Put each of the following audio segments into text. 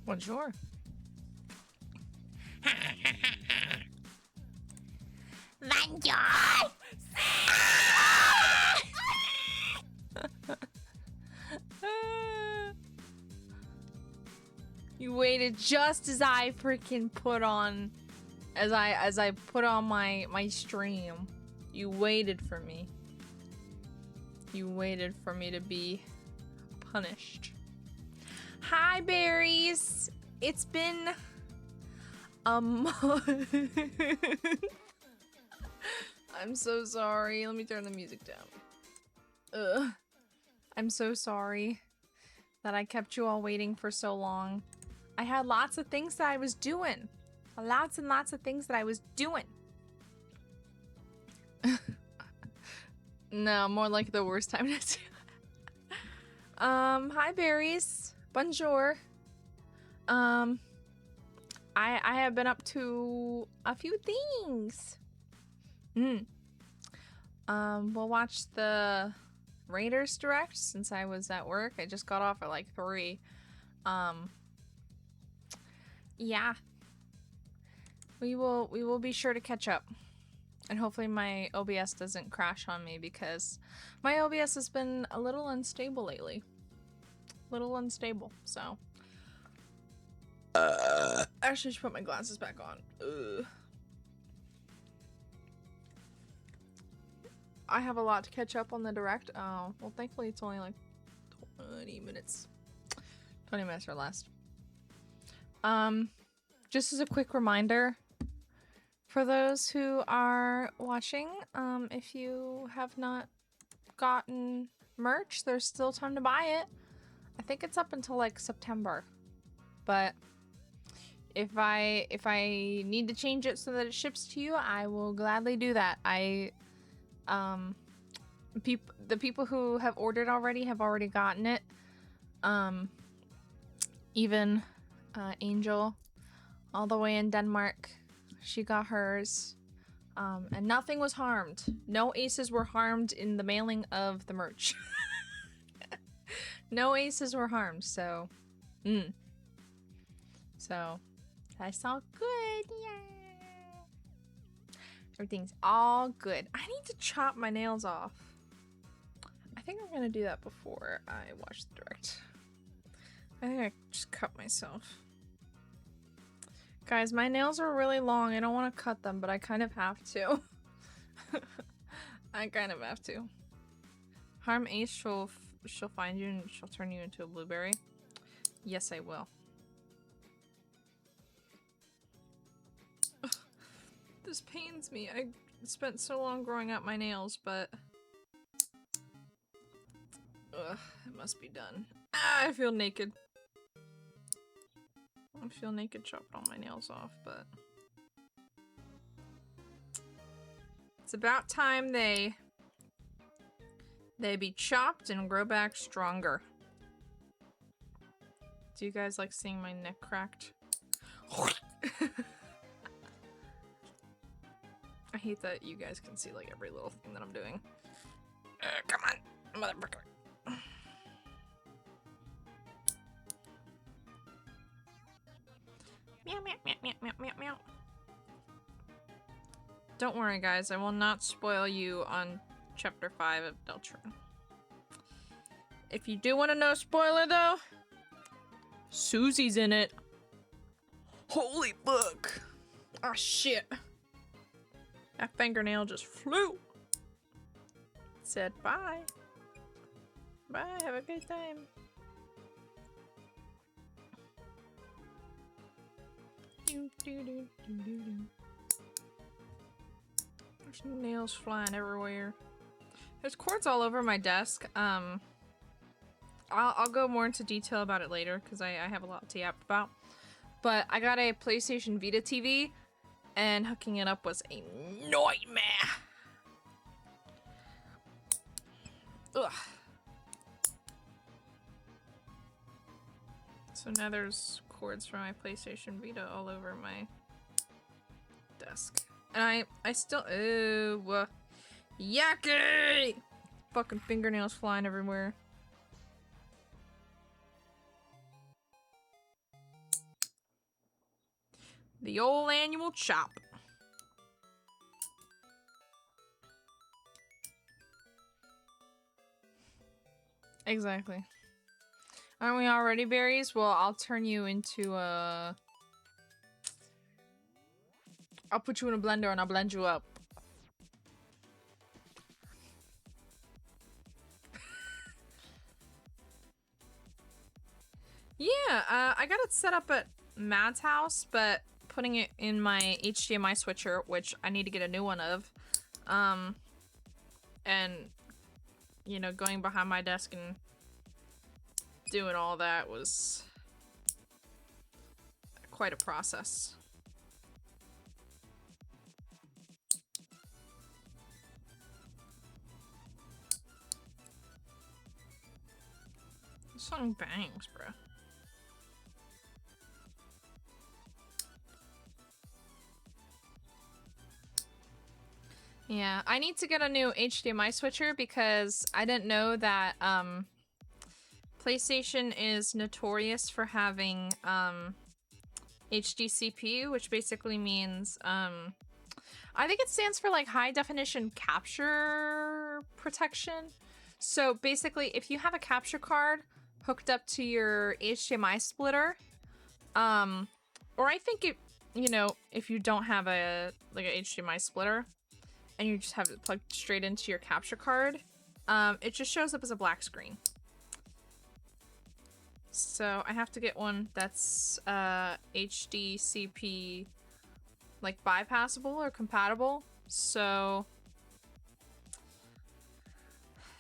Bonjour. Bonjour. You waited just as I freaking put on, as I put on my stream. You waited for me. You waited for me to be punished. Hi, berries. It's been a month. I'm so sorry. Let me turn the music down. Ugh. I'm so sorry that I kept you all waiting for so long. I had lots of things that I was doing. Lots and lots of things that I was doing. No, more like the worst time to do. Hi berries. Bonjour. I have been up to a few things. We'll watch the Raiders Direct since I was at work. I just got off at like 3. Yeah. We will be sure to catch up. And hopefully my OBS doesn't crash on me because my OBS has been a little unstable lately. So. Actually, I should put my glasses back on. Ugh. I have a lot to catch up on the direct. Oh, well, thankfully it's only like 20 minutes. 20 minutes or less. Just as a quick reminder for those who are watching, if you have not gotten merch, there's still time to buy it. I think it's up until like September, but if I need to change it so that it ships to you, I will gladly do that. The people who have ordered already have already gotten it. Even Angel, all the way in Denmark, she got hers. And nothing was harmed. No aces were harmed in the mailing of the merch. No aces were harmed, so so that's all good. Yeah, everything's all good. I need to chop my nails off. I think I'm gonna do that before I watch the direct. I think I just cut myself. Guys, my nails are really long. I don't want to cut them, but I kind of have to. I kind of have to. Harm Ace, she'll find you and she'll turn you into a blueberry. Yes, I will. Ugh, this pains me. I spent so long growing out my nails, but... Ugh, it must be done. Ah, I feel naked. I feel naked chopping all my nails off, but... It's about time they be chopped and grow back stronger. Do you guys like seeing my neck cracked? I hate that you guys can see like every little thing that I'm doing. Come on, motherfucker. Meow, meow, meow, meow, meow, meow, meow. Don't worry, guys. I will not spoil you on Chapter 5 of Deltron. If you do want to know a spoiler, though, Susie's in it. Holy fuck. Ah, shit. That fingernail just flew. Said bye. Bye, have a good time. There's nails flying everywhere. There's cords all over my desk. I'll go more into detail about it later because I have a lot to yap about. But I got a PlayStation Vita TV and hooking it up was a nightmare. Ugh. So now there's cords from my PlayStation Vita all over my desk. And I still, ooh, yucky! Fucking fingernails flying everywhere. The old annual chop. Exactly. Aren't we already berries? Well, I'll turn you into a... I'll put you in a blender and I'll blend you up. Yeah, I got it set up at Matt's house, but putting it in my HDMI switcher, which I need to get a new one of, and, you know, going behind my desk and doing all that was quite a process. This song bangs, bro. Yeah, I need to get a new HDMI switcher because I didn't know that PlayStation is notorious for having HD CPU, which basically means I think it stands for like high definition capture protection. So basically, if you have a capture card hooked up to your HDMI splitter, or I think it, you know, if you don't have a like a HDMI splitter and you just have it plugged straight into your capture card, it just shows up as a black screen. So I have to get one that's HDCP like bypassable or compatible. So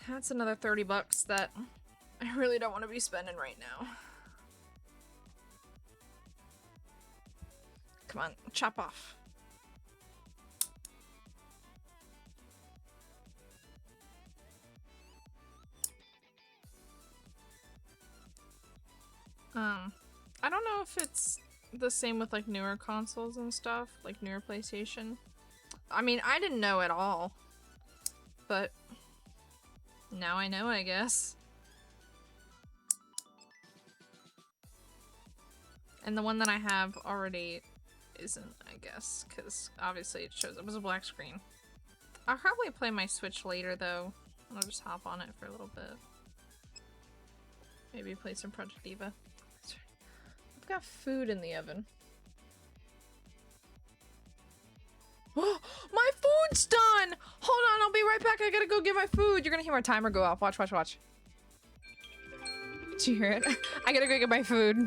that's another 30 bucks that I really don't want to be spending right now. Come on, chop off. I don't know if it's the same with like newer consoles and stuff, like newer PlayStation. I mean, I didn't know at all, but now I know, I guess. And the one that I have already isn't, I guess, because obviously it shows up as a black screen. I'll probably play my Switch later, though. I'll just hop on it for a little bit. Maybe play some Project Diva. I've got food in the oven. My food's done! Hold on, I'll be right back. I gotta go get my food. You're gonna hear my timer go off. Watch, watch, watch. Did you hear it? I gotta go get my food.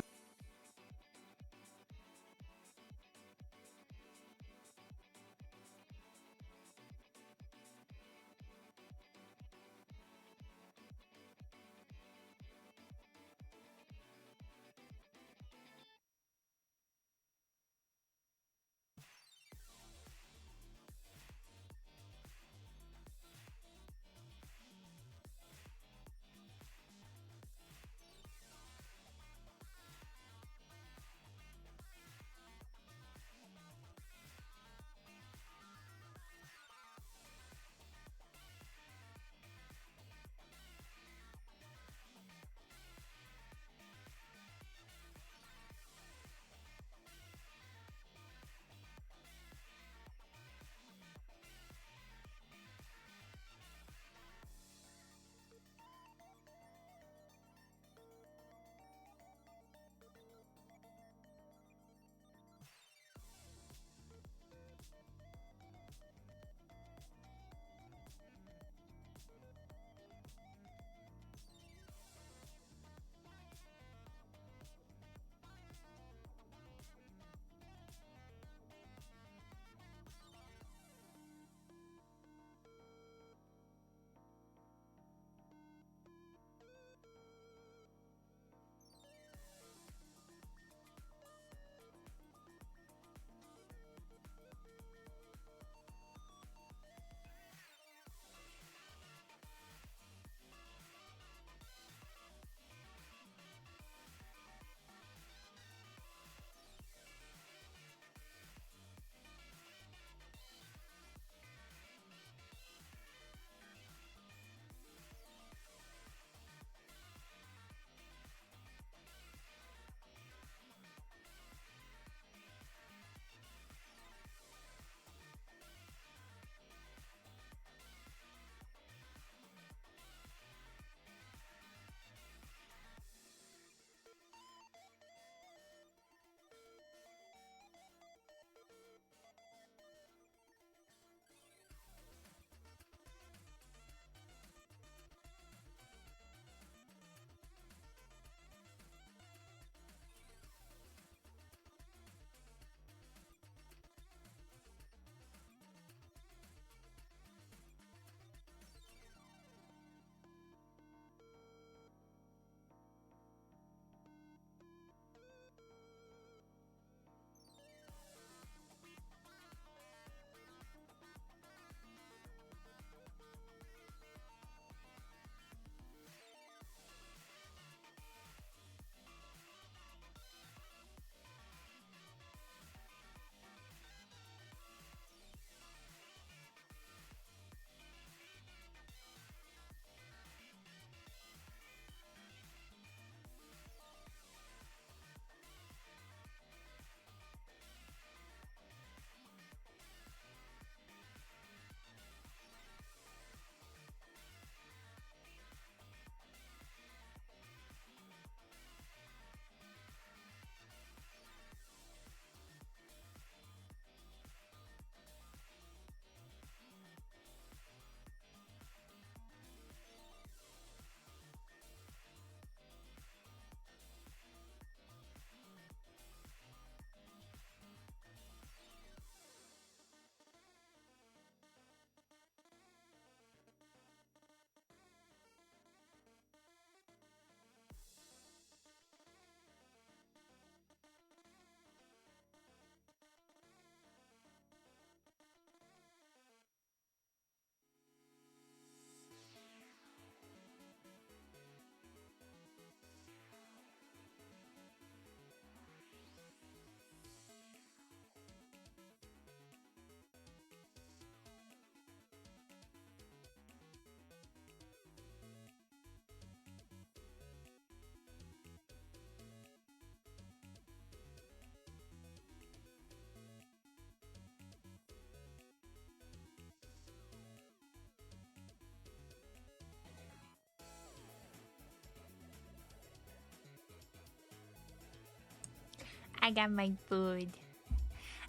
I got my food.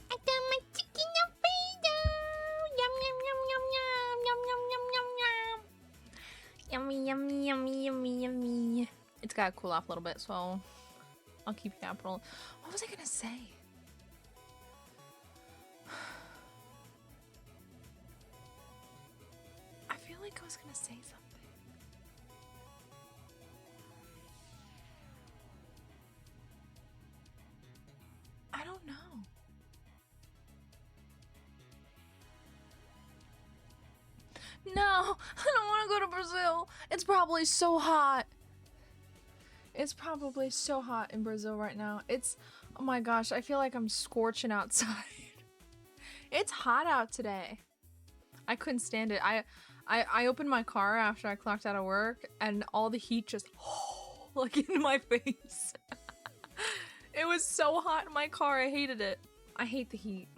I got my chicken Alfredo. Yum yum yum yum yum yum yum yum yum. Yummy yummy yummy yummy yummy. It's gotta cool off a little bit, so I'll keep capital. What was I gonna say? I feel like I was gonna say something. I don't know. No, I don't want to go to Brazil. It's probably so hot. It's probably so hot in Brazil right now. It's, oh my gosh, I feel like I'm scorching outside. It's hot out today. I couldn't stand it. I opened my car after I clocked out of work and all the heat just like in my face. It was so hot in my car. I hated it. I hate the heat.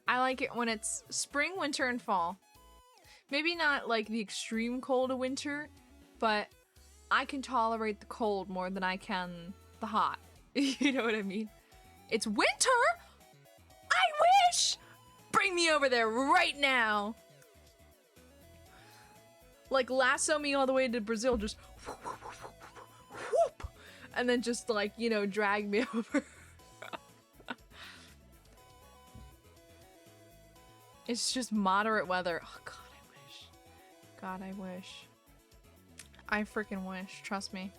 I like it when it's spring, winter, and fall. Maybe not like the extreme cold of winter, but I can tolerate the cold more than I can the hot. You know what I mean? It's winter! I wish! Bring me over there right now! Like lasso me all the way to Brazil, just whoop, and then just like, you know, drag me over. It's just moderate weather. Oh god, I wish. God, I wish. I freaking wish, trust me.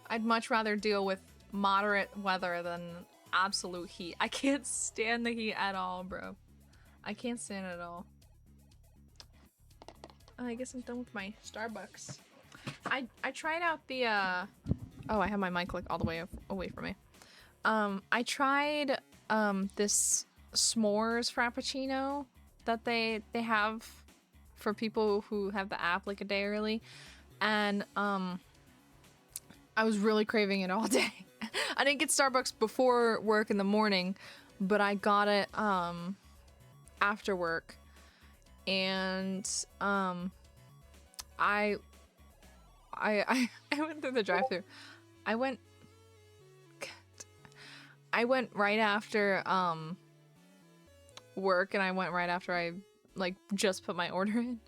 I'd much rather deal with moderate weather than absolute heat. I can't stand the heat at all, bro. I can't stand it at all. I guess I'm done with my Starbucks. I tried out the oh, I have my mic like all the way away from me. I tried this s'mores frappuccino that they have for people who have the app like a day early, and I was really craving it all day. I didn't get Starbucks before work in the morning, but I got it after work, and I went through the drive-thru. I went right after work, and I went right after I like just put my order in,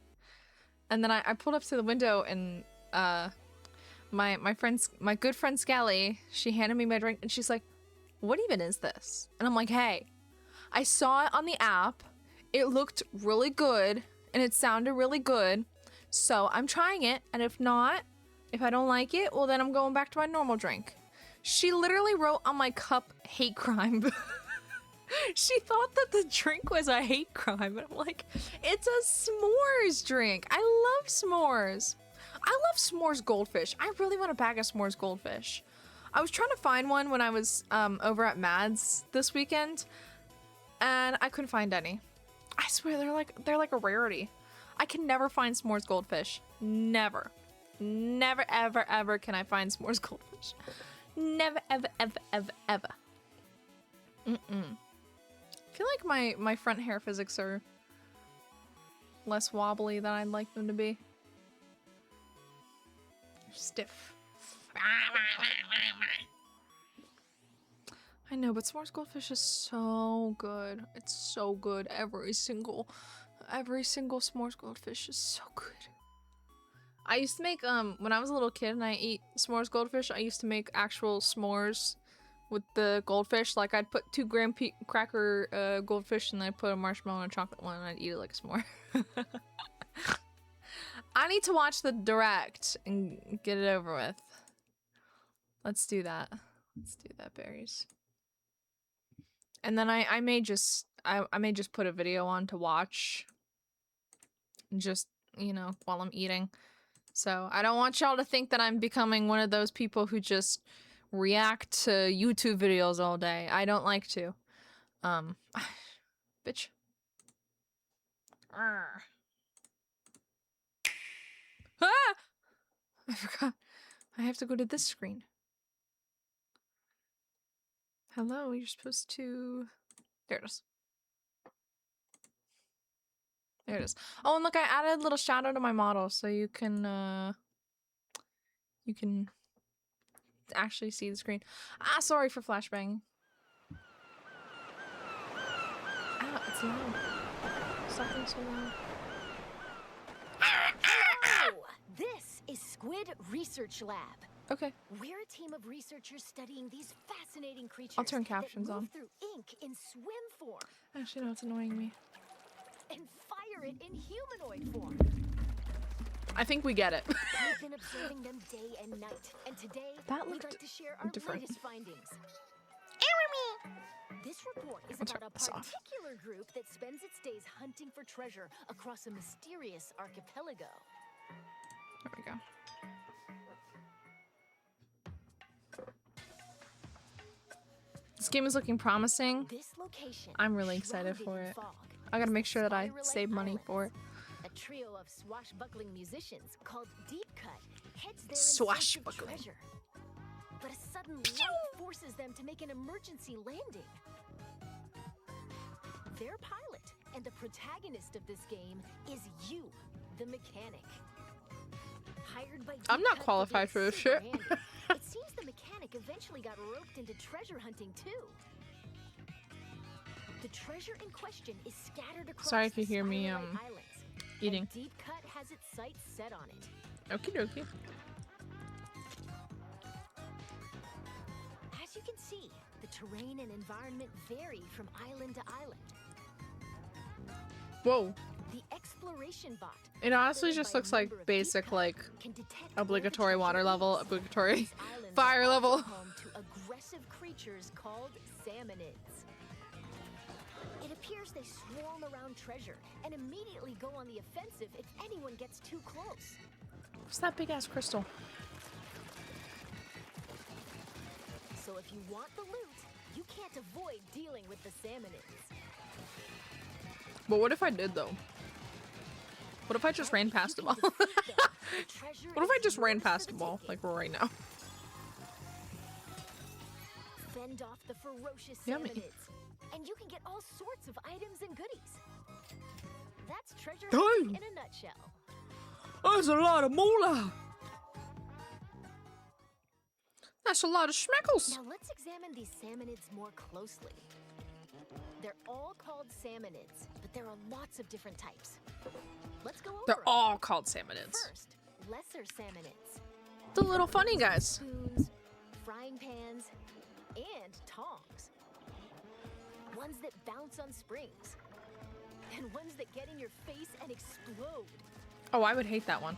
and then I pulled up to the window, and my good friend Scally, she handed me my drink, and she's like, "What even is this?" And I'm like, "Hey, I saw it on the app. It looked really good, and it sounded really good, so I'm trying it, and if I don't like it, well then I'm going back to my normal drink." She literally wrote on my cup, "hate crime." She thought that the drink was a hate crime, and I'm like, it's a s'mores drink. I love s'mores. I love s'mores goldfish. I really want a bag of s'mores goldfish. I was trying to find one when I was over at Mads this weekend, and I couldn't find any. I swear they're like a rarity. I can never find s'mores goldfish. Never. Never, ever, ever can I find s'mores goldfish. Never, ever, ever, ever, ever. I feel like my front hair physics are less wobbly than I'd like them to be. They're stiff. I know, but s'mores goldfish is so good. It's so good. Every single s'mores goldfish is so good. I used to make when I was a little kid and I ate s'mores goldfish, I used to make actual s'mores with the goldfish. Like I'd put 2 graham cracker goldfish, and I'd put a marshmallow and a chocolate one, and I'd eat it like a s'more. I need to watch the direct and get it over with. Let's do that. Let's do that, berries. And then I may just put a video on to watch, just, you know, while I'm eating. So I don't want y'all to think that I'm becoming one of those people who just react to YouTube videos all day. I don't like to. Bitch. Arr. Ah! I forgot. I have to go to this screen. Hello, you're supposed to... There it is. There it is. Oh, and look, I added a little shadow to my model, so you can actually see the screen. Ah, sorry for flashbang. It's loud. Something so loud. Hello! This is Squid Research Lab. Okay. We're a team of researchers studying these fascinating creatures. I'll turn captions that move on. through ink in swim form Actually, no, it's annoying me. and fire it in humanoid form. I think we get it. We've been observing them day and night, and today That we'd looked like to share our different. latest findings. This report is Let's about a turn this off. particular group that spends its days hunting for treasure across a mysterious archipelago. There we go. This game is looking promising. This location, I'm really excited shrouded for in it. fog, I gotta is make the sure that I Spiralite save money Islands. for it. A trio of swashbuckling musicians called Deep Cut heads there in Swashbuckling. search of treasure. But a sudden light forces them to make an emergency landing. Their pilot and the protagonist of this game is you, the mechanic. Hired by I'm Deep not Cut qualified for being this shit. super handy, it seems the mechanic eventually got roped into treasure hunting too. The treasure in question is scattered across Sorry if you the hear me, Spiralite Islands, eating. and Deep Cut has its sights set on it. Okie dokie. As you can see, the terrain and environment vary from island to island. Whoa. The exploration bot, It honestly operated just by a looks like member of basic, Deep Cut, like, can detect obligatory where the water treasure level, is. obligatory These islands fire are also level. home to aggressive creatures called salmonids. It appears they swarm around treasure and immediately go on the offensive if anyone gets too close. What's that big ass crystal? So if you want the loot, you can't avoid dealing with the salmonids. But what if I did though? What if I just ran past them all? What if I just ran past them all, like right now? Fend off the ferocious Yummy. salmonids, and you can get all sorts of items and goodies. That's treasure Damn. hunting in a nutshell. That's a lot of moolah! That's a lot of schmeckles! Now let's examine these salmonids more closely. They're all called salmonids, but there are lots of different types. Let's go over They're them. all called salmonids. First, lesser salmonids. The little funny guys. Spoons, frying pans, and tongs. Ones that bounce on springs. And ones that get in your face and explode. Oh, I would hate that one.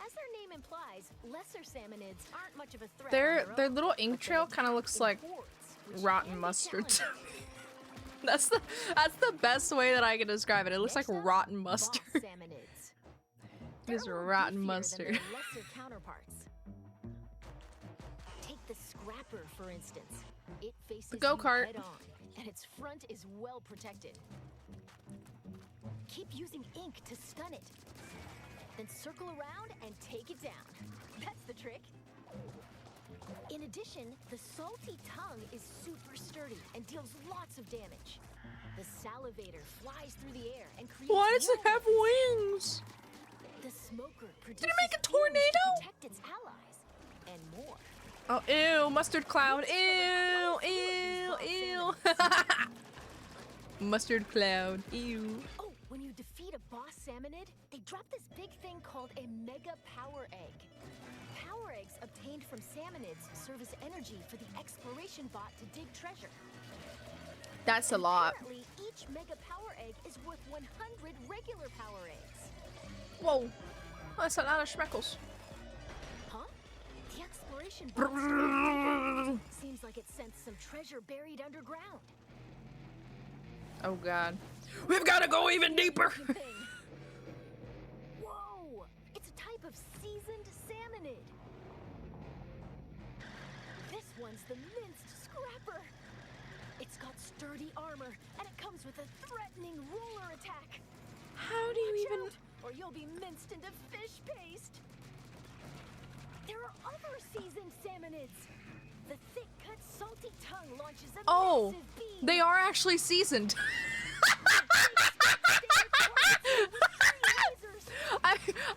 As their name implies, lesser salmonids aren't much of a threat. Their on their own, little ink but they trail kind of attack looks in like hordes, which rotten can be mustard. challenging. That's the best way that I can describe it. It looks like Next up, rotten boss mustard. salmonids. It is They're a little rotten beefier than mustard. their lesser counterparts. Take the scrapper, for instance. It faces you go-kart. head on, and its front is well protected. Keep using ink to stun it. Then circle around and take it down. That's the trick. In addition, the salty tongue is super sturdy and deals lots of damage. The salivator flies through the air and creates Why does it more have wings. wings? The smoker produces Did it make a fumes to tornado? protect its allies and more. Oh, ew, mustard cloud. Ew, ew, ew. Mustard cloud. Ew. Oh, when you defeat a boss salmonid, they drop this big thing called a mega power egg. Power eggs obtained from salmonids serve as energy for the exploration bot to dig treasure. That's a lot. Apparently, each mega power egg is worth 100 regular power eggs. Whoa. That's a lot of schmeckles. Huh? The exploration bot seems like it sensed some treasure buried underground. Oh god. We've got to go even deeper. Thing. Whoa! It's a type of seasoned salmonid. This one's the minced scrapper. It's got sturdy armor, and it comes with a threatening roller attack. How do you Watch even... out, or you'll be minced into fish paste. There are other seasoned salmonids. The thick-cut, salty tongue launches a Oh, massive beam. they are actually seasoned.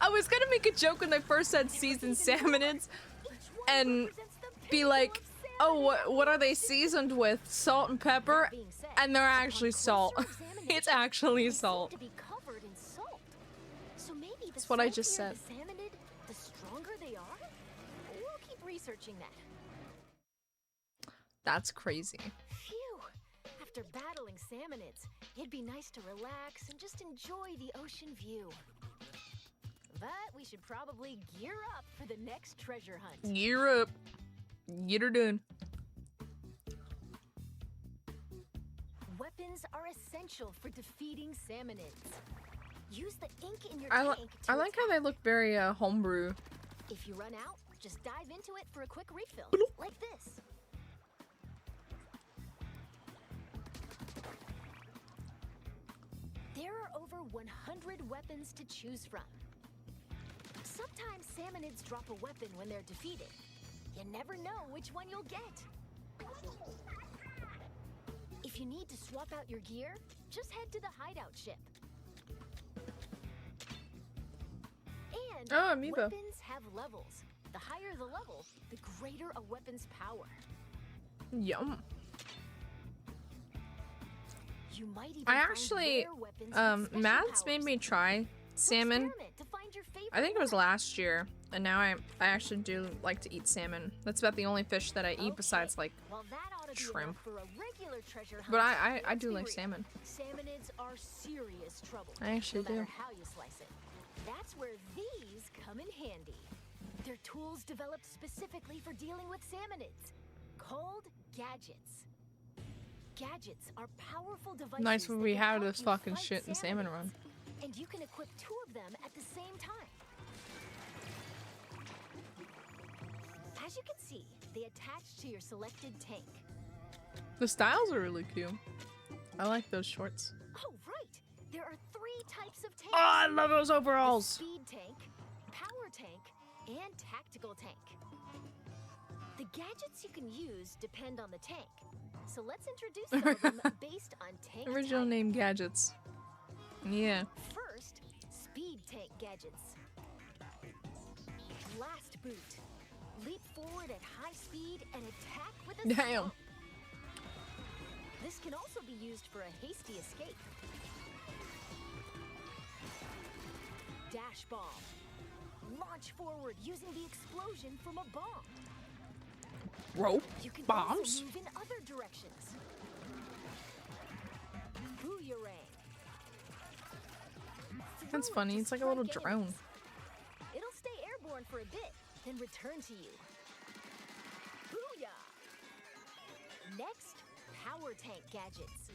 I was gonna make a joke when they first said seasoned salmonids and be like, oh, what are they seasoned with? Salt and pepper? And they're actually Upon salt. closer It's examination, actually they seem salt. to be covered in salt. So maybe the That's what I just saltier said. the salmonid, the stronger they are? We'll keep researching that. That's crazy. Phew! After battling salmonids, it'd be nice to relax and just enjoy the ocean view. But we should probably gear up for the next treasure hunt. Gear up. Get her done. Weapons are essential for defeating salmonids. Use the ink in your I tank to like how they look very homebrew. If you run out, just dive into it for a quick refill, like this. There are over 100 weapons to choose from. Sometimes salmonids drop a weapon when they're defeated. You never know which one you'll get. If you need to swap out your gear, just head to the hideout ship. And Oh, amiibo. weapons have levels. The higher the level, the greater a weapon's power. Yum. You might even I find actually, rare weapons with special Mads made powers. me try salmon. Experiment to find your favorite I think it was one. last year, and now I actually do like to eat salmon. That's about the only fish that I eat Okay. besides like. Well, that ought to be shrimp. enough for a regular treasure hunt. But I Let's do be like real. salmon. Salmonids are serious trouble. I actually no matter do. how you slice it. That's where these come in handy. They're tools developed specifically for dealing with salmonids, called gadgets. Gadgets are powerful devices. Nice when that we can have help this you fucking fight shit in Salmon salmonids. Run. And you can equip 2 of them at the same time. As you can see, they attach to your selected tank. The styles are really cute. I like those shorts. Oh, right! There are 3 types of tanks. Oh, I love those The overalls. speed tank, power tank, and tactical tank. The gadgets you can use depend on the tank. So let's introduce some of them based on tank Original type. name gadgets. Yeah. First, speed tank gadgets. Blast boot. Leap forward at high speed and attack with a Damn. stomp. This can also be used for a hasty escape. Dash bomb. Launch forward using the explosion from a bomb. Rope. You can Bombs. also move in other directions. Booyarang. That's Throw it funny. to It's like a little strike drone. enemies. It'll stay airborne for a bit, then return to you. Booyah! Next, power tank gadgets.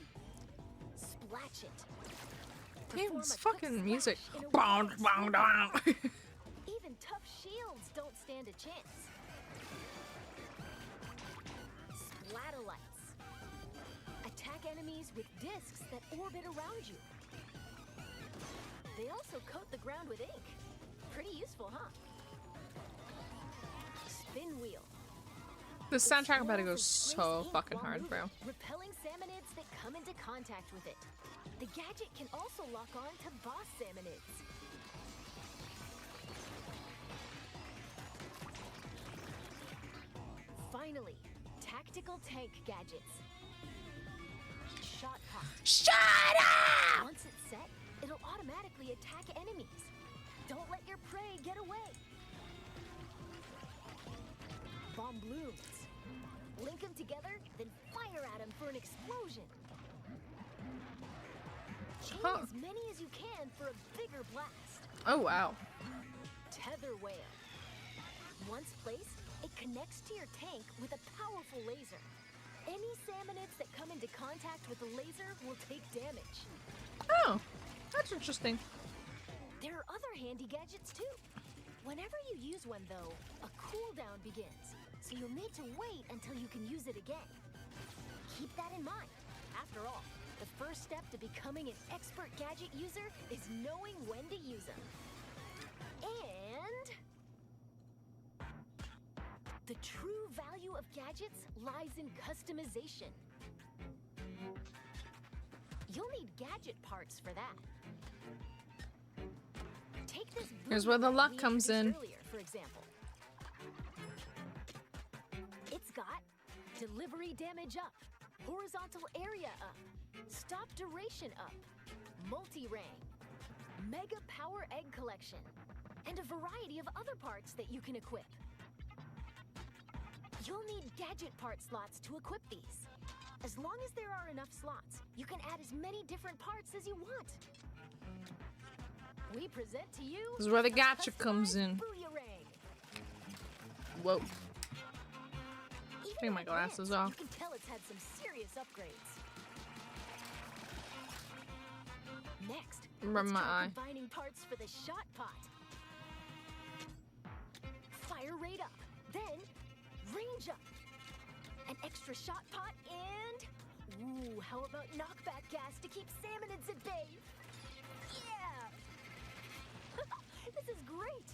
Splatch it. Damn, Perform this a quick fucking music. splash in a Bong, wild bong, sword. dong. Even tough shields don't stand a chance. Splatolites. Attack enemies with discs that orbit around you. They also coat the ground with ink. Pretty useful, huh? Spin wheel. The soundtrack about it Swirls goes and sprays so ink fucking while hard, moving, bro. repelling salmonids that come into contact with it. The gadget can also lock on to boss salmonids. Finally, tactical tank gadgets. Shot pot. Shut up! Once it's set, it'll automatically attack enemies. Don't let your prey get away. Bomb blooms. Link them together, then fire at them for an explosion. Chain Huh. as many as you can for a bigger blast. Oh, wow. Tether whale. Once placed, it connects to your tank with a powerful laser. Any salmonids that come into contact with the laser will take damage. Oh, that's interesting. There are other handy gadgets too. Whenever you use one though, a cooldown begins, so you'll need to wait until you can use it again. Keep that in mind. After all, the first step to becoming an expert gadget user is knowing when to use them. And the true value of gadgets lies in customization. You'll need gadget parts for that. Take this Here's where the boomerang luck we comes introduced in. Earlier, for example. It's got delivery damage up, horizontal area up, stop duration up, multi-rang, mega power egg collection, and a variety of other parts that you can equip. You'll need gadget part slots to equip these. As long as there are enough slots, you can add as many different parts as you want. We present to you This is where the a gacha comes in. Booyarang. Whoa. Even Take at my a glasses glance, off. You can tell it's had some serious upgrades. Next, Rub let's my try eye. combining parts for the shot pot. Fire rate up, then range up. An extra shot pot and... Ooh, how about knockback gas to keep salmonids at bay? Yeah! This is great!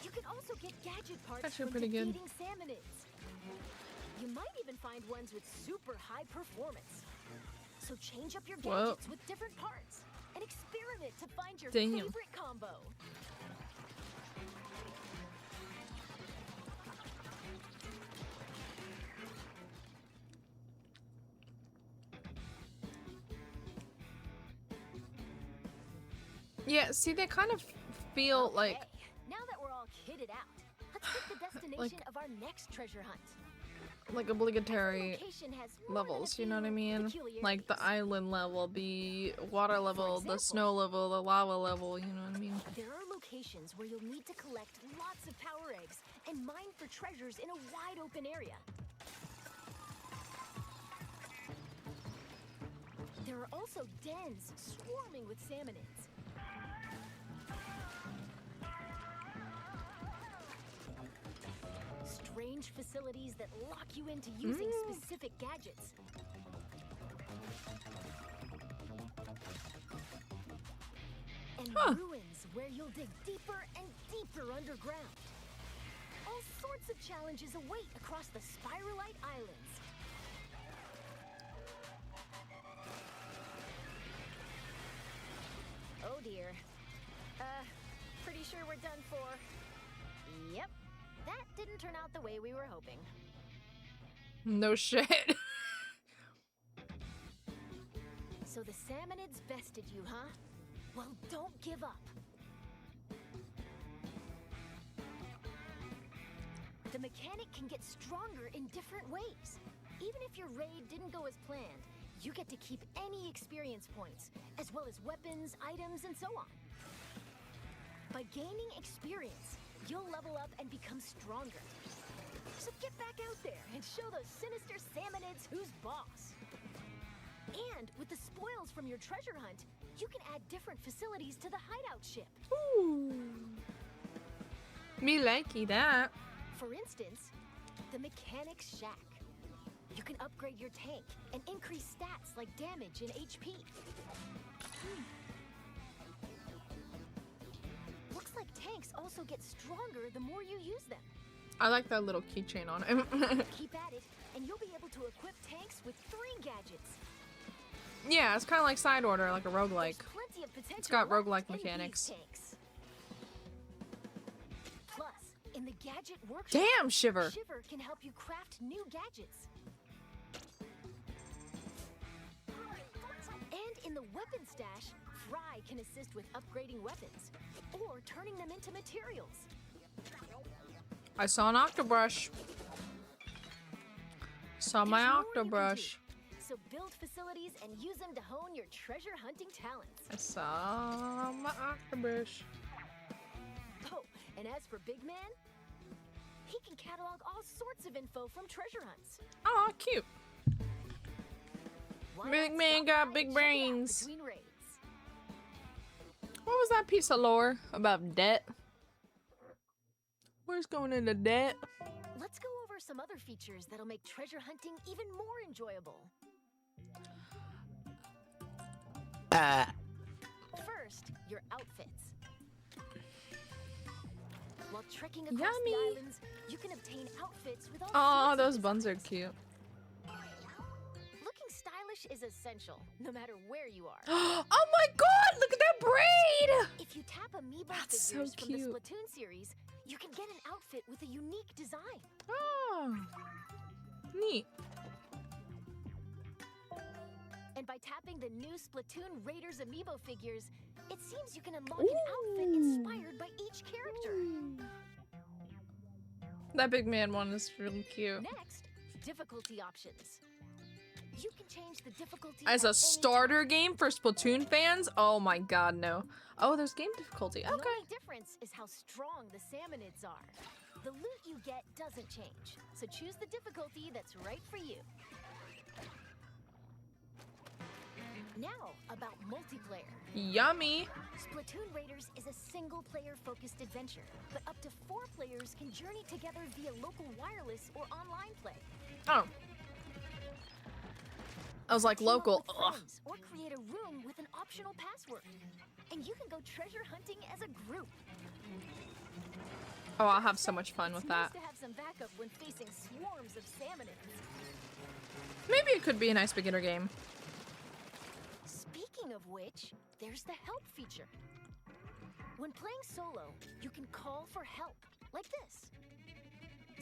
You can also get gadget parts Actually from pretty good. defeating salmonids. You might even find ones with super high performance. So change up your Whoa. gadgets with different parts and experiment to find your Damn. favorite combo. Yeah, see, they kind of feel like Okay, now that we're all kitted out, let's pick the destination of our next treasure hunt. obligatory Location has more than a levels, you know what I few mean? Like the peculiarities. island level, the water level, the example, snow level, the lava level, you know what I mean? There are locations where you'll need to collect lots of power eggs and mine for treasures in a wide open area. There are also dens swarming with salmonids. Strange facilities that lock you into using specific gadgets. And ruins where you'll dig deeper and deeper underground. All sorts of challenges await across the Spiralite Islands. Oh dear. Pretty sure we're done for. Yep. That didn't turn out the way we were hoping. No shit. So the salmonids bested you, huh? Well, don't give up. The mechanic can get stronger in different ways. Even if your raid didn't go as planned, you get to keep any experience points, as well as weapons, items, and so on. By gaining experience, you'll level up and become stronger. So get back out there and show those sinister salmonids who's boss. And with the spoils from your treasure hunt, you can add different facilities to the hideout ship. Ooh. Me likey that. For instance, the Mechanic's Shack. You can upgrade your tank and increase stats like damage and HP. Looks like tanks also get stronger the more you use them. I like that little keychain on it. Keep at it, and you'll be able to equip tanks with 3 gadgets. Yeah, it's kind of like side order, like a roguelike. There's plenty of potential It's got left roguelike in these mechanics. tanks. Plus, in the gadget workshop, Damn, Shiver. Shiver can help you craft new gadgets. And in the weapon stash, Fry can assist with upgrading weapons or turning them into materials. I saw an octobrush. Saw my There's more you can octobrush. do. So build facilities and use them to hone your treasure hunting talents. I saw my octobrush. Oh, and as for Big Man, he can catalog all sorts of info from treasure hunts. Oh, cute. Why Big not Man stop got by big and check it out brains. between raids? What was that piece of lore about debt? Where's going into debt? Let's go over some other features that'll make treasure hunting even more enjoyable. First, your outfits. While trekking across the Yummy. islands, you can obtain outfits with all Oh, sorts of those buns are designs. cute. Looking stylish is essential, no matter where you are. Oh my god, look at that braid! If you tap amiibo That's so figures from the cute. Splatoon series, you can get an outfit with a unique design. Oh, neat. And by tapping the new Splatoon Raiders amiibo figures, it seems you can unlock an outfit inspired by each character. That big man one is really cute. Next, difficulty options. You can change the difficulty As at a any starter time. game for Splatoon fans? Oh my god, no. Oh, there's game difficulty. The Okay. only difference is how strong the salmonids are. The loot you get doesn't change, so choose the difficulty that's right for you. Now, about multiplayer. Yummy. Splatoon Raiders is a single-player focused adventure, but up to 4 players can journey together via local wireless or online play. Oh. I was like Team up local. with Ugh. friends or create a room with an optional password. And you can go treasure hunting as a group. Oh, I'll have so much fun with It's that. nice to have some backup when facing swarms of salmonids. Maybe it could be a nice beginner game. Speaking of which, there's the help feature. When playing solo, you can call for help, like this.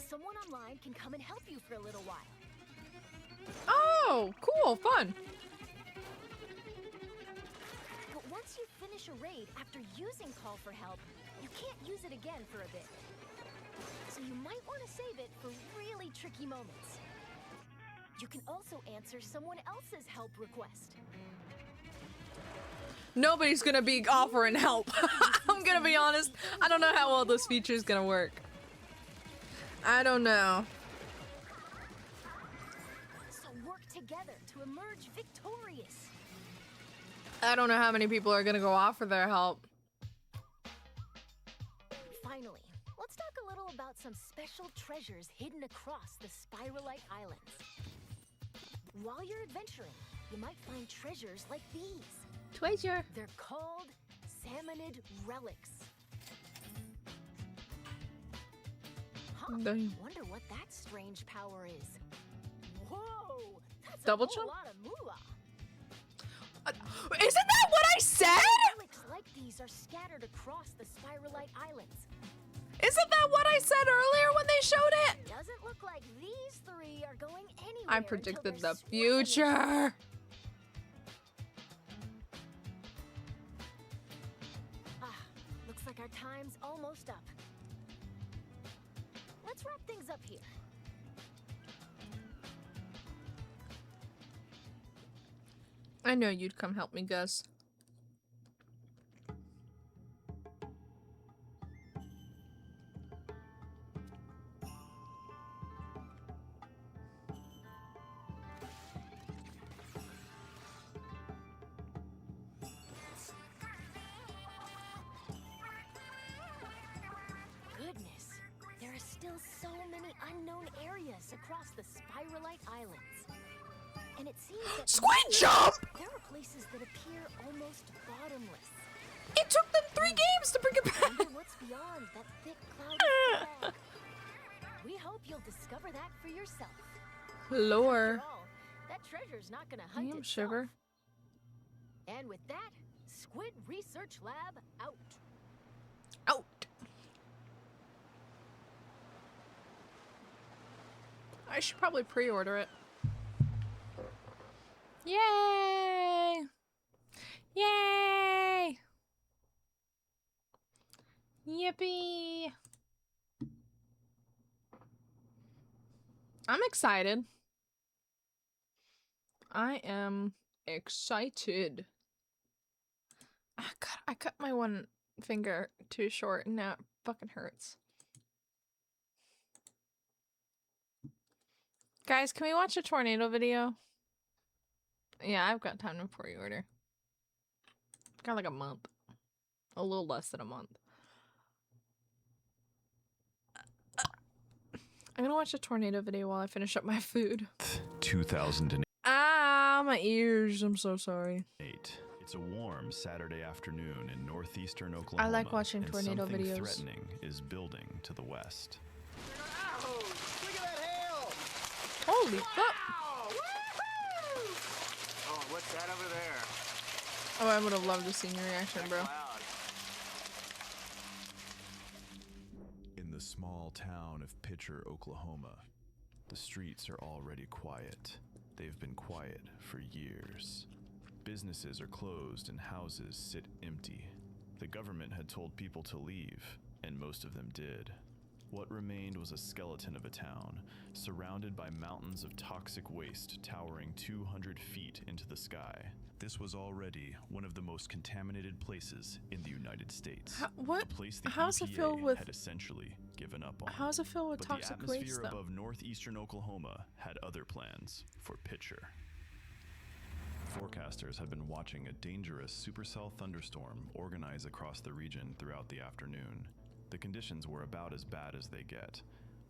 Someone online can come and help you for a little while. Oh, cool, fun. But once you finish a raid after using call for help, you can't use it again for a bit. So you might want to save it for really tricky moments. You can also answer someone else's help request. Nobody's gonna be offering help. I'm gonna be honest. I don't know how well this feature is gonna work. I don't know. So work together to emerge victorious. I don't know how many people are gonna go offer their help. Finally, let's talk a little about some special treasures hidden across the Spiralite Islands. While you're adventuring, you might find treasures like these. Treasure. They're called salmonid relics. Huh, Dang. wonder what that strange power is. Whoa, that's Double a whole jump? lot of moolah. Isn't that what I said? Relics like these are scattered across the Spiralite Islands. Isn't that what I said earlier when they showed it? Doesn't look like these 3 are going anywhere. I until predicted they're the swimming in future. Looks like our time's almost up. Let's wrap things up here. I know you'd come help me, Gus. Goodness, there are still so many unknown areas across the Spiralite Islands. And it seems that Squid jump! there are places that appear almost bottomless. It took them 3 games to bring it Wonder back. what's beyond that thick cloud of fog. We hope you'll discover that for yourself. Lore. After all, that treasure's not gonna hunt Damn, itself. sugar. And with that, Squid Research Lab out. Out. I should probably pre-order it. Yay! Yay! Yippee! I'm excited. I am excited. Ah, God, I cut my one finger too short and now it fucking hurts. Guys, can we watch a tornado video? Yeah, I've got time to pre-order. Got like a month. A little less than a month. I'm gonna watch a tornado video while I finish up my food. 2008. Ah, my ears. I'm so sorry. It's a warm Saturday afternoon in northeastern Oklahoma. I like watching and tornado something videos. threatening is building to the west. Ouch! Look at that hail! Holy fuck! Wow! Woohoo! Oh, what's that over there? Oh, I would have loved to see your reaction, bro. Cloud. In the small town of Pitcher, Oklahoma, the streets are already quiet, They've been quiet for years. Businesses are closed and houses sit empty. The government had told people to leave, and most of them did. What remained was a skeleton of a town, surrounded by mountains of toxic waste towering 200 feet into the sky. This was already one of the most contaminated places in the United States. What? A place the How's it EPA filled with? had essentially given up on. How's it filled with But toxic the atmosphere waste, though? above northeastern Oklahoma had other plans for Pitcher. Forecasters had been watching a dangerous supercell thunderstorm organize across the region throughout the afternoon. The conditions were about as bad as they get.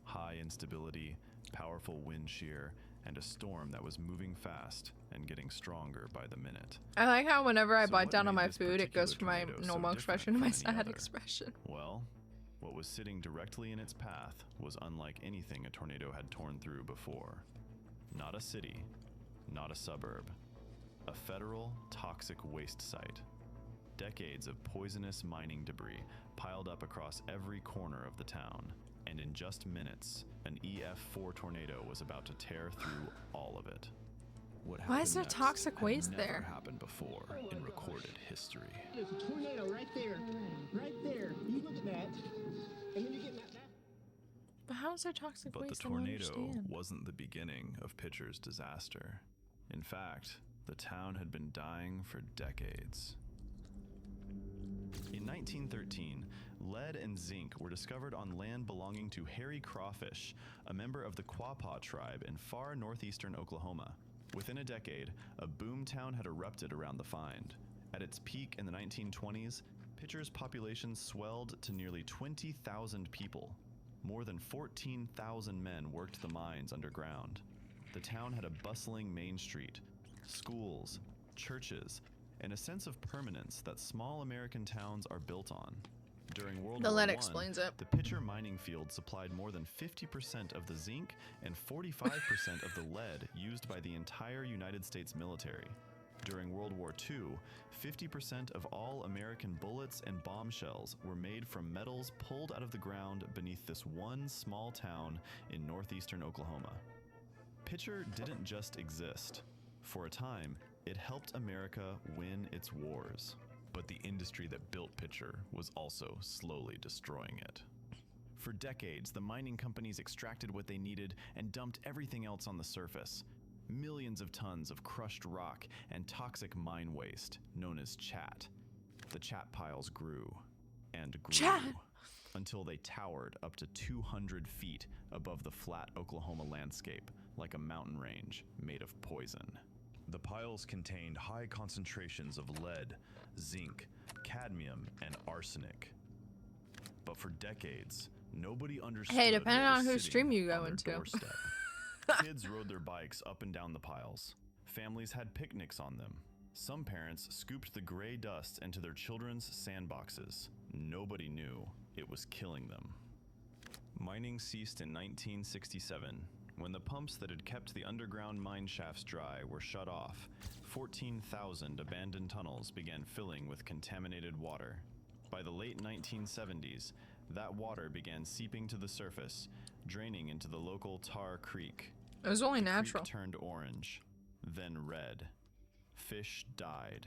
High instability, powerful wind shear, and a storm that was moving fast and getting stronger by the minute. I like how whenever I So bite what down on made my this food, it goes from particular my tornado so normal different expression to my from any sad other? expression. Well, what was sitting directly in its path was unlike anything a tornado had torn through before. Not a city, not a suburb. A federal toxic waste site. Decades of poisonous mining debris piled up across every corner of the town, and in just minutes, an EF4 tornado was about to tear through all of it. What Why is there happened next toxic had waste never there? happened before in recorded history. There's a tornado right there. Right there. You look at that. And then you get that. But how is there toxic But the waste? I don't tornado understand. wasn't the beginning of Pitcher's disaster. In fact, the town had been dying for decades. In 1913, lead and zinc were discovered on land belonging to Hairy Crawfish, a member of the Quapaw tribe in far northeastern Oklahoma. Within a decade, a boom town had erupted around the find. At its peak in the 1920s, Pitcher's population swelled to nearly 20,000 people. More than 14,000 men worked the mines underground. The town had a bustling main street, schools, churches, and a sense of permanence that small American towns are built on. During World The War lead I, explains it. the Pitcher mining field supplied more than 50% of the zinc and 45% of the lead used by the entire United States military. During World War II, 50% of all American bullets and bombshells were made from metals pulled out of the ground beneath this one small town in northeastern Oklahoma. Pitcher didn't just exist. For a time, it helped America win its wars. But the industry that built Pitcher was also slowly destroying it. For decades, the mining companies extracted what they needed and dumped everything else on the surface. Millions of tons of crushed rock and toxic mine waste, known as chat. The chat piles grew and grew Chat? until they towered up to 200 feet above the flat Oklahoma landscape, like a mountain range made of poison. The piles contained high concentrations of lead, zinc, cadmium, and arsenic. But for decades, nobody understood. Hey, depending what on was whose sitting stream you go on their into. doorstep. Kids rode their bikes up and down the piles. Families had picnics on them. Some parents scooped the gray dust into their children's sandboxes. Nobody knew it was killing them. Mining ceased in 1967. When the pumps that had kept the underground mine shafts dry were shut off, 14,000 abandoned tunnels began filling with contaminated water. By the late 1970s, that water began seeping to the surface, draining into the local Tar Creek. It was only The natural. creek turned orange, then red. Fish died,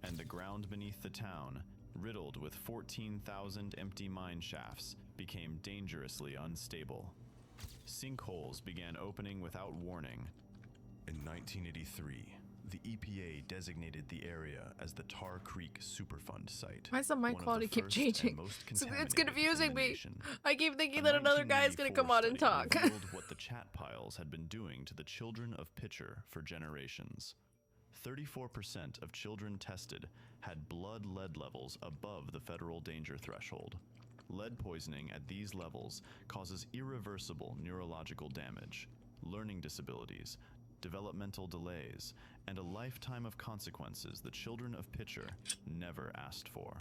and the ground beneath the town, riddled with 14,000 empty mine shafts, became dangerously unstable. Sinkholes began opening without warning. In 1983, the EPA designated the area as the Tar Creek Superfund site. Why does the mic one of the quality keep first and changing? most It's contaminated confusing in the me. nation. I keep thinking A that another guy's gonna come on and 1984 talk. study revealed what the chat piles had been doing to the children of Pitcher for generations. 34% of children tested had blood lead levels above the federal danger threshold. Lead poisoning at these levels causes irreversible neurological damage, learning disabilities, developmental delays, and a lifetime of consequences the children of Pitcher never asked for.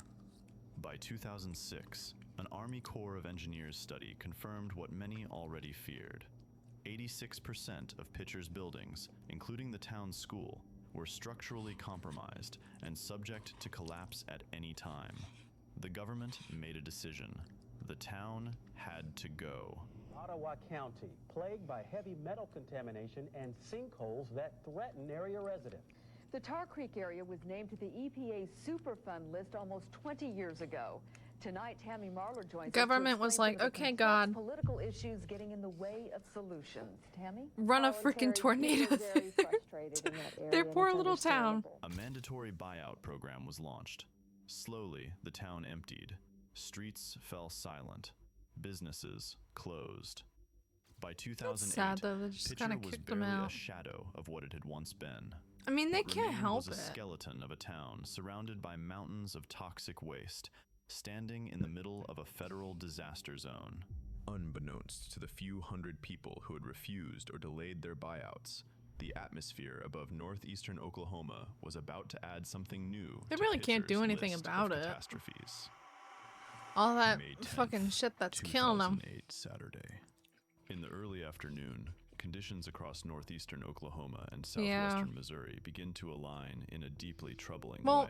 By 2006, an Army Corps of Engineers study confirmed what many already feared. 86% of Pitcher's buildings, including the town's school, were structurally compromised and subject to collapse at any time. The government made a decision. The town had to go. Ottawa County, plagued by heavy metal contamination and sinkholes that threaten area residents. The Tar Creek area was named to the EPA's Superfund list almost 20 years ago. Tonight, Tammy Marler joins us to Government was explain like, some of the okay, complex God. Political issues getting in the way of solutions. Tammy? Run a freaking tornado People are very through frustrated in that area, their and poor it's little town. understandable. A mandatory buyout program was launched. Slowly, the town emptied. Streets fell silent. Businesses closed. By 2008, sad though, they just Pitcher kinda was kicked them barely a out. shadow of what it had once been. I mean, they What can't remained help was a it. skeleton of a town surrounded by mountains of toxic waste, standing in the middle of a federal disaster zone. Unbeknownst to the few hundred people who had refused or delayed their buyouts, the atmosphere above northeastern Oklahoma was about to add something new. They to really can't do Pitcher's anything list of about it. catastrophes. All that May 10th, fucking shit that's killing them. 2008 Saturday. In the early afternoon, conditions across northeastern Oklahoma and southwestern Missouri begin to align in a deeply troubling way.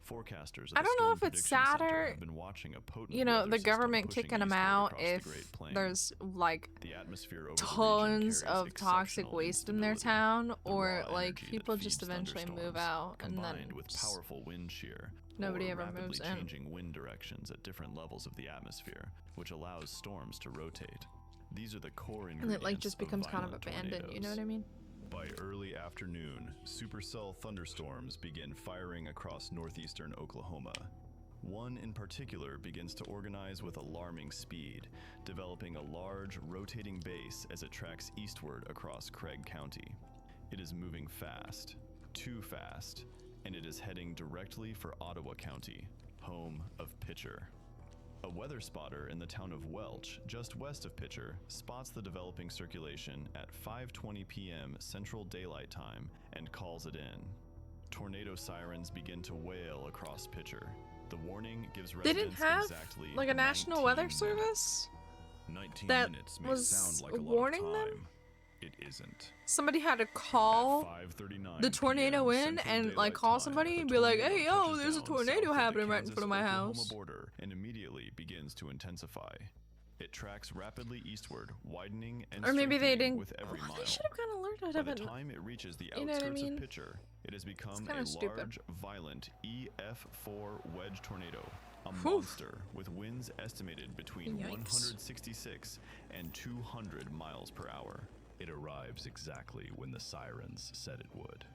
Forecasters at I the don't know Storm if it's Prediction Center sadder, have been watching a potent you know, weather the system government pushing kicking them eastward out across the if Great Plains. there's like The atmosphere over the tons region carries of toxic exceptional waste in their instability. town, The or raw like energy that people just feeds eventually move thunderstorms, out and then combined with just powerful wind shear, nobody or ever rapidly moves in. changing wind directions at different levels of the atmosphere, which allows storms to rotate. These are the core And ingredients it like just becomes kind of violent abandoned, you know tornadoes. what I mean? By early afternoon, supercell thunderstorms begin firing across northeastern Oklahoma. One in particular begins to organize with alarming speed, developing a large, rotating base as it tracks eastward across Craig County. It is moving fast, too fast, and it is heading directly for Ottawa County, home of Pitcher. A weather spotter in the town of Welch, just west of Pitcher, spots the developing circulation at 5:20 p.m. Central Daylight Time and calls it in. Tornado sirens begin to wail across Pitcher. The warning gives They didn't residents have exactly like a national 19 weather minutes. service 19 that minutes may was sound like a lot warning of them? time. It isn't. Somebody had to call At 5:39 the tornado PM in Central and like Daylight call Time, somebody the and be like, tornado hey yo, touches there's a down tornado south of the happening right in front of my Kansas-Oklahoma house. border and immediately begins to intensify. It tracks rapidly eastward, widening and Or maybe they strengthening didn't. with every mile. They should have kind of learned By out the of it. time it reaches the You know what I outskirts mean? of Pitcher, it has become kinda a stupid. large, violent EF4 wedge tornado, a Whew. monster with winds estimated between Yikes. 166 and 200 miles per hour. It arrives exactly when the sirens said it would.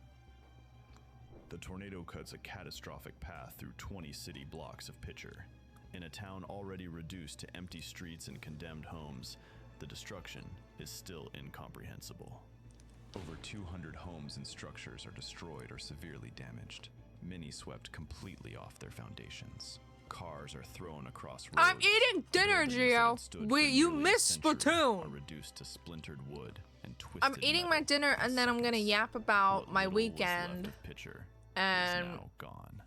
The tornado cuts a catastrophic path through 20 city blocks of Pitcher. In a town already reduced to empty streets and condemned homes, the destruction is still incomprehensible. Over 200 homes and structures are destroyed or severely damaged, many swept completely off their foundations. Cars are thrown across roads. I'm eating dinner, Buildings that Gio. had stood for Wait, you nearly a missed century Splatoon. Are reduced to splintered wood and twisted I'm eating my metal dinner in and then I'm gonna seconds. yap about What my little was left weekend. of Pitcher And is now gone.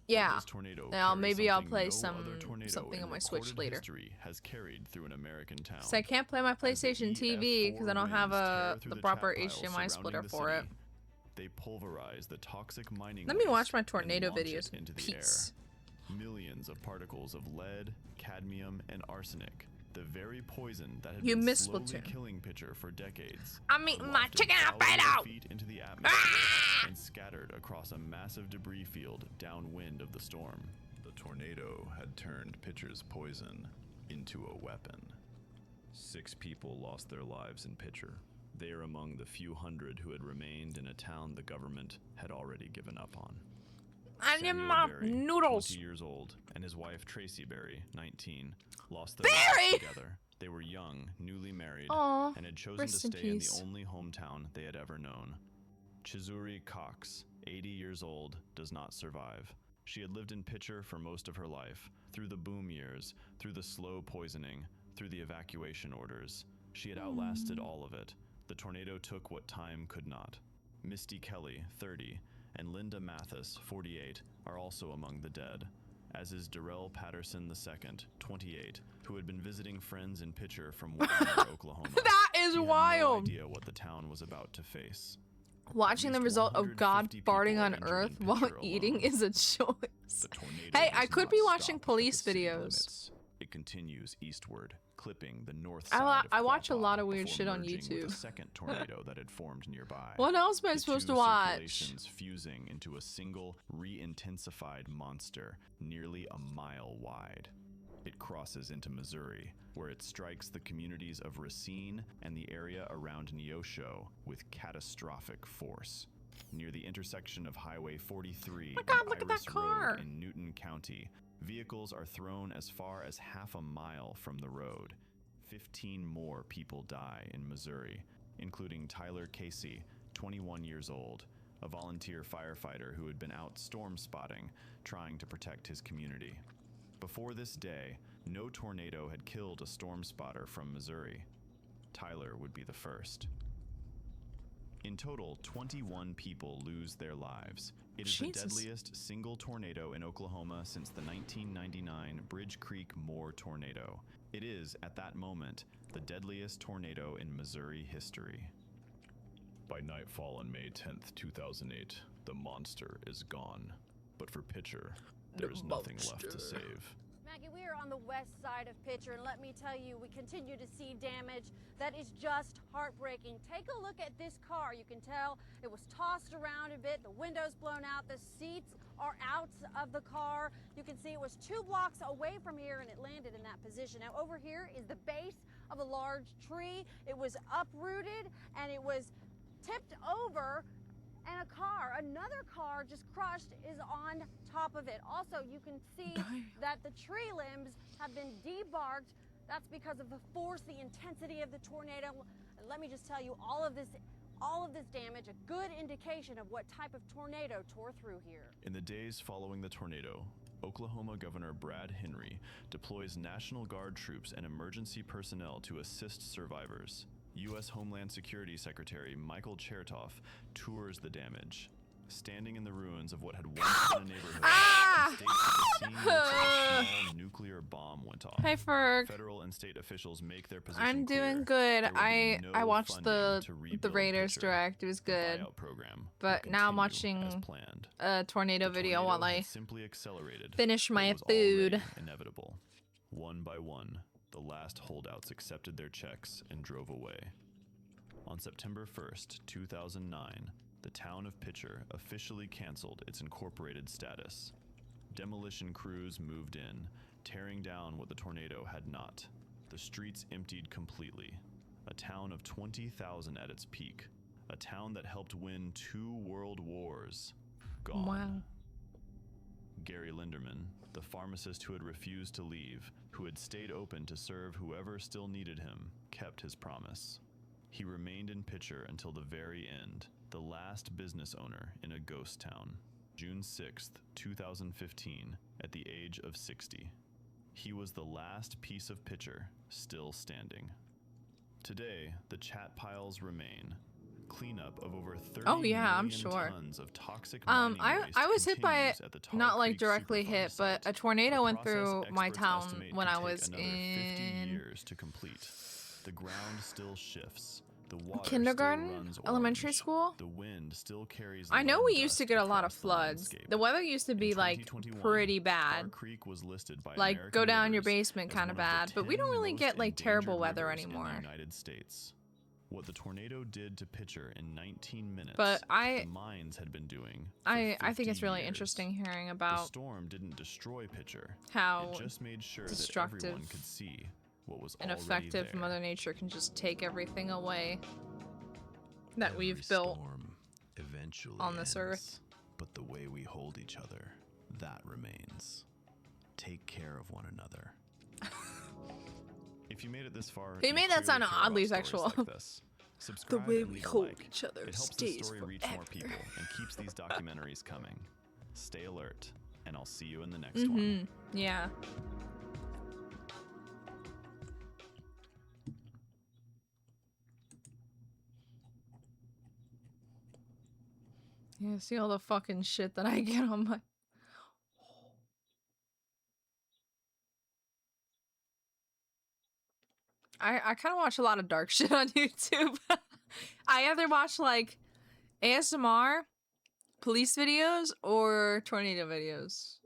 yeah, This tornado now carries maybe I'll something play no some other tornado something in on my Switch recorded later. history has carried through an American town. So I can't play my As the PlayStation TV because I don't have EF4 winds tear the through proper chat piles HDMI surrounding splitter the for it. city. They pulverize the toxic mining Let me waste watch my and tornado launch it videos. into the Peace. air. Millions of particles of lead, cadmium, and arsenic, the very poison that had You been missed slowly Splatoon. killing Pitcher for decades. I'm are eating my wafted chicken thousands of Alfredo. feet into the atmosphere Ah! and scattered across a massive debris field downwind of the storm. The tornado had turned Pitcher's poison into a weapon. 6 people lost their lives in Pitcher. They are among the few hundred who had remained in a town the government had already given up on. I need Samuel my Berry, noodles. 20 years old, and his wife Tracy Berry, 19, lost their Berry! lives together. They were young, newly married, Aw, and had chosen to rest in stay in the peace. only hometown they had ever known. Chizuri Cox, 80 years old, does not survive. She had lived in Pitcher for most of her life, through the boom years, through the slow poisoning, through the evacuation orders. She had outlasted all of it. The tornado took what time could not. Misty Kelly, 30, and Linda Mathis, 48, are also among the dead, as is Darrell Patterson II, 28, who had been visiting friends in Pitcher from Wagner, Oklahoma. That is He had wild. no idea what the town was about to face. Watching the At least result of God 150 farting people on injured Earth in while Pitcher eating alone. is a choice. The tornado Hey, I does could not be stop watching at the police city videos. limits. It continues eastward, clipping the north I side I of watch a Quapaw lot of weird before shit on merging with YouTube. a second tornado that had formed nearby. What else am I The supposed two to watch? circulations fusing into a single, re-intensified monster nearly a mile wide. It crosses into Missouri, where it strikes the communities of Racine and the area around Neosho with catastrophic force. Near the intersection of Highway 43 God, and look at that Iris car. Road in Newton County, vehicles are thrown as far as half a mile from the road. 15 more people die in Missouri, including Tyler Casey, 21 years old, a volunteer firefighter who had been out storm spotting, trying to protect his community. Before this day, no tornado had killed a storm spotter from Missouri. Tyler would be the first. In total, 21 people lose their lives. It is Jesus. the deadliest single tornado in Oklahoma since the 1999 Bridge Creek Moore tornado. It is, at that moment, the deadliest tornado in Missouri history. By nightfall on May 10th, 2008, the monster is gone. But for Pitcher, there's nothing left to save. Maggie, we are on the west side of Pitcher, and let me tell you, we continue to see damage that is just heartbreaking. Take a look at this car. You can tell it was tossed around a bit, the windows blown out, the seats are out of the car. You can see it was 2 blocks away from here, and it landed in that position. Now, over here is the base of a large tree. It was uprooted, and it was tipped over, and another car just crushed, is on top of it. Also, you can see that the tree limbs have been debarked. That's because of the force, the intensity of the tornado. And let me just tell you, all of this damage, a good indication of what type of tornado tore through here. In the days following the tornado, Oklahoma Governor Brad Henry deploys National Guard troops and emergency personnel to assist survivors. U.S. Homeland Security Secretary Michael Chertoff tours the damage, standing in the ruins of what had once been a neighborhood. And states that the scene looks like a small nuclear bomb went off. Hey, Ferg. Federal and state officials make their position I'm doing clear. good. There will I be I no watched funding the to rebuild the Raiders Pitcher. direct. It was The good. buyout program But will now I'm continue watching as planned. a tornado The video tornado while I had simply accelerated, finish but my it was food. already inevitable. One by one, the last holdouts accepted their checks and drove away. On September 1st, 2009, the town of Pitcher officially canceled its incorporated status. Demolition crews moved in, tearing down what the tornado had not. The streets emptied completely. A town of 20,000 at its peak. A town that helped win 2 world wars. Gone. Wow. Gary Linderman, the pharmacist who had refused to leave, who had stayed open to serve whoever still needed him, kept his promise. He remained in Pitcher until the very end, the last business owner in a ghost town. June 6th, 2015, at the age of 60. He was the last piece of Pitcher still standing. Today, the chat piles remain. Cleanup of over 30 I'm million sure. tons of toxic mining waste I was hit by it, continues at the Tar not like Creek directly Superfund hit, but site. a tornado went process through my experts town estimate when could I take was another 50 in years to complete. The ground still shifts. The water kindergarten, still runs elementary orange. school. The wind still carries I know lead we used to dust get a lot of across the floods. landscape. The weather used to In be like 2021, pretty Tar bad. Creek was listed by Like American go down your Rivers basement as kind of one bad, the but we 10 don't really most get like terrible endangered weather rivers in the anymore. United States. What the tornado did to Pitcher in 19 minutes, But the mines had been doing. For I think 50 it's really years. interesting hearing The about storm didn't destroy Pitcher. how It just made sure that destructive everyone could see what was and already effective there. Mother Nature can just take everything away that Every we've built storm eventually on this ends, earth. But the way we hold each other, that remains. Take care of one another. If you made it this far, He you made that clearly sound care oddly about stories sexual. like this. Subscribe way and we leave a hold like. each other It helps the stays story reach more forever. people and keeps these documentaries coming. Stay alert, and I'll see you in the next one. Mm-hmm. Yeah. Yeah, see all the fucking shit that I get on my... I kind of watch a lot of dark shit on YouTube. I either watch like ASMR, police videos, or tornado videos.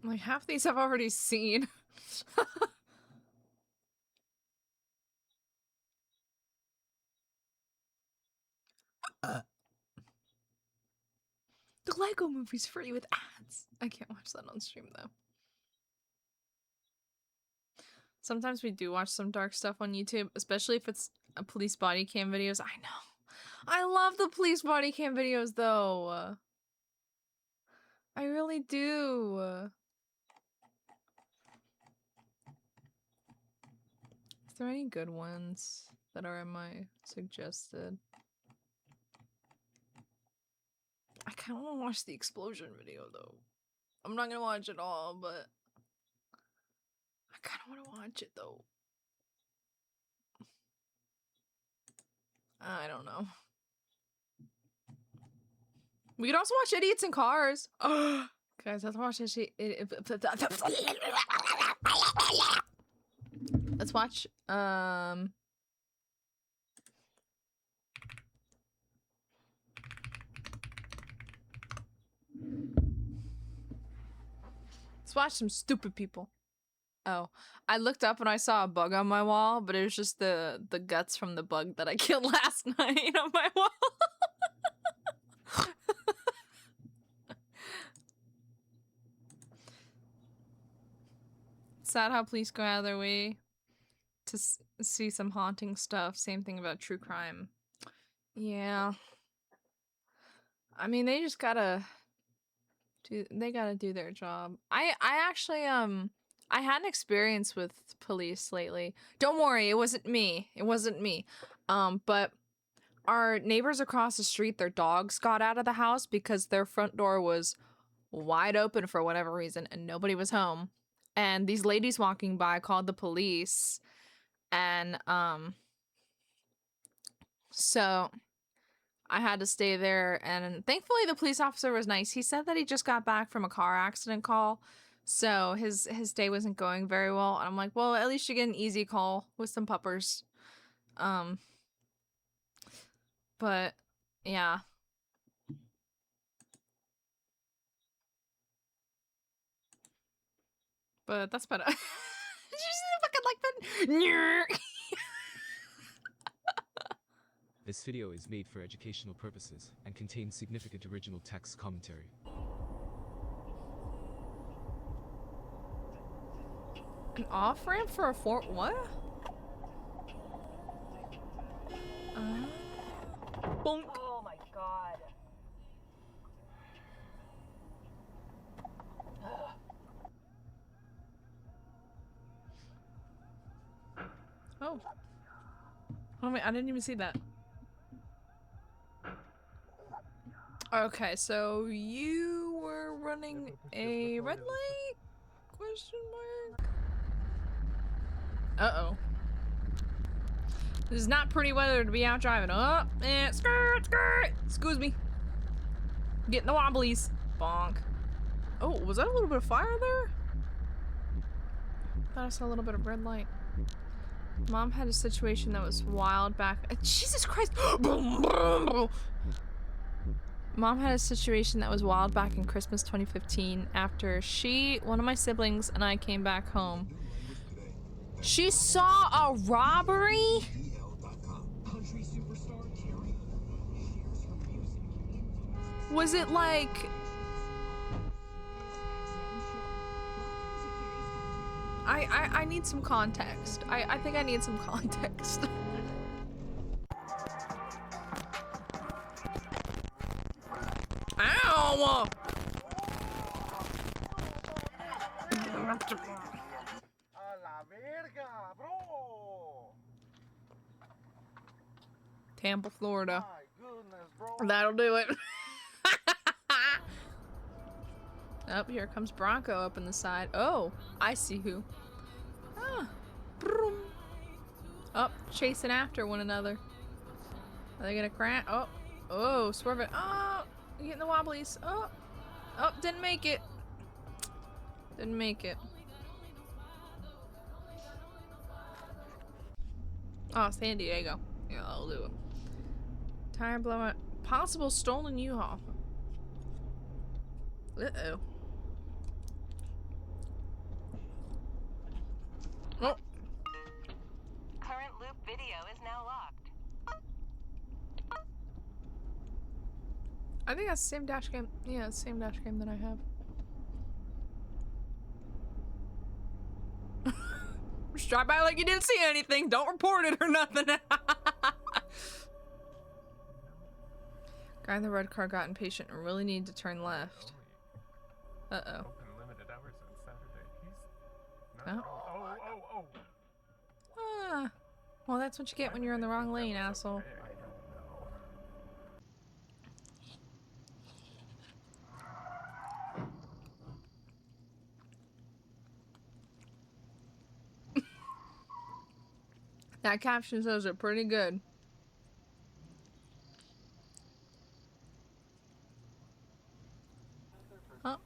Like, half these I've already seen. The Lego movie's free with ads. I can't watch that on stream though. Sometimes we do watch some dark stuff on YouTube, especially if it's a police body cam videos. I know. I love the police body cam videos though. I really do. Is there any good ones that are in my suggested? I kind of want to watch the explosion video though. I'm not gonna watch it all, but I kind of want to watch it though. I don't know. We could also watch Idiots in Cars. Guys, let's watch this shit. Let's watch let's watch some stupid people. Oh, I looked up and I saw a bug on my wall, but it was just the guts from the bug that I killed last night on my wall. Sad how police go out of their way to see some haunting stuff. Same thing about true crime. Yeah. I mean, they just gotta do their job. I actually I had an experience with police lately. Don't worry, it wasn't me. It wasn't me. But our neighbors across the street, their dogs got out of the house because their front door was wide open for whatever reason and nobody was home. And these ladies walking by called the police. And so I had to stay there, and thankfully the police officer was nice. He said that he just got back from a car accident call, so his day wasn't going very well. And I'm like, well, at least you get an easy call with some puppers. But yeah. But that's better. Did you see the fucking like button? This video is made for educational purposes and contains significant original text commentary. An off-ramp for a fort? What? Bonk. Oh my god. Oh. Oh wait, I didn't even see that. Okay, so you were running a red light? Question mark? Uh-oh. This is not pretty weather to be out driving. Oh, and skirt! Excuse me. Getting the wobblies. Bonk. Oh, was that a little bit of fire there? Thought I saw a little bit of red light. Mom had a situation that was wild back. Jesus Christ! Mom had a situation that was wild back in Christmas 2015 after one of my siblings, and I came back home. She saw a robbery? Was it like... I need some context. I think I need some context. Ow! Tampa, Florida. That'll do it. Oh, here comes Bronco up in the side. Oh, I see who. Ah. Broom. Oh, chasing after one another. Are they gonna crash? Oh, oh, swerve it. Oh, getting the wobblies. Oh, oh, didn't make it. Didn't make it. Oh, San Diego. Yeah, I'll do it. Tire blowout. Possible stolen U-Haul. Uh-oh. Oh. Current loop video is now locked. I think that's the same dash game. Yeah, it's the same dash game that I have. Just drive by like you didn't see anything. Don't report it or nothing. Guy in the red car got impatient and really needed to turn left. Uh-oh. Open limited hours on Saturday. He's Oh. not oh. Ah. Well, that's what you get when you're in the wrong lane, asshole. Okay, I don't know. That caption says it pretty good. Huh?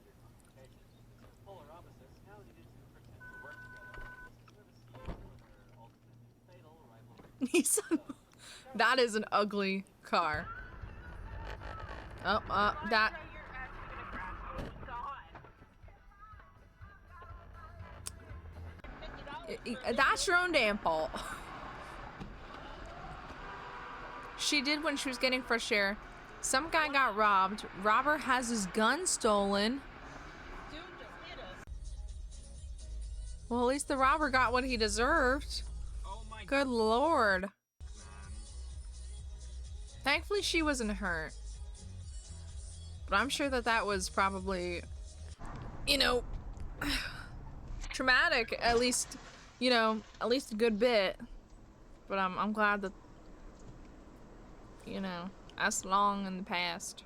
That is an ugly car. Oh, that. That's your own damn fault. She did when she was getting fresh air. Some guy got robbed. Robber has his gun stolen. Well, at least the robber got what he deserved. Good lord. Thankfully, she wasn't hurt. But I'm sure that that was probably, you know, traumatic. At least, you know, at least a good bit. But I'm glad that, you know, that's long in the past.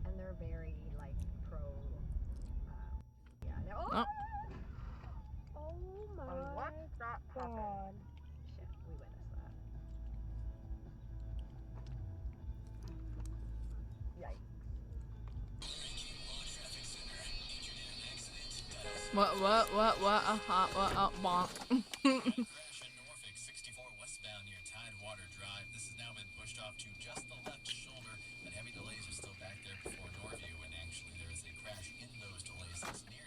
And they're very, like, pro, yeah. Oh. Oh my god. Shit, we witnessed that. Yikes. What, bonk. Westbound near Tidewater Drive. This has now been pushed off to just the left shoulder, but heavy delays are still back there before Norview, and actually there is a crash in those delays that's near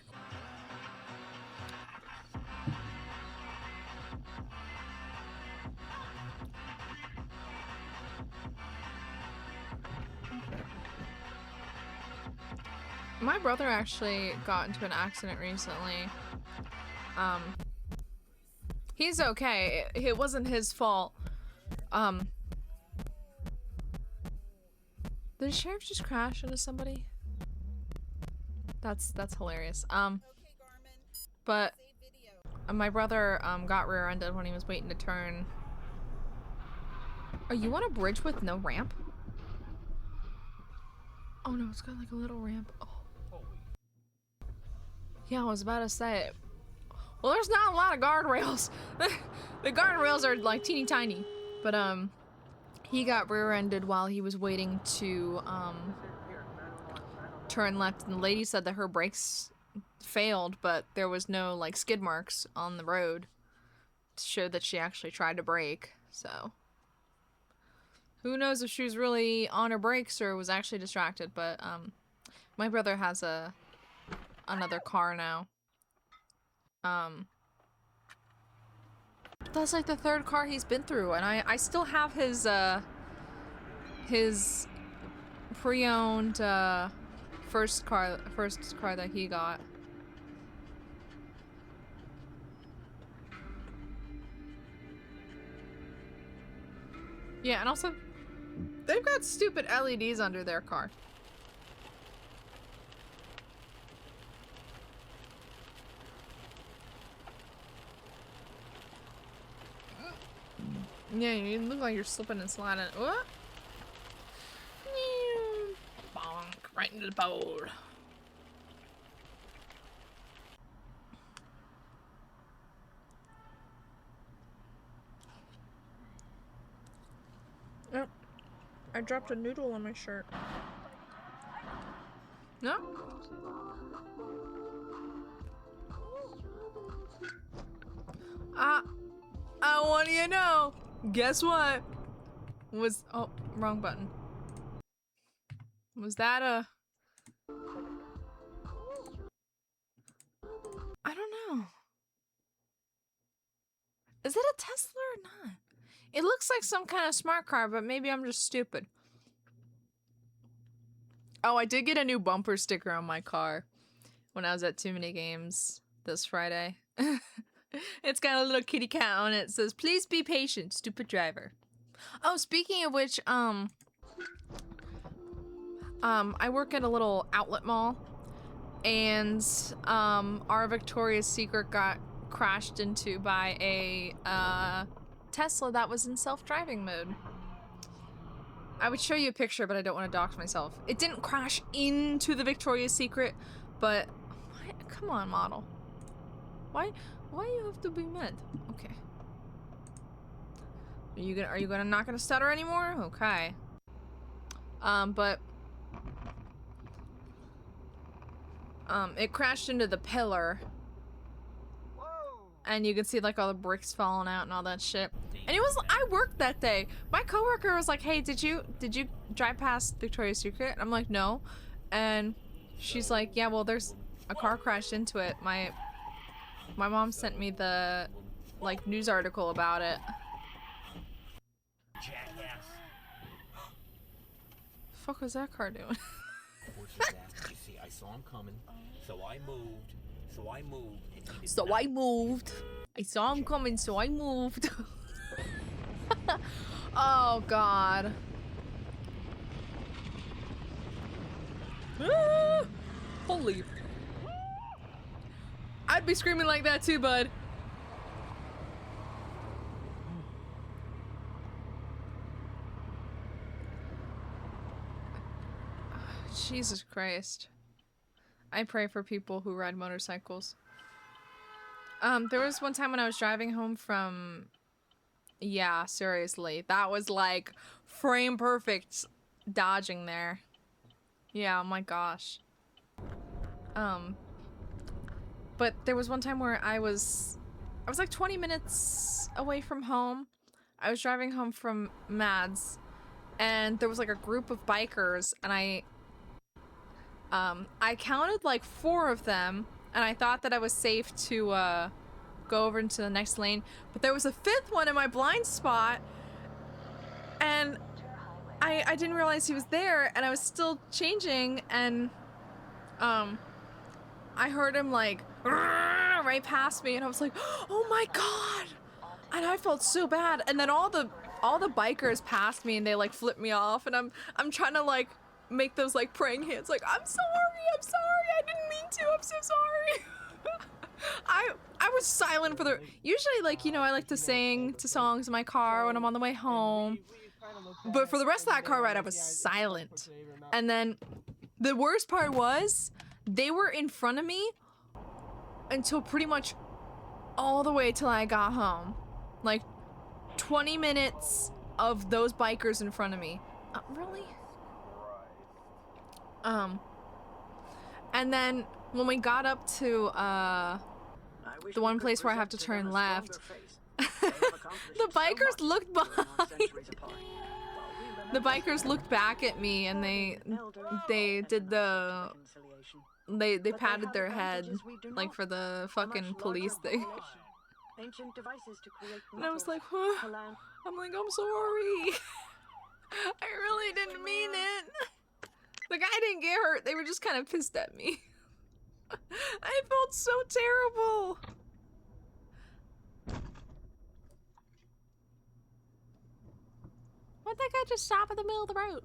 My brother actually got into an accident recently. He's okay. It wasn't his fault. Did the sheriff just crash into somebody? That's hilarious. But my brother got rear-ended when he was waiting to turn. Are you on a bridge with no ramp? Oh no, it's got like a little ramp. Oh. Yeah, I was about to say it. Well, there's not a lot of guardrails. The guardrails are like teeny tiny. But he got rear-ended while he was waiting to turn left, and the lady said that her brakes failed, but there was no like skid marks on the road to show that she actually tried to brake. So who knows if she was really on her brakes or was actually distracted. But my brother has another car now. That's like the third car he's been through, and I still have his pre-owned first car that he got. Yeah, and also they've got stupid LEDs under their car. Yeah, you look like you're slipping and sliding. What? Bonk, right into the pole. Yep. I dropped a noodle on my shirt. No? What do you know? Guess what? Oh, wrong button. Was that a... I don't know. Tesla or not? It looks like some kind of smart car, but maybe I'm just stupid. Oh, I did get a new bumper sticker on my car when I was at Too Many Games this Friday. It's got a little kitty cat on it. It says, "Please be patient, stupid driver." Oh, speaking of which, I work at a little outlet mall, and our Victoria's Secret got crashed into by a Tesla that was in self-driving mode. I would show you a picture, but I don't want to dox myself. It didn't crash into the Victoria's Secret, but come on, model. Why you have to be mad? Okay. Are you not gonna stutter anymore? Okay. But it crashed into the pillar. And you can see like all the bricks falling out and all that shit. And I worked that day. My coworker was like, "Hey, did you drive past Victoria's Secret?" I'm like, "No." And she's like, "Yeah, well, there's a car crashed into it. My mom sent me the like news article about it." Jackass. Fuck was that car doing? You see, I saw him coming, so I moved. I saw him coming, so I moved. Oh God. Ah! Holy. I'd be screaming like that too, bud. Jesus Christ. I pray for people who ride motorcycles. There was one time when I was driving home from... Yeah, seriously. That was like frame perfect dodging there. Yeah, oh my gosh. But there was one time where I was like 20 minutes away from home. I was driving home from Mads, and there was like a group of bikers, and I counted like 4 of them, and I thought that I was safe to go over into the next lane, but there was a 5th one in my blind spot, and I didn't realize he was there, and I was still changing, and I heard him like right past me, and I was like, "Oh my God!" And I felt so bad. And then all the bikers passed me, and they like flipped me off, and I'm trying to like make those like praying hands, like, I'm sorry, I didn't mean to, I'm so sorry." I was silent for the... Usually, like, you know, I like to sing to songs in my car when I'm on the way home. But for the rest of that car ride, I was silent. And then the worst part was, they were in front of me until pretty much all the way till I got home. Like, 20 minutes of those bikers in front of me. Really? And then when we got up to the one place where I have to turn left, the bikers looked behind. The bikers looked back at me, and they did the they patted their head like for the fucking police thing. And I was like, huh? I'm like, I'm sorry. I really didn't mean it. The guy didn't get hurt. They were just kind of pissed at me. I felt so terrible. Why'd that guy just stop in the middle of the road?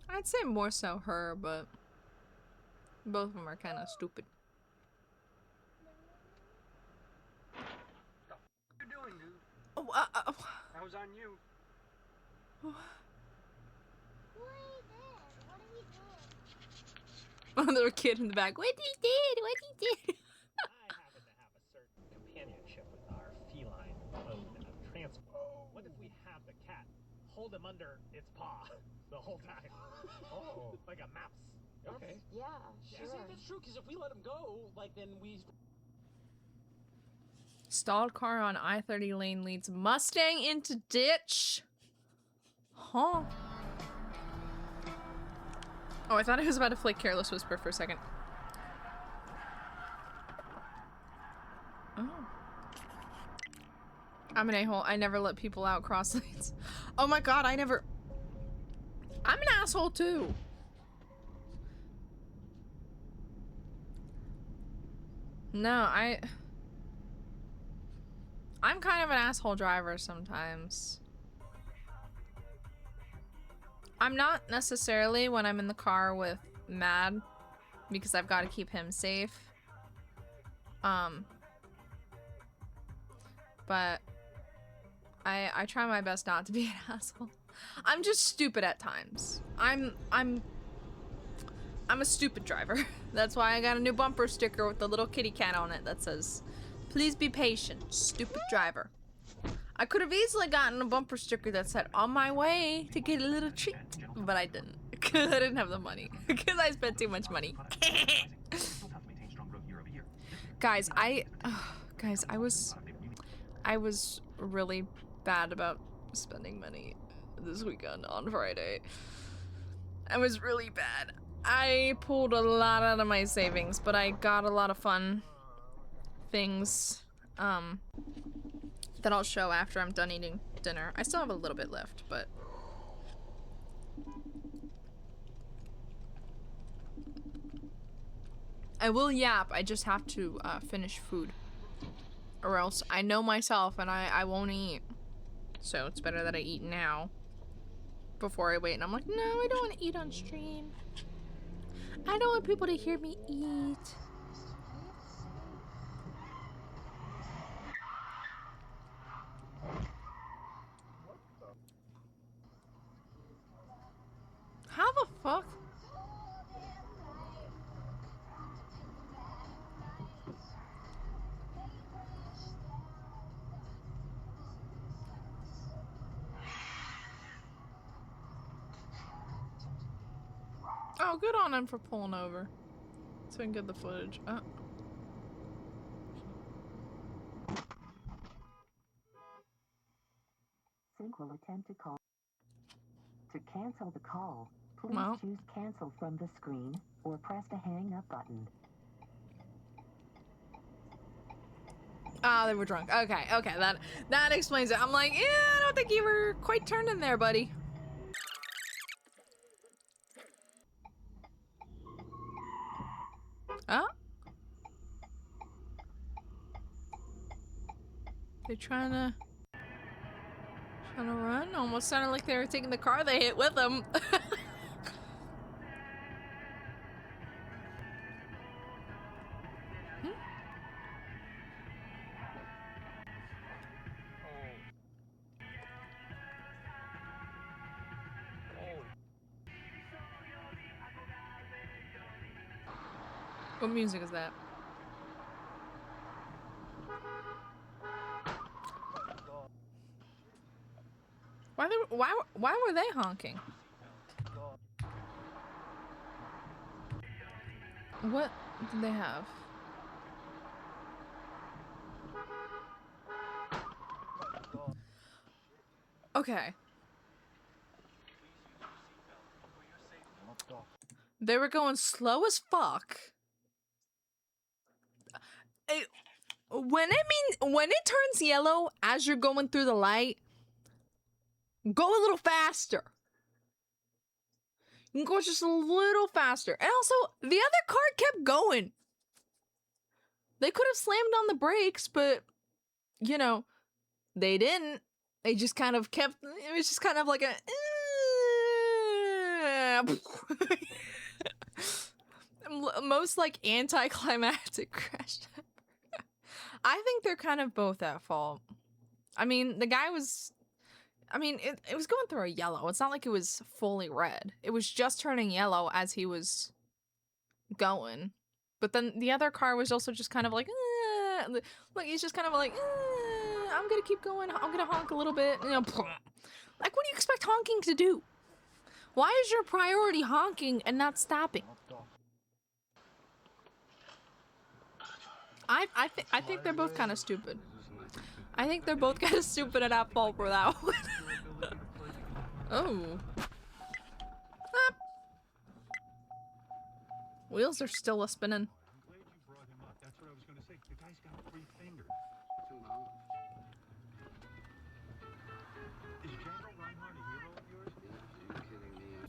I'd say more so her, but both of them are kind of stupid. What are you doing, dude? Oh, I was on you. Little kid in the back. What he did? What he did? I happen to have a certain companionship with our feline mode of transport. What if we have the cat hold him under its paw the whole time? Oh, like a mouse. Okay. Yeah, sure. See, that's true, because if we let him go, like, then we... Stalled car on I-30 lane leads Mustang into ditch. Huh. Oh, I thought I was about to play Careless Whisper for a second. I'm an a-hole. I never let people out cross lanes. Oh my god, I'm an asshole too. No, I'm kind of an asshole driver sometimes. I'm not necessarily when I'm in the car with Mad, because I've got to keep him safe. But I try my best not to be an asshole. I'm just stupid at times. I'm a stupid driver. That's why I got a new bumper sticker with the little kitty cat on it that says, "Please be patient, stupid driver." I could have easily gotten a bumper sticker that said, "On my way to get a little treat," but I didn't, because I didn't have the money, because I spent too much money. Guys, I was really bad about spending money this weekend on Friday. I was really bad. I pulled a lot out of my savings, but I got a lot of fun things that I'll show after I'm done eating dinner. I still have a little bit left, but I will yap. I just have to finish food, or else I know myself and I won't eat. So it's better that I eat now before I wait. And I'm like, no, I don't want to eat on stream. I don't want people to hear me eat. How the fuck? Oh, good on him for pulling over. So we can get the footage. Sync will attempt to call. To cancel the call, please Well. choose cancel from the screen or press the hang up button. Ah, they were drunk. Okay, that explains it. I'm like, yeah, I don't think you were quite turned in there, buddy. Oh? They're trying to run? Almost sounded like they were taking the car they hit with them. What music is that? Why were they honking? What did they have? Okay. They were going slow as fuck. When it turns yellow as you're going through the light, go a little faster. You can go just a little faster. And also, the other car kept going. They could have slammed on the brakes, but, you know, they didn't. They just kind of kept, it was just kind of like a, most like anticlimactic crash. I think they're kind of both at fault. I mean, the guy was, it was going through a yellow. It's not like it was fully red. It was just turning yellow as he was going. But then the other car was also just kind of like, he's just kind of like, I'm gonna keep going. I'm gonna honk a little bit. You know, like, what do you expect honking to do? Why is your priority honking and not stopping? I think they're both kind of stupid. I think they're both kind of stupid and at fault for that one. Oh. Ah. Wheels are still a spinning. Glad you brought him up. That's what I was going to say. The guy's got 3 fingers. Too long.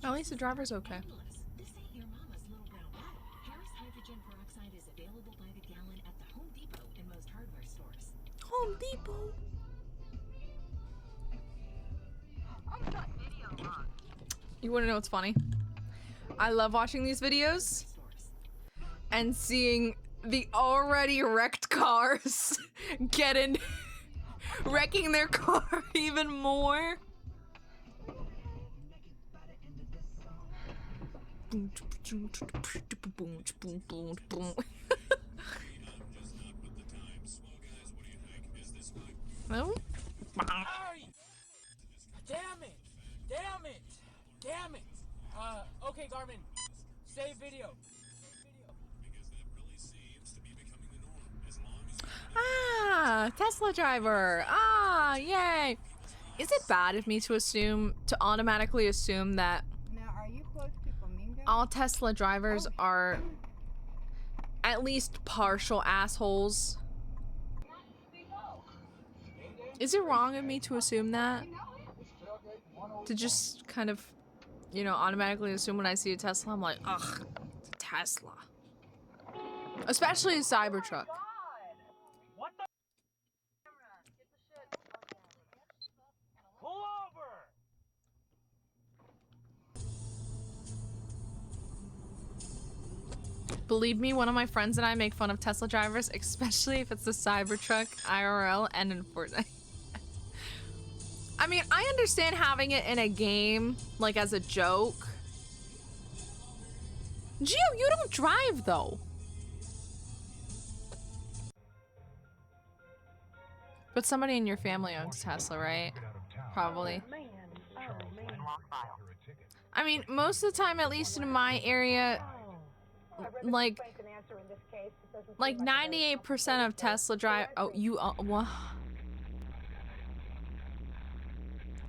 At least the driver's okay. This ain't your mama's little brown bottle. Harris hydrogen peroxide is available by the gallon at the Home Depot and most hardware stores. Home Depot. You wanna know what's funny? I love watching these videos and seeing the already wrecked cars wrecking their car even more. No? Damn it! Damn it! Damn it! Okay, Garmin. Save video. Ah, Tesla driver. Ah, yay. Is it bad of me to automatically assume that Now, are you close to Flamingo? all Tesla drivers are at least partial assholes? Is it wrong of me to assume that? To just kind of, you know, automatically assume when I see a Tesla, I'm like, ugh, it's a Tesla. Especially a Cybertruck. What the? Pull over! Believe me, one of my friends and I make fun of Tesla drivers, especially if it's a Cybertruck, IRL, and in Fortnite. I mean, I understand having it in a game, like as a joke. Gio, you don't drive though. But somebody in your family owns Tesla, right? Probably. I mean, most of the time, at least in my area, like 98% of Tesla drive. Oh, you what?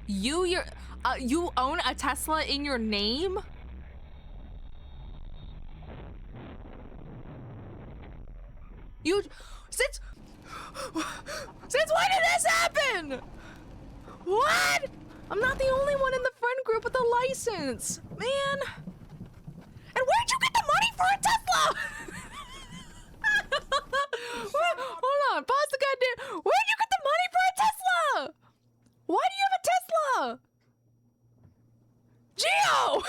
You own a Tesla in your name? You since when did this happen? What? I'm not the only one in the friend group with a license, man. And where'd you get the money for a Tesla? Hold on, pause the goddamn. Where'd you get the money for a Tesla? Why do you have a Tesla? Gio!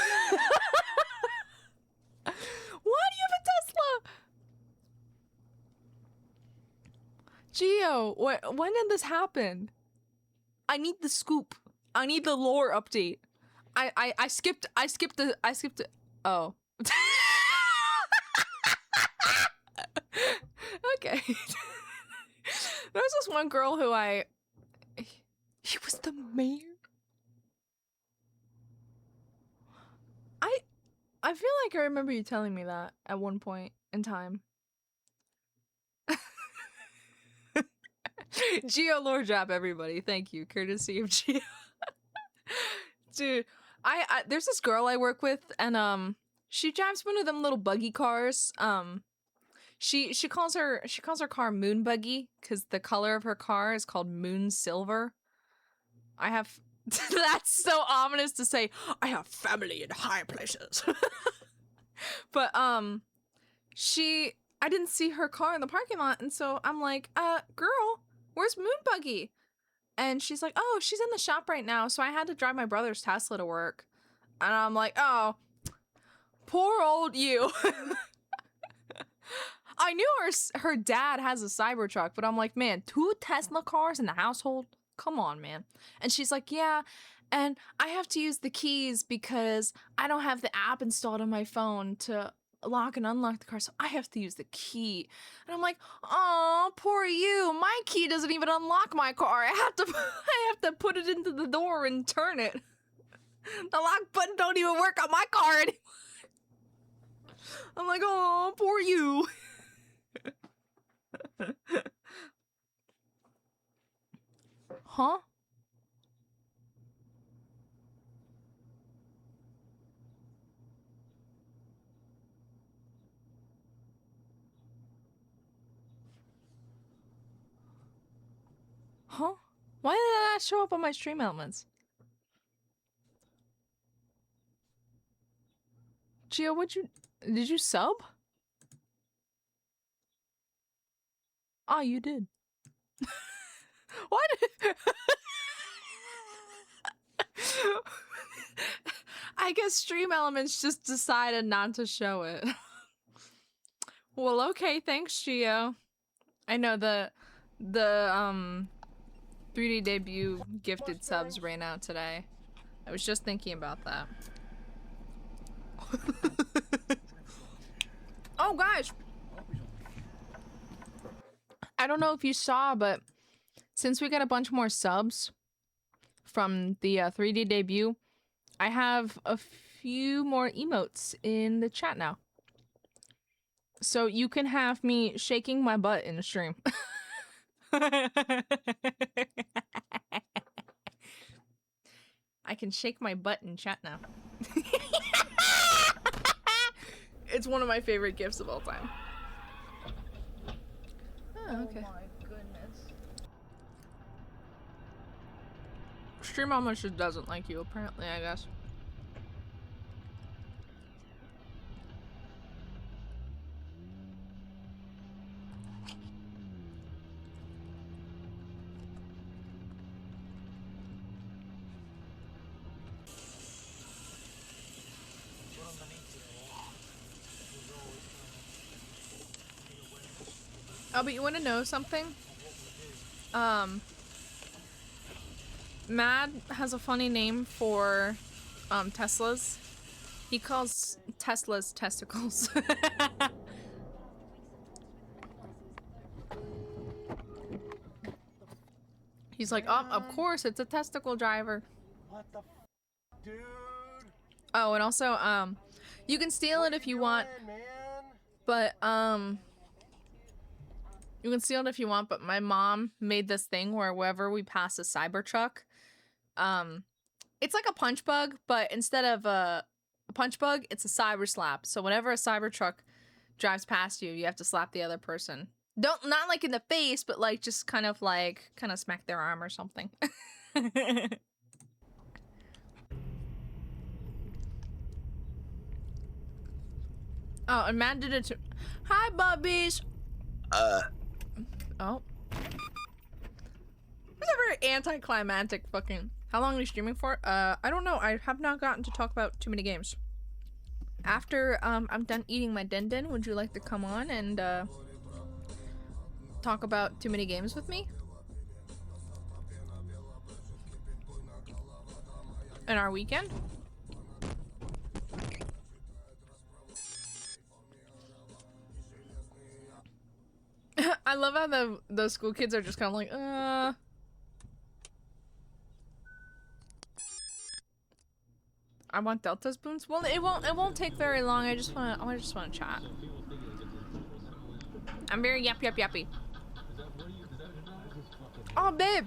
Why do you have a Tesla? Gio, when did this happen? I need the scoop. I need the lore update. I skipped the oh. Okay. There's this one girl who he was the mayor. I feel like I remember you telling me that at one point in time. Geo lore drop, everybody. Thank you. Courtesy of Geo. Dude, I there's this girl I work with, and she drives one of them little buggy cars. She calls her car Moon Buggy because the color of her car is called Moon Silver. I have that's so ominous to say. I have family in high places. But I didn't see her car in the parking lot, and so I'm like, girl, where's Moon Buggy? And she's like, oh, she's in the shop right now, so I had to drive my brother's Tesla to work. And I'm like, oh, poor old you. I knew her dad has a Cybertruck, but I'm like, man, 2 Tesla cars in the household? Come on, man. And she's like, yeah, and I have to use the keys because I don't have the app installed on my phone to lock and unlock the car, so I have to use the key. And I'm like, oh, poor you. My key doesn't even unlock my car. I have to put it into the door and turn it. The lock button don't even work on my car anymore. I'm like, oh, poor you. Huh? Huh? Why did that not show up on my stream elements? Gio, did you sub? Oh, you did. What? I guess Stream Elements just decided not to show it. Well, okay, thanks, Gio. I know the 3D debut gifted subs ran out today. I was just thinking about that. Oh, guys! I don't know if you saw, but since we got a bunch more subs from the 3D debut, I have a few more emotes in the chat now. So you can have me shaking my butt in the stream. I can shake my butt in chat now. It's one of my favorite gifts of all time. Oh, okay. Oh my goodness. Stream almost just doesn't like you, apparently, I guess. Oh, but you want to know something? Mad has a funny name for Teslas. He calls Teslas testicles. He's like, oh, of course, it's a testicle driver. What the dude? Oh, and also, you can steal it if you want, but, you can steal it if you want, but my mom made this thing where wherever we pass a Cybertruck, it's like a punch bug, but instead of a punch bug, it's a cyber slap. So whenever a Cybertruck drives past you, you have to slap the other person. Not like in the face, but like just kind of smack their arm or something. Oh, and Matt did it too. Hi, bubbies. Oh. It's a very anticlimactic fucking. How long are you streaming for? I don't know. I have not gotten to talk about too many games. After I'm done eating my den, would you like to come on and talk about too many games with me? And our weekend? I love how the school kids are just kind of like, I want Delta spoons. Well, it won't take very long. I just wanna chat. I'm very yappy. Oh, babe.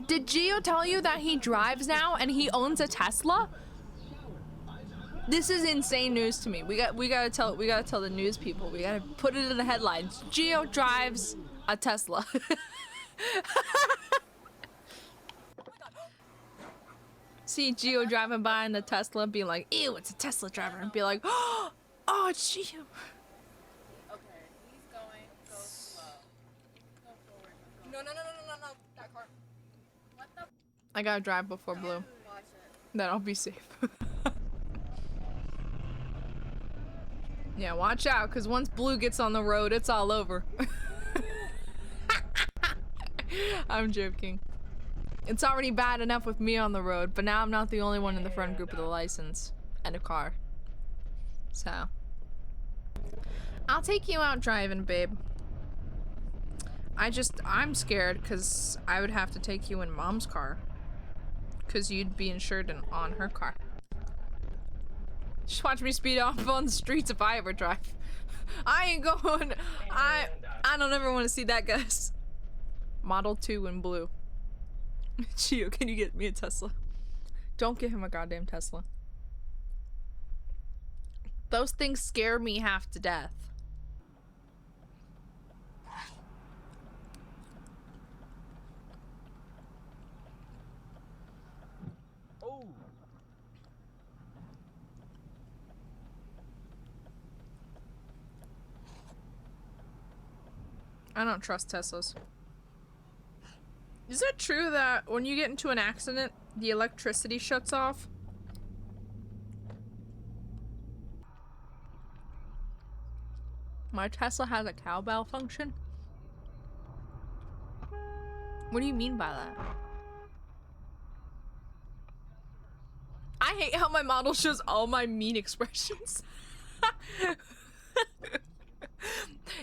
Did Gio tell you that he drives now and he owns a Tesla? This is insane news to me. We gotta tell the news people. We gotta put it in the headlines. Gio drives a Tesla. See Gio driving by in the Tesla, being like, "Ew, it's a Tesla driver," and be like, "Oh, it's Gio." Okay, he's going. Go slow. Go forward. No, that car. What the? I gotta drive before Blue. Watch it. Then I'll be safe. Yeah, watch out, because once Blue gets on the road, it's all over. I'm joking. It's already bad enough with me on the road, but now I'm not the only one in the front group with a license and a car. So. I'll take you out driving, babe. I'm scared because I would have to take you in Mom's car. Because you'd be insured on her car. Just watch me speed off on the streets if I ever drive. I ain't going. I don't ever want to see that, guys. Model 2 in blue. Gio, can you get me a Tesla? Don't get him a goddamn Tesla. Those things scare me half to death. Oh. I don't trust Teslas. Is it true that when you get into an accident, the electricity shuts off? My Tesla has a cowbell function? What do you mean by that? I hate how my model shows all my mean expressions.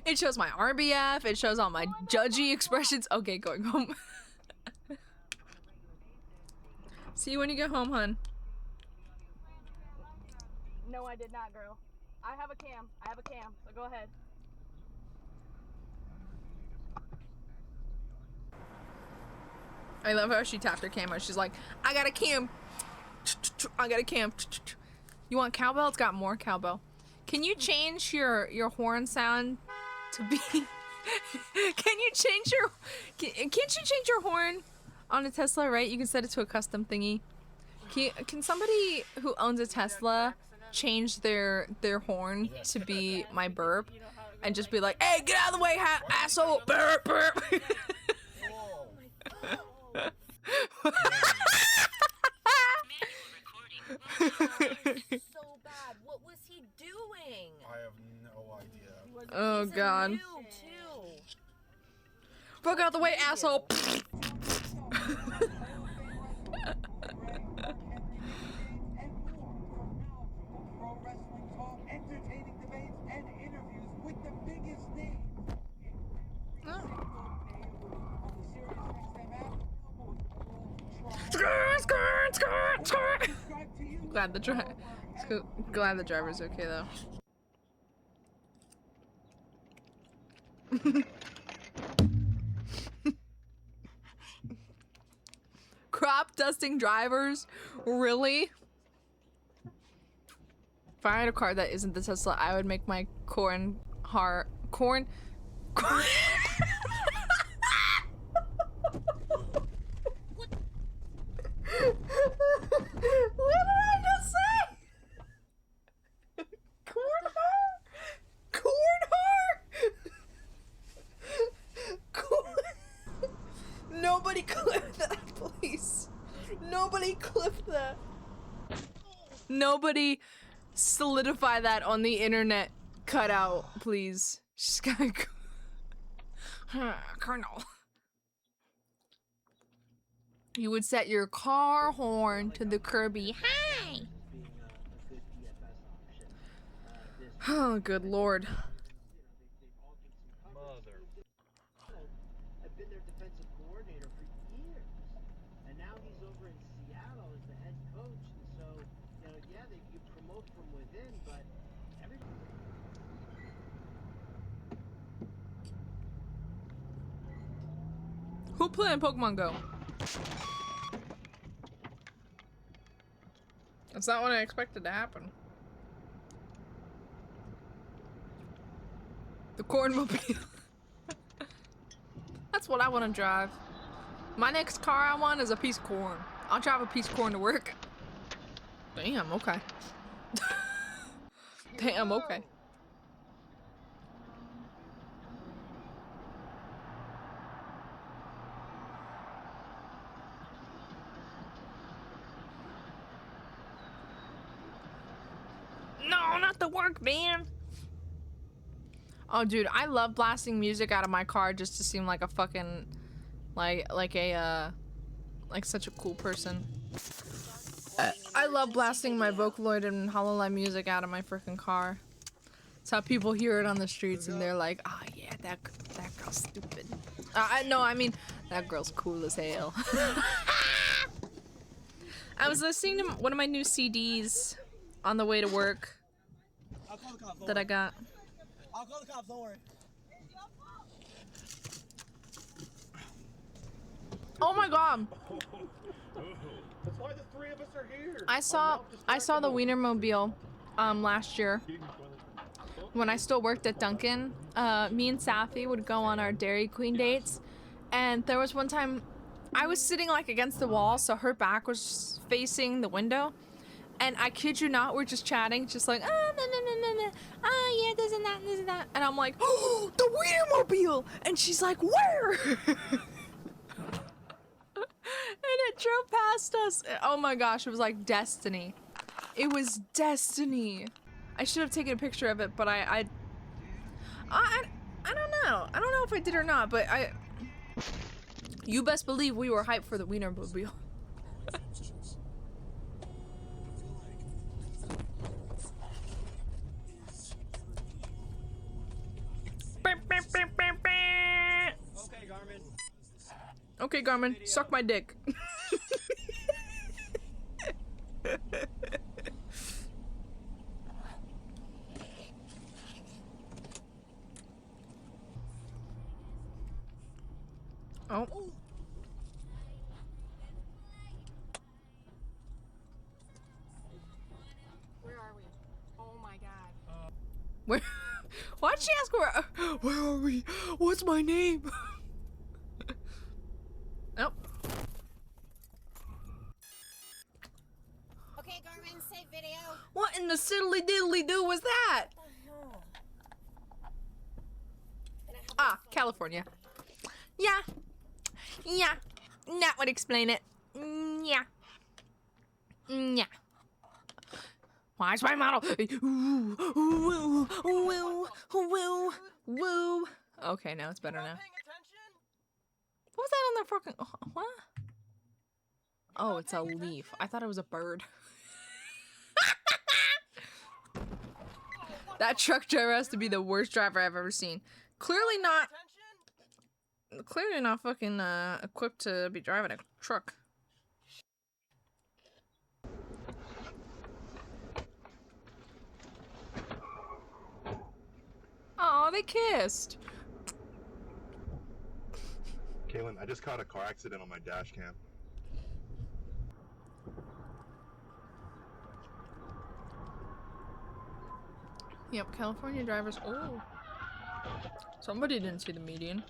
It shows my RBF, it shows all my judgy expressions. Okay, going home. See you when you get home, hun. No, I did not, girl. I have a cam. So go ahead. I love how she tapped her camera. She's like, I got a cam. I got a cam. You want cowbell? It's got more cowbell. Can you change your horn sound to be... Can you change your... Can't you change your horn on a Tesla, right? You can set it to a custom thingy. Can somebody who owns a Tesla change their horn to be my burp? And just be like, hey, get out of the way, asshole! Burp, burp! So bad. What was he doing? I have no idea. Oh god. Fuck out the way, asshole! Glad the driver's okay though. Crop dusting drivers? Really? If I had a car that isn't the Tesla, I would make my corn. What did I just say? Nobody clip that, please. Nobody clip that. Nobody solidify that on the internet. Cut out, please. She's gonna Colonel. You would set your car horn to the Kirby. Hi! Oh, good lord. I've been their defensive coordinator for years. And now he's over in Seattle as the head coach. And so, yeah, you promote from within, but Who playing Pokemon Go? That's not what I expected to happen. The cornmobile. That's what I want to drive. My next car I want is a piece of corn. I'll drive a piece of corn to work. Damn, okay. Damn, okay. No, not the work, man. Oh, dude, I love blasting music out of my car just to seem like a fucking, like such a cool person. I love blasting my Vocaloid and HoloLens music out of my freaking car. It's how people hear it on the streets and they're like, oh yeah, that girl's stupid. No, I mean, that girl's cool as hell. I was listening to one of my new CDs on the way to work that I got. I'll call the cops, don't worry. Oh my god. That's why the three of us are here. I saw the Wienermobile last year when I still worked at Dunkin'. Me and Safi would go on our Dairy Queen dates, and there was one time I was sitting like against the wall, so her back was facing the window, and I kid you not, we're just chatting, just like oh yeah, this and that, this and that. And I'm like, oh, the Wienermobile! And she's like, where? And it drove past us. Oh my gosh, it was like destiny. It was destiny. I should have taken a picture of it, but I don't know. I don't know if I did or not, but you best believe we were hyped for the Wienermobile. Okay, Garmin. Okay, Garmin, suck my dick. Oh. Where are we? Oh my god. Where? Why'd she ask where are we? What's my name? Oh. Okay, Garmin, save video. What in the siddly diddly do was that? Ah, California. Yeah. Yeah. That would explain it. Yeah. Yeah. Watch my model. Ooh, woo, woo, woo, woo. Okay, now it's better now. What was that on the fucking? What? Oh, it's a leaf. I thought it was a bird. That truck driver has to be the worst driver I've ever seen. Clearly not fucking equipped to be driving a truck. Oh, they kissed. Kaylin, I just caught a car accident on my dash cam. Yep, California drivers. Oh. Somebody didn't see the median.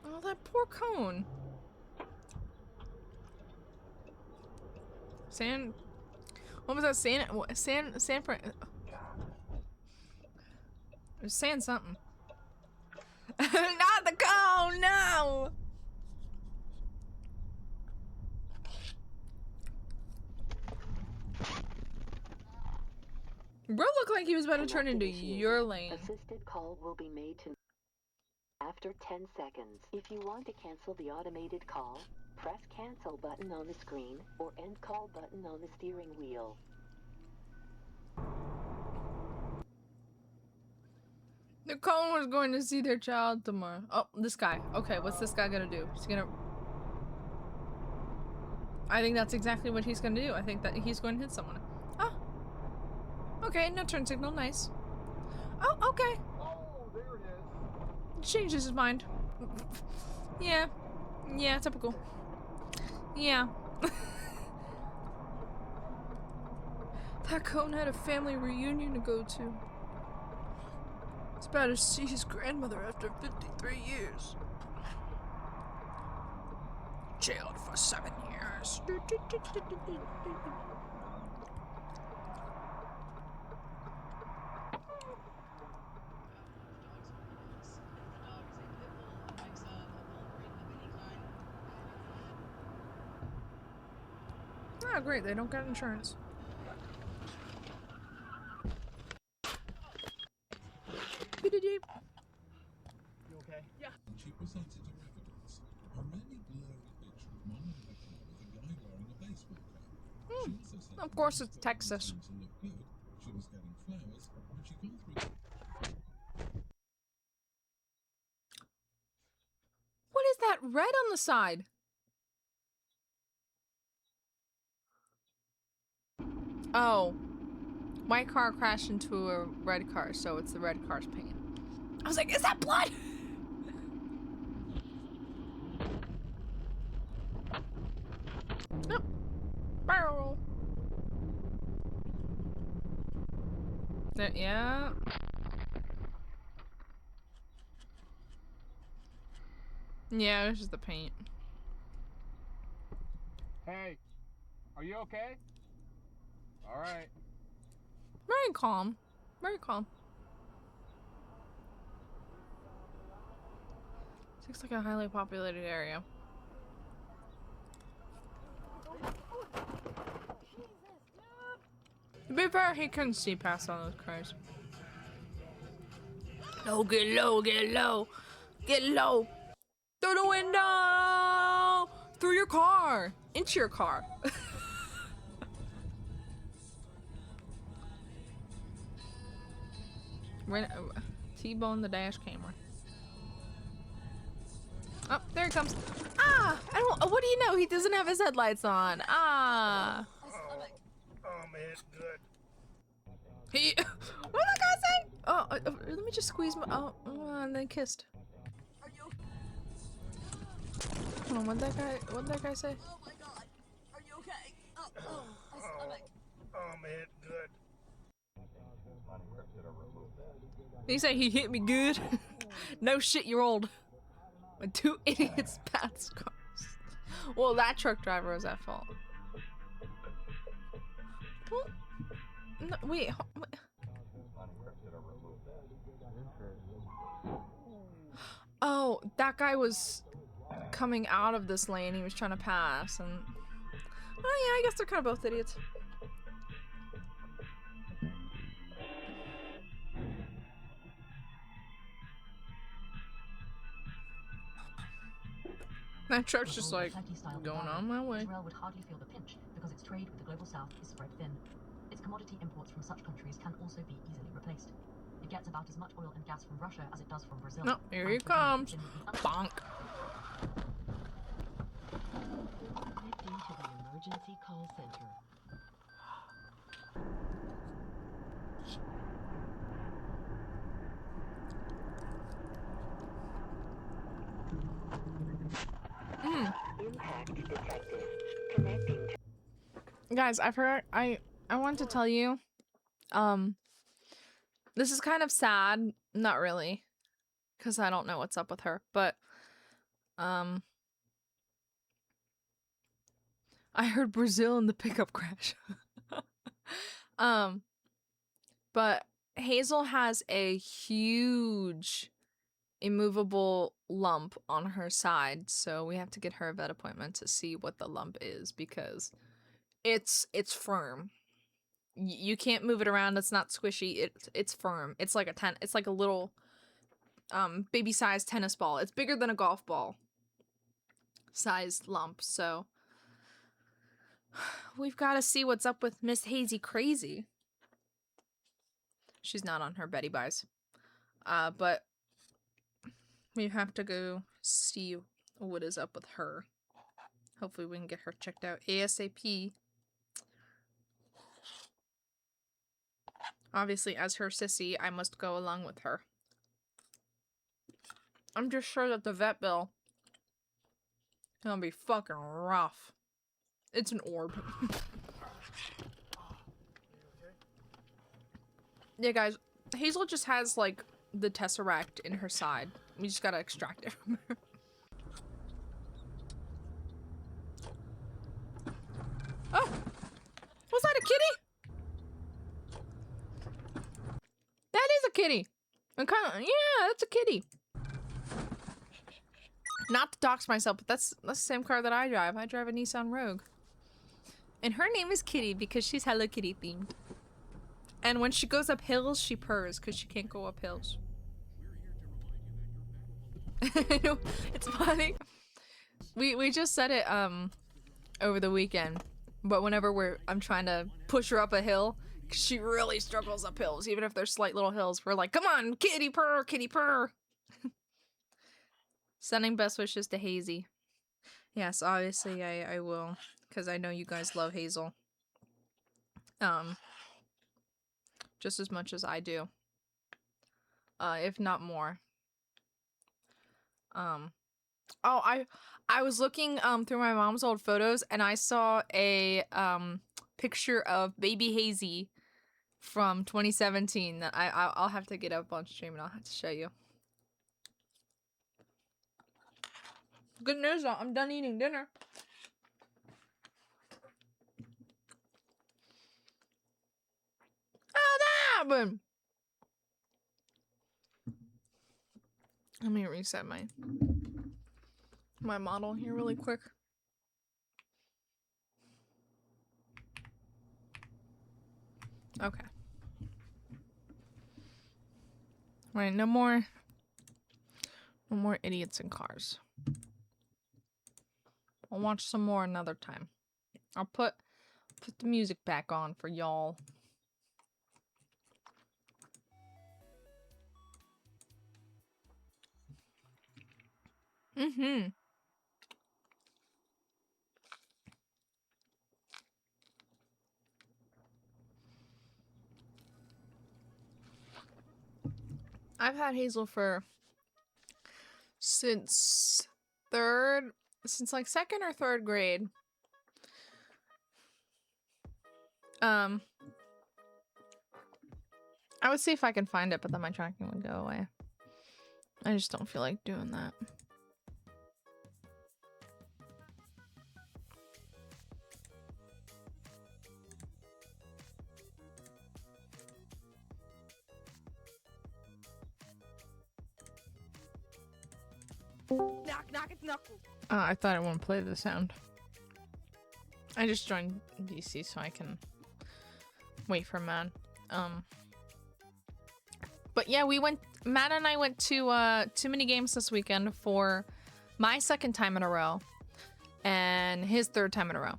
Oh, that poor cone. What was that? San Fran. It was saying something. Not the cone, no! Bro looked like he was about to turn into your lane. Assisted call will be made to after 10 seconds. If you want to cancel the automated call, press cancel button on the screen or end call button on the steering wheel. The cone was going to see their child tomorrow. Oh, this guy. Okay, what's this guy gonna do? He's gonna... I think that's exactly what he's gonna do. I think that he's going to hit someone. Oh. Okay, no turn signal. Nice. Oh, okay. Oh, there it is. Changes his mind. Yeah. Yeah, typical. Yeah. That cone had a family reunion to go to. It's about to see his grandmother after 53 years. Jailed for 7 years. Ah, great, they don't got insurance. You okay? Yeah. She presented her evidence. A really blurry picture of mom in the car with a guy wearing a baseball cap. She also said Of course it's Texas. to look good. She was getting flowers, and she got through. What is that red on the side? Oh. White car crashed into a red car, so it's the red car's paint. I was like, is that blood? Nope. Barrel. Yeah. Yeah, it was just the paint. Hey, are you okay? All right. Very calm. Very calm. Looks like a highly populated area. To be fair, he couldn't see past all those cars. No, get low, get low, get low. Through the window! Through your car! Into your car. T-bone the dash camera. Oh, there he comes. Ah! I don't. What do you know? He doesn't have his headlights on. Ah. Oh man, good. He. What did that guy say? Oh, let me just squeeze my. Oh, and they kissed. Hold on. What did that guy say? Oh my god. Are you okay? Oh, my stomach. Oh man, good. Did he say he hit me good? No shit, you're old. When two idiots pass cars. Well, that truck driver was at fault. Well, no, wait. Oh, that guy was coming out of this lane. He was trying to pass, and oh yeah, I guess they're kind of both idiots. That truck's just like going on my way. Israel would hardly feel the pinch because its trade with the global south is spread thin. Its commodity imports from such countries can also be easily replaced. It gets about as much oil and gas from Russia as it does from Brazil. Oh, here he comes. Bonk. Connecting to the emergency call center. Impact detected. Connecting to Guys, I forgot. I wanted to tell you. This is kind of sad. Not really, because I don't know what's up with her. But I heard Brazil in the pickup crash. But Hazel has a huge immovable lump on her side, so we have to get her a vet appointment to see what the lump is, because it's firm. You can't move it around. It's not squishy. It's firm. It's like a little baby-sized tennis ball. It's bigger than a golf ball sized lump. So we've got to see what's up with Miss Hazy Crazy. She's not on her Betty Buys. But we have to go see what is up with her. Hopefully we can get her checked out ASAP. Obviously, as her sissy, I must go along with her. I'm just sure that the vet bill is gonna be fucking rough. It's an orb. Yeah, guys, Hazel just has, like, the Tesseract in her side. We just gotta extract it from her. Oh! Was that a kitty? That is a kitty! I'm kinda, yeah, that's a kitty. Not to dox myself, but that's the same car that I drive. I drive a Nissan Rogue. And her name is Kitty because she's Hello Kitty themed. And when she goes up hills, she purrs because she can't go up hills. It's funny. We just said it over the weekend, but whenever I'm trying to push her up a hill, 'cause she really struggles up hills, even if they're slight little hills. We're like, come on, kitty purr, kitty purr. Sending best wishes to Hazy. Yes, obviously I will, because I know you guys love Hazel. Just as much as I do. If not more. Oh, I was looking through my mom's old photos, and I saw a picture of baby Hazy from 2017 that I'll have to get up on stream and I'll have to show you. Good news, I'm done eating dinner. Oh, happened? Let me reset my model here really quick. Okay. Right, no more idiots in cars. I'll watch some more another time. I'll put the music back on for y'all. I've had Hazel since like second or third grade. I would see if I can find it, but then my tracking would go away. I just don't feel like doing that. Knock, knock, it's knuckle. I thought I wouldn't play the sound. I just joined DC so I can wait for Matt. But yeah, Matt and I went to toomanygames this weekend for my second time in a row and his third time in a row.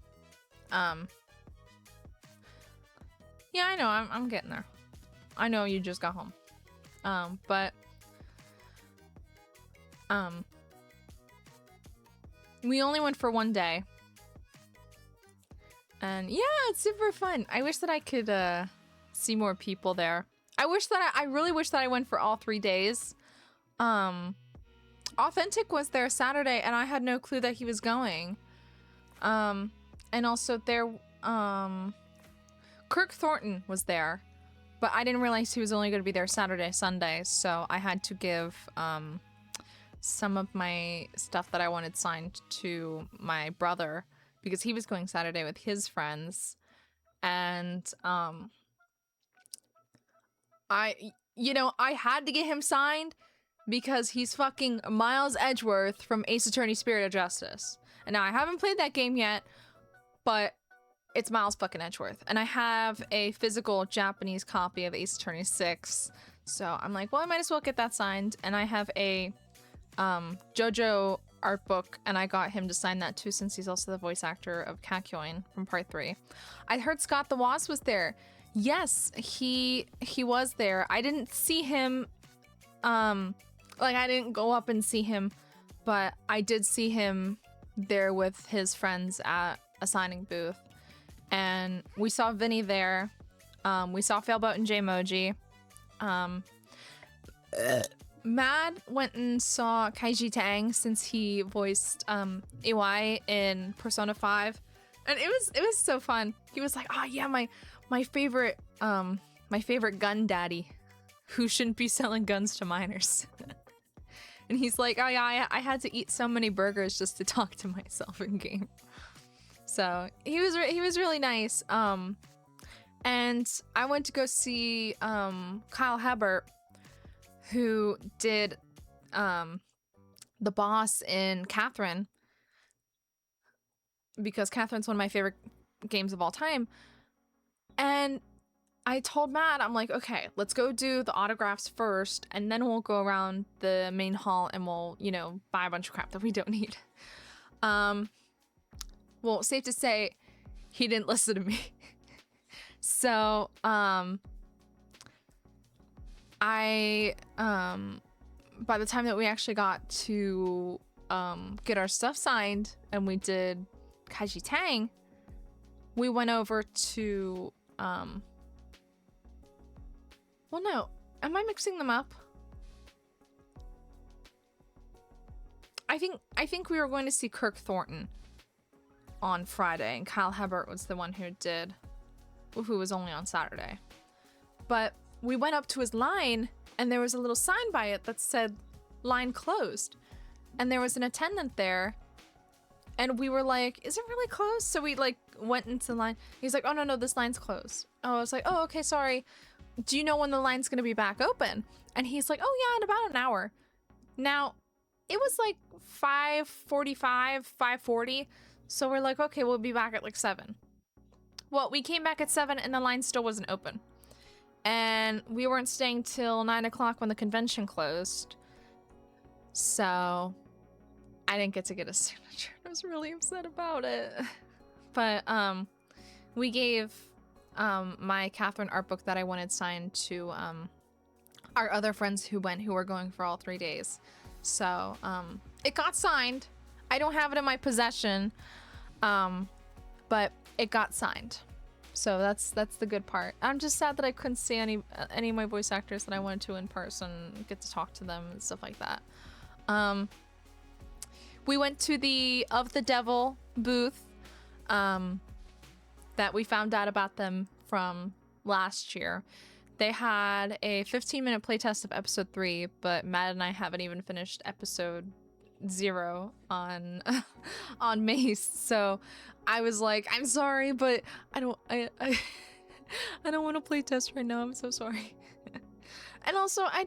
Yeah, I know, I'm getting there. I know you just got home. But we only went for one day. And yeah, it's super fun. I wish that I could see more people there. I really wish that I went for all 3 days. Authentic was there Saturday and I had no clue that he was going. And also there Kirk Thornton was there, but I didn't realize he was only going to be there Saturday, Sunday, so I had to give some of my stuff that I wanted signed to my brother because he was going Saturday with his friends. And I had to get him signed because he's fucking Miles Edgeworth from Ace Attorney Spirit of Justice. And now I haven't played that game yet, but it's Miles fucking Edgeworth. And I have a physical Japanese copy of Ace Attorney 6. So I'm like, well, I might as well get that signed. And I have a JoJo art book, and I got him to sign that too since he's also the voice actor of Kakyoin from Part 3. I heard Scott the Wasp was there. Yes, he was there. I didn't see him, I didn't go up and see him, but I did see him there with his friends at a signing booth. And we saw Vinny there. We saw Failboat and J-Moji. Mad went and saw Kaiji Tang since he voiced Iwai in Persona 5. And it was so fun. He was like, oh yeah, my favorite gun daddy who shouldn't be selling guns to minors. And he's like, oh yeah, I had to eat so many burgers just to talk to myself in game. So he was really nice. And I went to go see Kyle Hebert, who did the boss in Catherine, because Catherine's one of my favorite games of all time. And I told Matt, I'm like, okay, let's go do the autographs first, and then we'll go around the main hall and we'll, buy a bunch of crap that we don't need. Well, safe to say, he didn't listen to me. So, by the time that we actually got to get our stuff signed and we did Kaiji Tang, we went over to well, no, am I mixing them up? I think we were going to see Kirk Thornton on Friday, and Kyle Hebert was the one who was only on Saturday. But we went up to his line, and there was a little sign by it that said, line closed. And there was an attendant there, and we were like, is it really closed? So we, went into the line. He's like, oh, no, this line's closed. Oh, I was like, oh, okay, sorry. do you know when the line's gonna be back open? And he's like, oh yeah, in about an hour. Now, it was like 5:45, 5:40. So we're like, okay, we'll be back at like 7. Well, we came back at 7 and the line still wasn't open. And we weren't staying till 9 o'clock when the convention closed. So I didn't get to get a signature. I was really upset about it. But we gave my Catherine art book that I wanted signed to our other friends who were going for all 3 days. So it got signed. I don't have it in my possession, but it got signed. So that's the good part. I'm just sad that I couldn't see any of my voice actors that I wanted to in person, get to talk to them and stuff like that. We went to the Of the Devil booth that we found out about them from last year. They had a 15-minute playtest of episode 3, but Matt and I haven't even finished episode 0 on on Mace. So I was like, I'm sorry, but I don't want to play test right now. I'm so sorry. And also I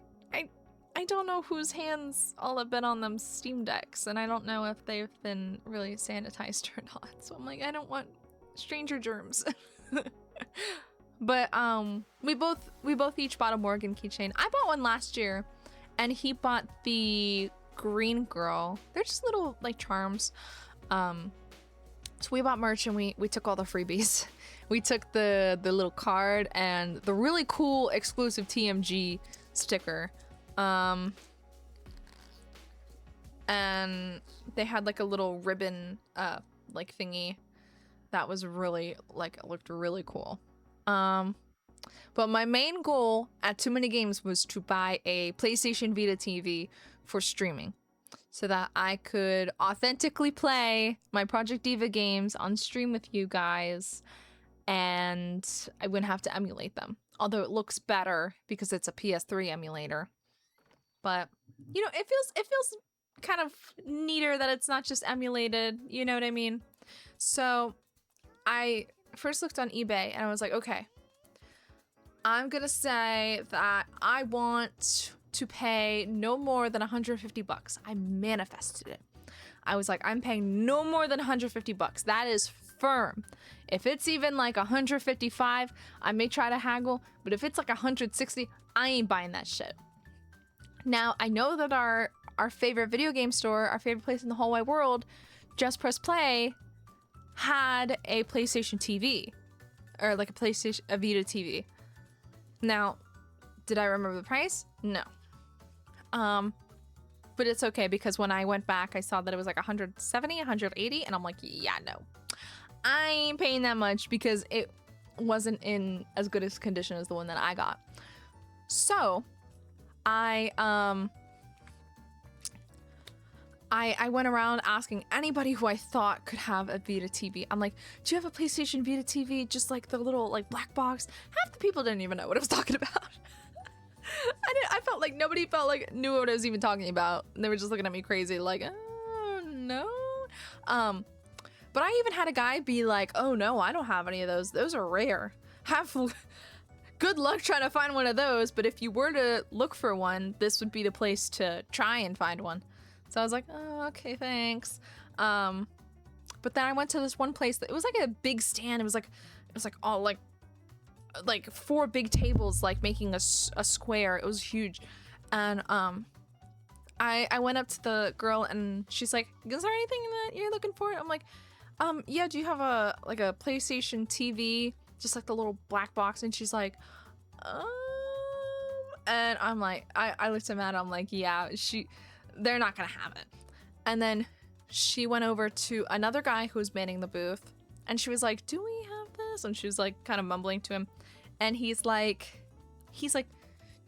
don't know whose hands all have been on them Steam Decks, and I don't know if they've been really sanitized or not. So I'm like, I don't want stranger germs. But we both each bought a Morgan keychain. I bought one last year, and he bought the green girl. They're just little like charms. So we bought merch and we took all the freebies. We took the little card and the really cool exclusive TMG sticker. And they had like a little ribbon like thingy that was really like, it looked really cool. But my main goal at Too Many Games was to buy a PlayStation Vita TV for streaming, so that I could authentically play my Project Diva games on stream with you guys, and I wouldn't have to emulate them. Although it looks better because it's a PS3 emulator. But you know, it feels kind of neater that it's not just emulated, you know what I mean? So I first looked on eBay and I was like, okay, I'm gonna say that I want to pay no more than 150 bucks. I manifested it. I was like, I'm paying no more than 150 bucks. That is firm. If it's even like 155, I may try to haggle, but if it's like 160, I ain't buying that shit. Now, I know that our favorite video game store, our favorite place in the whole wide world, Just Press Play, had a PlayStation TV, or like a Vita TV. Now, did I remember the price? No. But it's okay because when I went back, I saw that it was like 170, 180, and I'm like, yeah, no. I ain't paying that much because it wasn't in as good a condition as the one that I got. So, I went around asking anybody who I thought could have a Vita TV. I'm like, do you have a PlayStation Vita TV? Just like the little like black box. Half the people didn't even know what I was talking about. I felt like nobody knew what I was even talking about. And they were just looking at me crazy like, oh no. But I even had a guy be like, oh no, I don't have any of those. Those are rare. Good luck trying to find one of those. But if you were to look for one, this would be the place to try and find one. So I was like, oh, okay, thanks. But then I went to this one place that it was like a big stand. It was like all like 4 big tables, like making a square. It was huge. And I went up to the girl and she's like, is there anything that you're looking for? I'm like, yeah, do you have a PlayStation TV? Just like the little black box. And she's like, and I'm like, I looked at Matt, I'm like, yeah, they're not gonna have it. And then she went over to another guy who was manning the booth and she was like, do we have this? And she was like kind of mumbling to him. And he's like,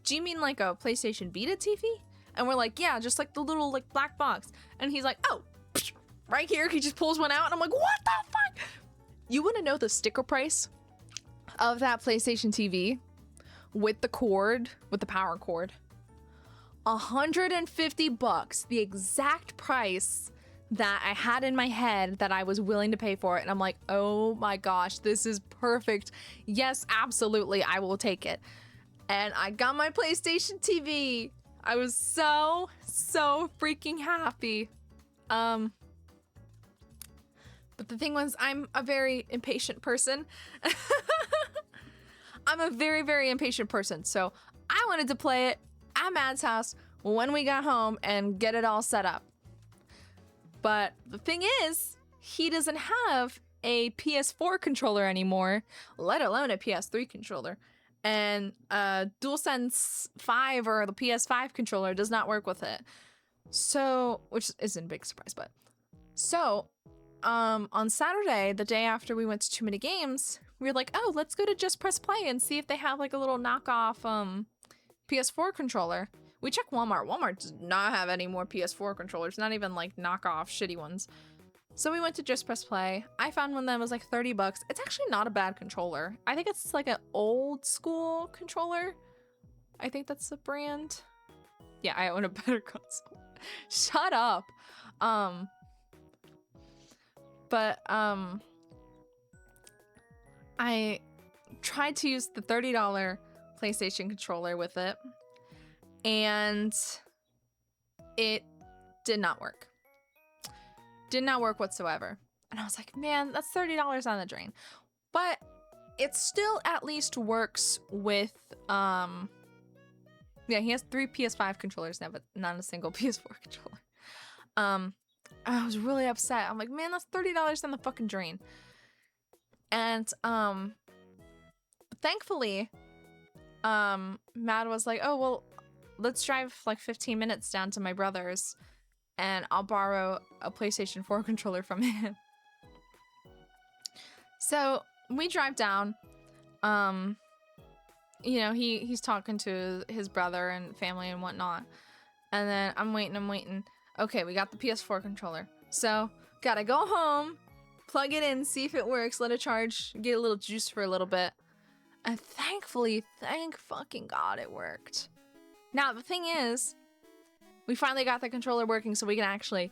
do you mean like a PlayStation Vita TV? And we're like, yeah, just like the little like black box. And he's like, oh, right here. He just pulls one out and I'm like, what the fuck? You want to know the sticker price of that PlayStation TV with the cord, with the power cord? 150 bucks, the exact price that I had in my head that I was willing to pay for it. And I'm like, oh my gosh, this is perfect. Yes, absolutely, I will take it. and I got my PlayStation TV. I was so freaking happy. But the thing was, I'm a very impatient person. I'm a very impatient person, so I wanted to play it at Matt's house when we got home and get it all set up. But the thing is, he doesn't have a PS4 controller anymore, let alone a PS3 controller. And DualSense 5 or the PS5 controller does not work with it. So, which isn't a big surprise, but. So, on Saturday, the day after we went to Too Many Games, we were like, oh, let's go to Just Press Play and see if they have like a little knockoff PS4 controller. We checked Walmart. Walmart does not have any more PS4 controllers, not even like knockoff shitty ones. So we went to Just Press Play. I found one that was like $30. It's actually not a bad controller. I think it's like an old school controller. I think that's the brand. Yeah, I own a better console. Shut up. I tried to use the $30 PlayStation controller with it, and it did not work. Did not work whatsoever. And I was like, man, that's $30 on the drain. But it still at least works with, yeah, he has 3 PS5 controllers now, but not a single PS4 controller. I was really upset. I'm like, man, that's $30 on the fucking drain. And, thankfully, Matt was like, oh, well, let's drive like 15 minutes down to my brother's and I'll borrow a PlayStation 4 controller from him. So we drive down. You know, he's talking to his brother and family and whatnot. And then I'm waiting. Okay, we got the PS4 controller. So gotta go home, plug it in, see if it works, let it charge, get a little juice for a little bit. And thankfully, thank fucking God it worked. Now, the thing is, we finally got the controller working so we can actually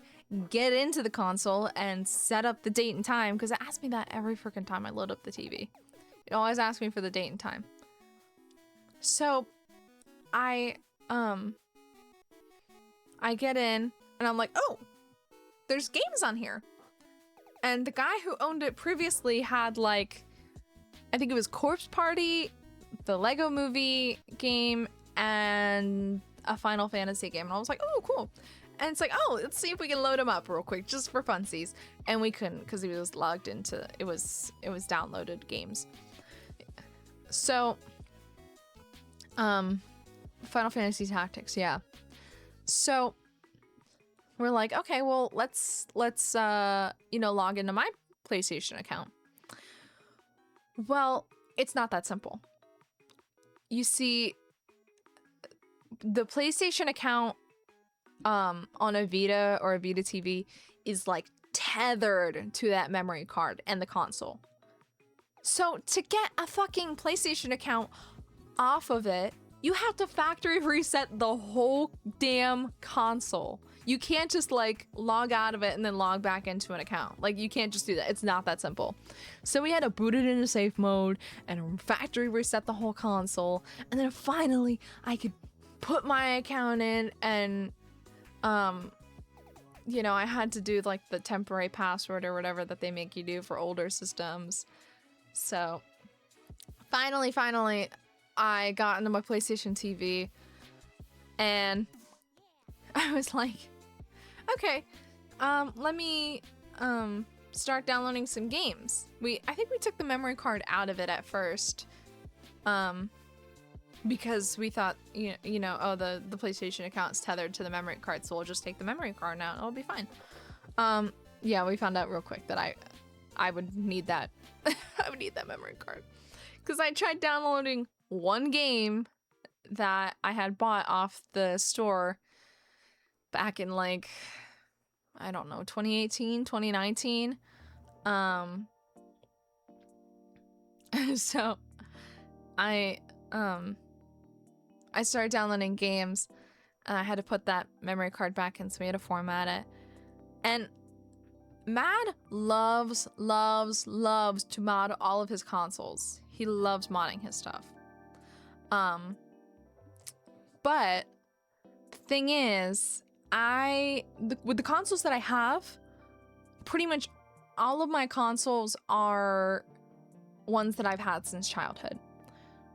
get into the console and set up the date and time, because it asks me that every freaking time I load up the TV. It always asks me for the date and time. So I get in and I'm like, oh, there's games on here. And the guy who owned it previously had like, I think it was Corpse Party, the Lego Movie game, and a Final Fantasy game. And I was like, oh, cool. And it's like, oh, let's see if we can load him up real quick, just for funsies. And we couldn't, because he was logged into, it was downloaded games. So, Final Fantasy Tactics, yeah. So, we're like, okay, well, let's you know, log into my PlayStation account. Well, it's not that simple. You see, the PlayStation account on a Vita or a Vita TV is like tethered to that memory card and the console. So to get a fucking PlayStation account off of it, you have to factory reset the whole damn console. You can't just like log out of it and then log back into an account. Like, you can't just do that. It's not that simple. So we had to boot it into safe mode and factory reset the whole console. And then finally I could put my account in, and you know, I had to do like the temporary password or whatever that they make you do for older systems. So finally I got into my PlayStation TV and I was like, okay, let me start downloading some games. I think we took the memory card out of it at first, because we thought, you know, oh, the PlayStation account's tethered to the memory card, so we'll just take the memory card out and it'll be fine. Yeah, we found out real quick that I would need that. I would need that memory card, because I tried downloading one game that I had bought off the store back in like, I don't know, 2018, 2019. So I started downloading games and I had to put that memory card back in, so we had to format it. And Mad loves to mod all of his consoles. He loves modding his stuff. But the thing is, with the consoles that I have, pretty much all of my consoles are ones that I've had since childhood.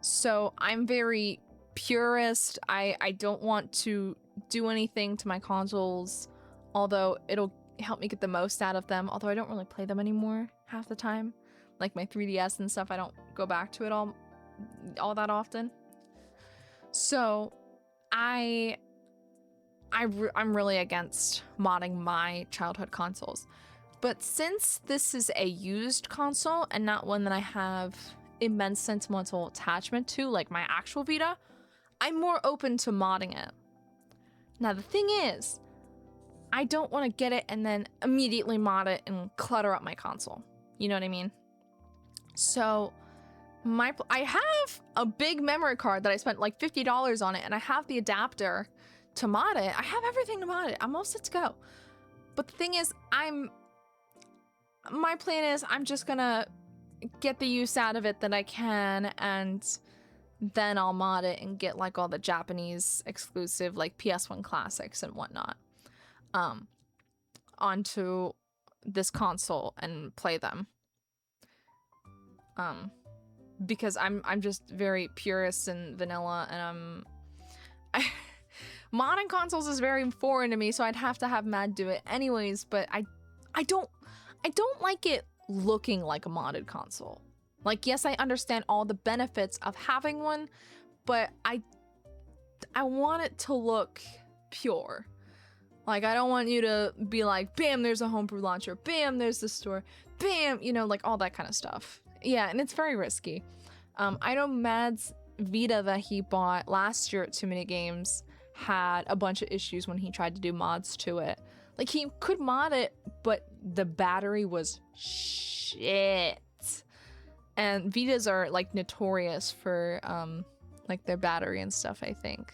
So I'm very purist. I don't want to do anything to my consoles, although it'll help me get the most out of them, although I don't really play them anymore half the time. Like my 3DS and stuff, I don't go back to it all that often. So I'm really against modding my childhood consoles. But since this is a used console and not one that I have immense sentimental attachment to, like my actual Vita, I'm more open to modding it. Now the thing is, I don't want to get it and then immediately mod it and clutter up my console. You know what I mean? So I have a big memory card that I spent like $50 on it, and I have the adapter to mod it. I have everything to mod it. I'm all set to go. But the thing is, my plan is I'm just gonna get the use out of it that I can, and then I'll mod it and get like all the Japanese exclusive like PS1 classics and whatnot onto this console and play them. Because I'm just very purist and vanilla, and modding consoles is very foreign to me, so I'd have to have Mad do it anyways, but I don't like it looking like a modded console. Like, yes, I understand all the benefits of having one, but I want it to look pure. Like, I don't want you to be like, bam, there's a homebrew launcher, bam, there's the store, bam, you know, like all that kind of stuff. Yeah, and it's very risky. I know Mad's Vita that he bought last year at toomanygames had a bunch of issues when he tried to do mods to it. Like, he could mod it, but the battery was shit. And Vitas are like notorious for like their battery and stuff, I think.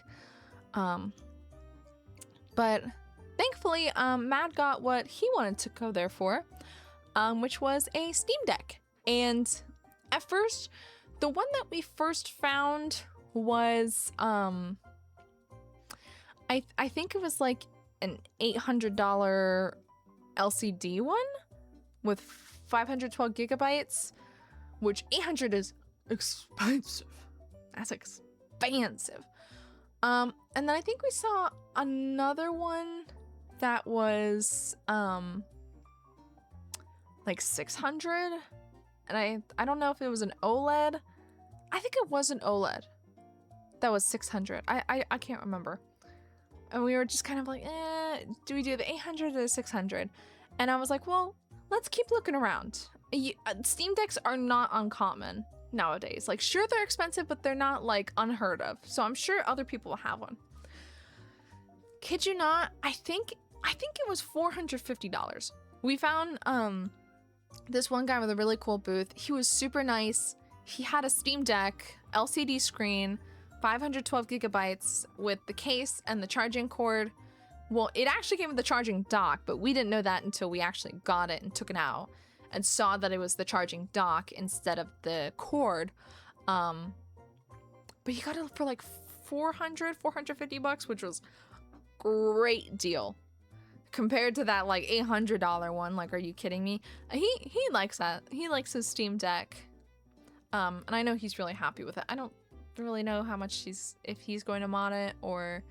But thankfully, Matt got what he wanted to go there for, which was a Steam Deck. And at first, the one that we first found was I think it was like an $800 LCD one with 512 gigabytes, which 800 is expensive. That's expensive. And then I think we saw another one that was like 600, and I don't know if it was an OLED. I think it was an OLED that was 600. I can't remember. And we were just kind of like, do we do the 800 or the 600? And I was like, well, let's keep looking around. Steam Decks are not uncommon nowadays. Like, sure, they're expensive, but they're not like unheard of. So I'm sure other people will have one. Kid you not, I think it was $450. We found this one guy with a really cool booth. He was super nice. He had a Steam Deck, LCD screen, 512 gigabytes with the case and the charging cord. Well, it actually came with the charging dock, but we didn't know that until we actually got it and took it out and saw that it was the charging dock instead of the cord. But he got it for like $450, which was great deal compared to that like $800 one. Like, are you kidding me? He likes that. He likes his Steam Deck. And I know he's really happy with it. I don't really know how much if he's going to mod it or,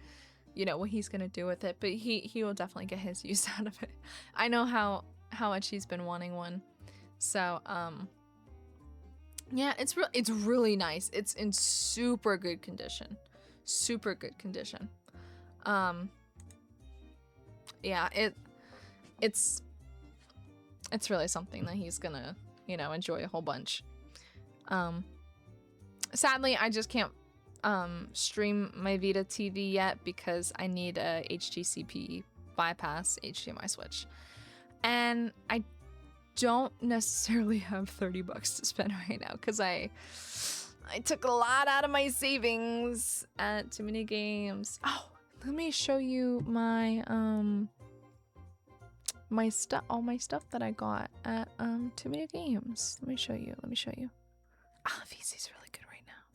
you know, what he's going to do with it, but he will definitely get his use out of it. I know how much he's been wanting one. So, yeah, it's really nice. It's in super good condition. Super good condition. Yeah, it's really something that he's gonna, you know, enjoy a whole bunch. Sadly, I just can't stream my Vita TV yet because I need a HDCP bypass HDMI switch. And I don't necessarily have $30 to spend right now because I took a lot out of my savings at toomanygames. Oh, let me show you my all my stuff that I got at toomanygames. Let me show you. Ah, VC's really good right now.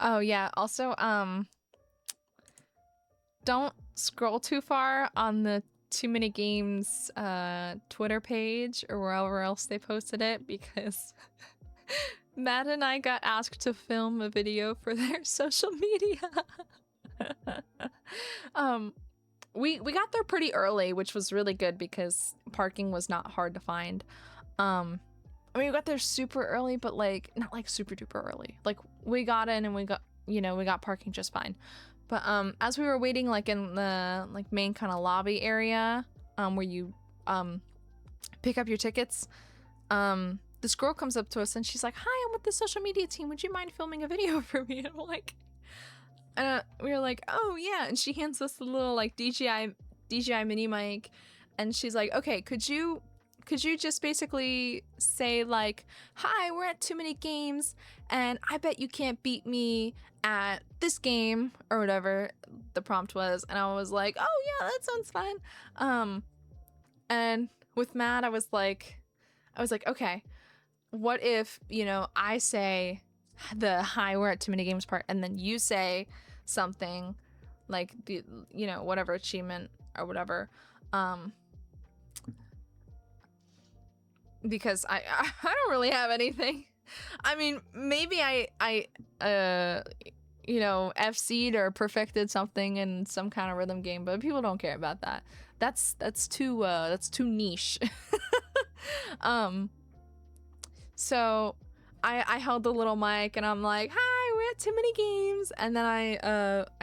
Oh yeah, also don't scroll too far on the Too Many Games Twitter page or wherever else they posted it, because Matt and I got asked to film a video for their social media. We got there pretty early, which was really good because parking was not hard to find. I mean, we got there super early, but like not like super duper early. Like we got in and we got, you know, we got parking just fine. But as we were waiting like in the like main kind of lobby area, where you pick up your tickets, this girl comes up to us and she's like, "Hi, I'm with the social media team. Would you mind filming a video for me?" And I'm like, we were like, "Oh yeah," and she hands us the little like DJI mini mic, and she's like, "Okay, could you just basically say like, 'Hi, we're at Too Many Games, and I bet you can't beat me at this game,' or whatever the prompt was." And I was like, "Oh yeah, that sounds fine." And with Matt, I was like, "Okay, what if, you know, I say the 'Hi, we're at Too Many Games' part, and then you say something like the, you know, whatever achievement or whatever, because I don't really have anything. I mean, maybe I you know, FC'd or perfected something in some kind of rhythm game, but people don't care about that. That's too niche." So I held the little mic and I'm like, "Hi, we're at Too Many Games," and then I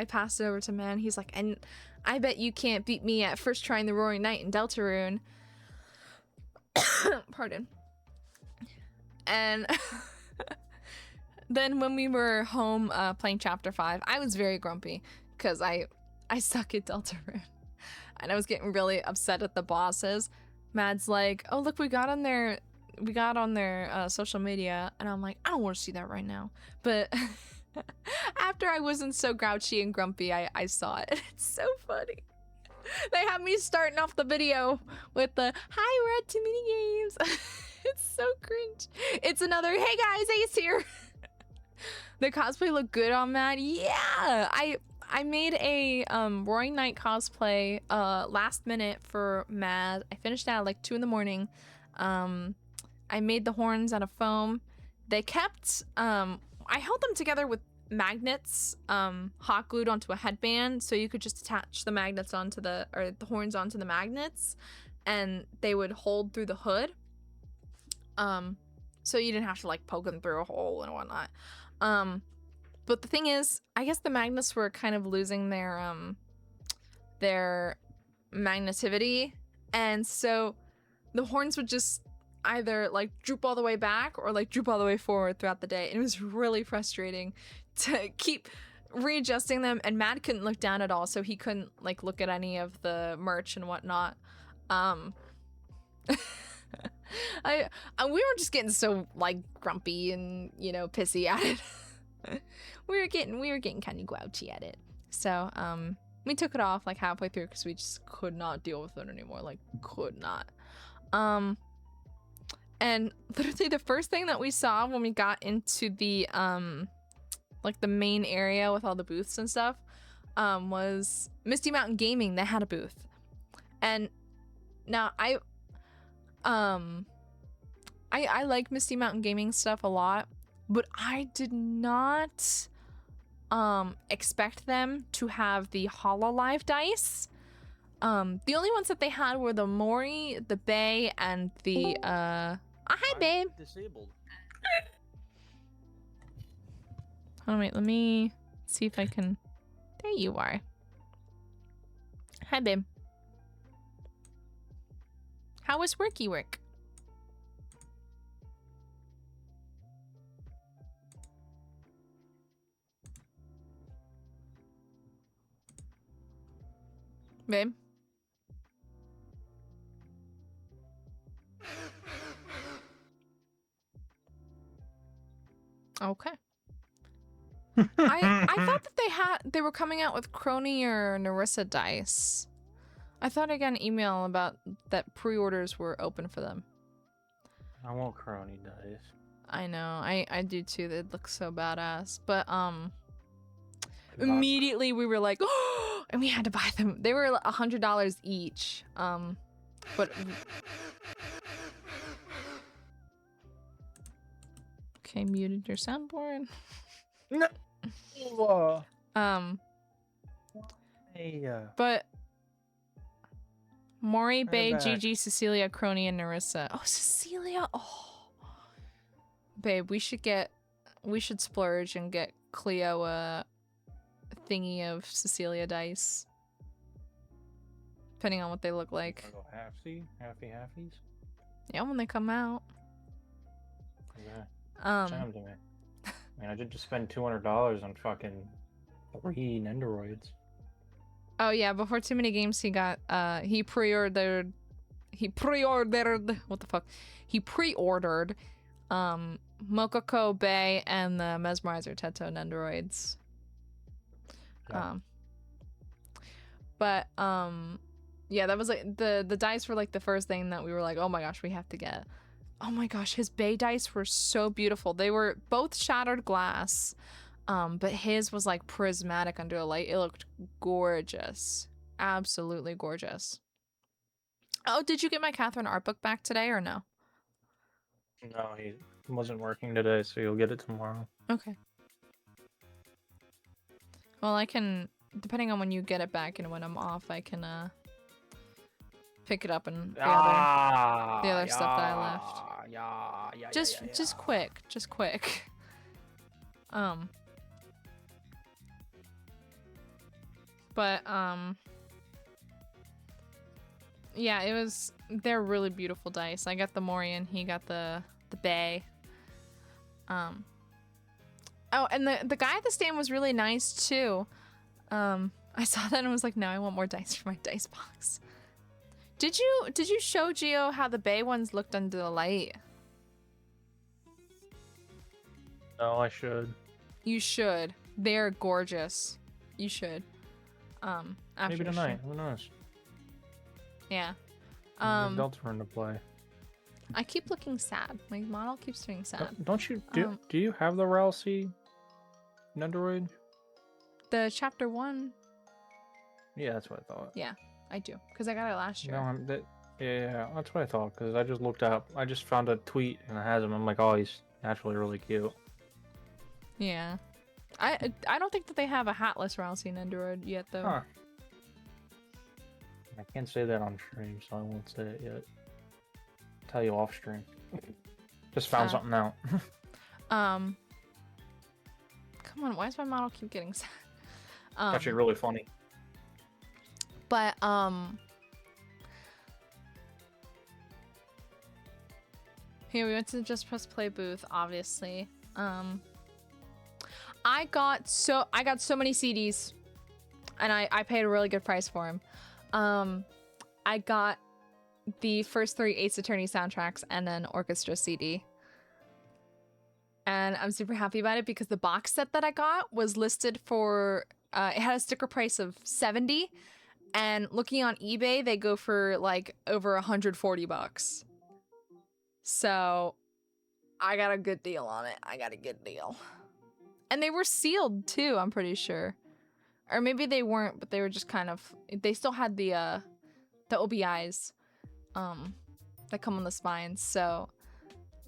passed it over to Man. He's like, "And I bet you can't beat me at first trying the Roaring Knight in Deltarune." Pardon. And then when we were home playing Chapter 5, I was very grumpy because I suck at Deltarune. And I was getting really upset at the bosses. Mad's like, "Oh, look, we got on their social media," and I'm like, "I don't want to see that right now." But after I wasn't so grouchy and grumpy, I saw it. It's so funny. They have me starting off the video with the "Hi, we're at Too Many Games." It's so cringe. It's another "Hey guys, Ace here." The cosplay looked good on Matt. Yeah, I made a Roaring Knight cosplay last minute for Matt. I finished at like 2 in the morning. I made the horns out of foam. They kept I held them together with magnets hot glued onto a headband, so you could just attach the magnets onto the horns onto the magnets, and they would hold through the hood, so you didn't have to like poke them through a hole and whatnot. But the thing is, I guess the magnets were kind of losing their magnetivity, and so the horns would just either like droop all the way back or like droop all the way forward throughout the day. And it was really frustrating to keep readjusting them, and Matt couldn't look down at all, so he couldn't like look at any of the merch and whatnot. We were just getting so like grumpy and, you know, pissy at it. we were getting kind of grouchy at it. So we took it off like halfway through because we just could not deal with it anymore. Like, could not. And literally the first thing that we saw when we got into the like the main area with all the booths and stuff was Misty Mountain Gaming. They had a booth. And now I like Misty Mountain Gaming stuff a lot, but I did not expect them to have the Hololive dice. The only ones that they had were the Mori, the Bay, and the hi babe. Disabled. Oh wait, let me see if I can. There you are. Hi babe. How was worky work? Babe? Okay. I thought that they were coming out with Crony or Narissa dice. I thought I got an email about that pre-orders were open for them. I want Crony dice. I know, I do too. They look so badass. But Immediately we were like, oh, and we had to buy them. They were $100 each. But okay, muted your soundboard. No. But Maury, Right Bae, back. Gigi, Cecilia, Crony, and Narissa. Oh, Cecilia. Oh, babe, we should splurge and get Cleo a thingy of Cecilia dice. Depending on what they look like. Go halfies? Yeah, when they come out. Yeah. Send them to me. I mean, I did just spend $200 on fucking 3 Nendoroids. Oh yeah, before Too Many Games he got he pre-ordered what the fuck? He pre-ordered Mokoko Bay and the Mesmerizer Teto Nendoroids. Yeah. But yeah, that was like the dice were like the first thing that we were like, oh my gosh, we have to get. Oh my gosh, his Bay dice were so beautiful. They were both shattered glass. But his was like prismatic under the light. It looked gorgeous. Absolutely gorgeous. Oh, did you get my Catherine art book back today or no? No, he wasn't working today, so you'll get it tomorrow. Okay. Well, I can, depending on when you get it back and when I'm off, I can pick it up and the other stuff that I left. Just quick. But yeah, they're really beautiful dice. I got the Morian, he got the Bay. Oh, and the guy at the stand was really nice too. I saw that and was like, no, I want more dice for my dice box. Did you show Gio how the Bay ones looked under the light? No, I should. You should. They're gorgeous. You should. After Maybe the tonight. show. Who knows? Yeah. Deltarune to play. I keep looking sad. My model keeps doing sad. Don't you do you have the Ralsei Nendoroid? The chapter 1. Yeah, that's what I thought. Yeah, I do. Because I got it last year. No, yeah, that's what I thought. Because I just looked up. I just found a tweet and it has him. I'm like, oh, he's naturally really cute. Yeah. I don't think that they have a hatless Ralsei Nendoroid yet, though. Huh. I can't say that on stream, so I won't say it yet. Tell you off stream. Just found something out. Come on, why does my model keep getting sad? It's actually really funny. But here we went to the Just Press Play booth, obviously. I got so many CDs, and I paid a really good price for them. I got the first 3 Ace Attorney soundtracks and an orchestra CD. And I'm super happy about it because the box set that I got was listed for, it had a sticker price of $70, and looking on eBay, they go for like over $140. So I got a good deal on it. And they were sealed too, I'm pretty sure. Or maybe they weren't, but they were just kind of, they still had the OBIs that come on the spines, so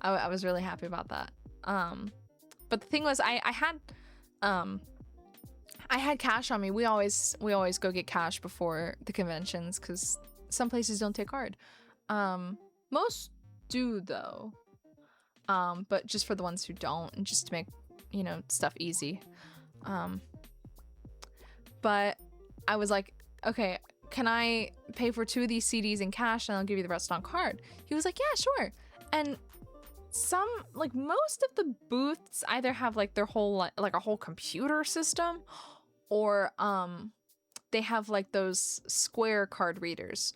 I was really happy about that. But the thing was, I had cash on me. We always go get cash before the conventions because some places don't take card. Most do though, but just for the ones who don't, and just to make stuff easy. But I was like, okay, can I pay for 2 of these CDs in cash and I'll give you the rest on card? He was like, yeah, sure. And most of the booths either have like their whole like a whole computer system, or they have like those square card readers.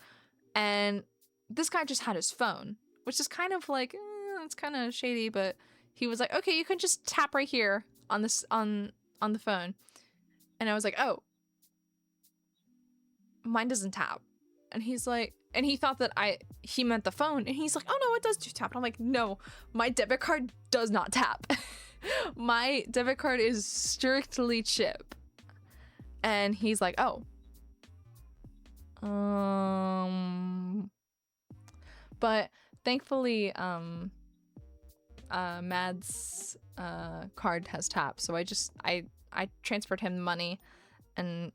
And this guy just had his phone, which is kind of like it's kind of shady, but he was like, okay, you can just tap right here on this on the phone. And I was like, oh, mine doesn't tap. And he's like, and he thought that he meant the phone, and he's like, oh no, it does do tap. And I'm like, no, my debit card does not tap. My debit card is strictly chip. And he's like, oh. But thankfully, Mad's card has tap, so I transferred him the money, and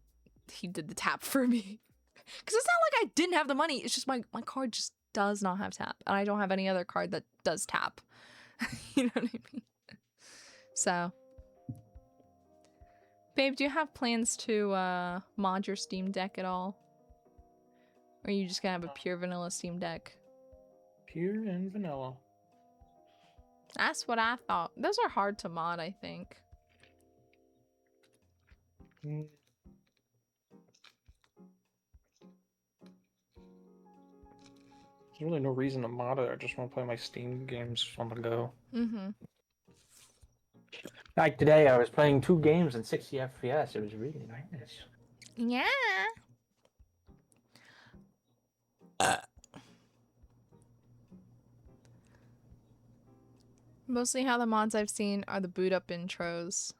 he did the tap for me. Because it's not like I didn't have the money. It's just my card just does not have tap, and I don't have any other card that does tap. You know what I mean? So, babe, do you have plans to mod your Steam Deck at all? Or are you just gonna have a pure vanilla Steam Deck? Pure and vanilla. That's what I thought. Those are hard to mod, I think. There's really no reason to mod it. I just want to play my Steam games on the go. Mm-hmm. Like today, I was playing 2 games in 60 FPS. It was really nice. Yeah. Mostly how the mods I've seen are the boot up intros.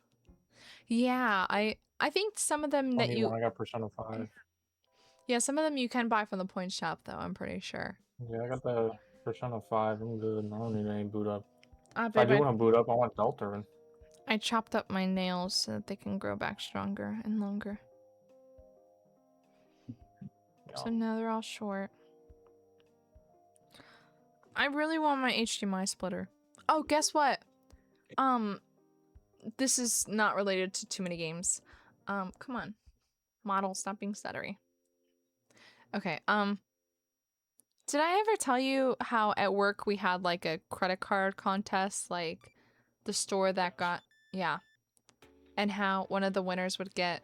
Yeah, I think some of them that you... I got Persona 5. Yeah, some of them you can buy from the point shop, though, I'm pretty sure. Yeah, I got the Persona 5. I'm good. I don't need any boot up. If I Babe, do want to boot up, I want Delta. I chopped up my nails so that they can grow back stronger and longer. Yeah. So now they're all short. I really want my HDMI splitter. Oh, guess what? This is not related to too many games. Come on. Model, stop being stuttery. Okay, did I ever tell you how at work we had like a credit card contest, like the store that got, yeah. And how one of the winners would get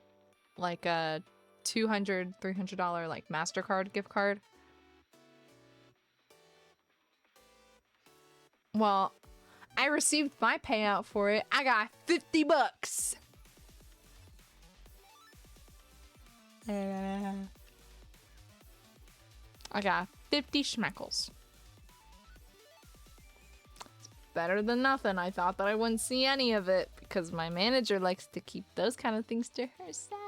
like a $200, $300 like MasterCard gift card? Well, I received my payout for it. I got $50. I got 50 schmeckles. It's better than nothing. I thought that I wouldn't see any of it because my manager likes to keep those kind of things to herself.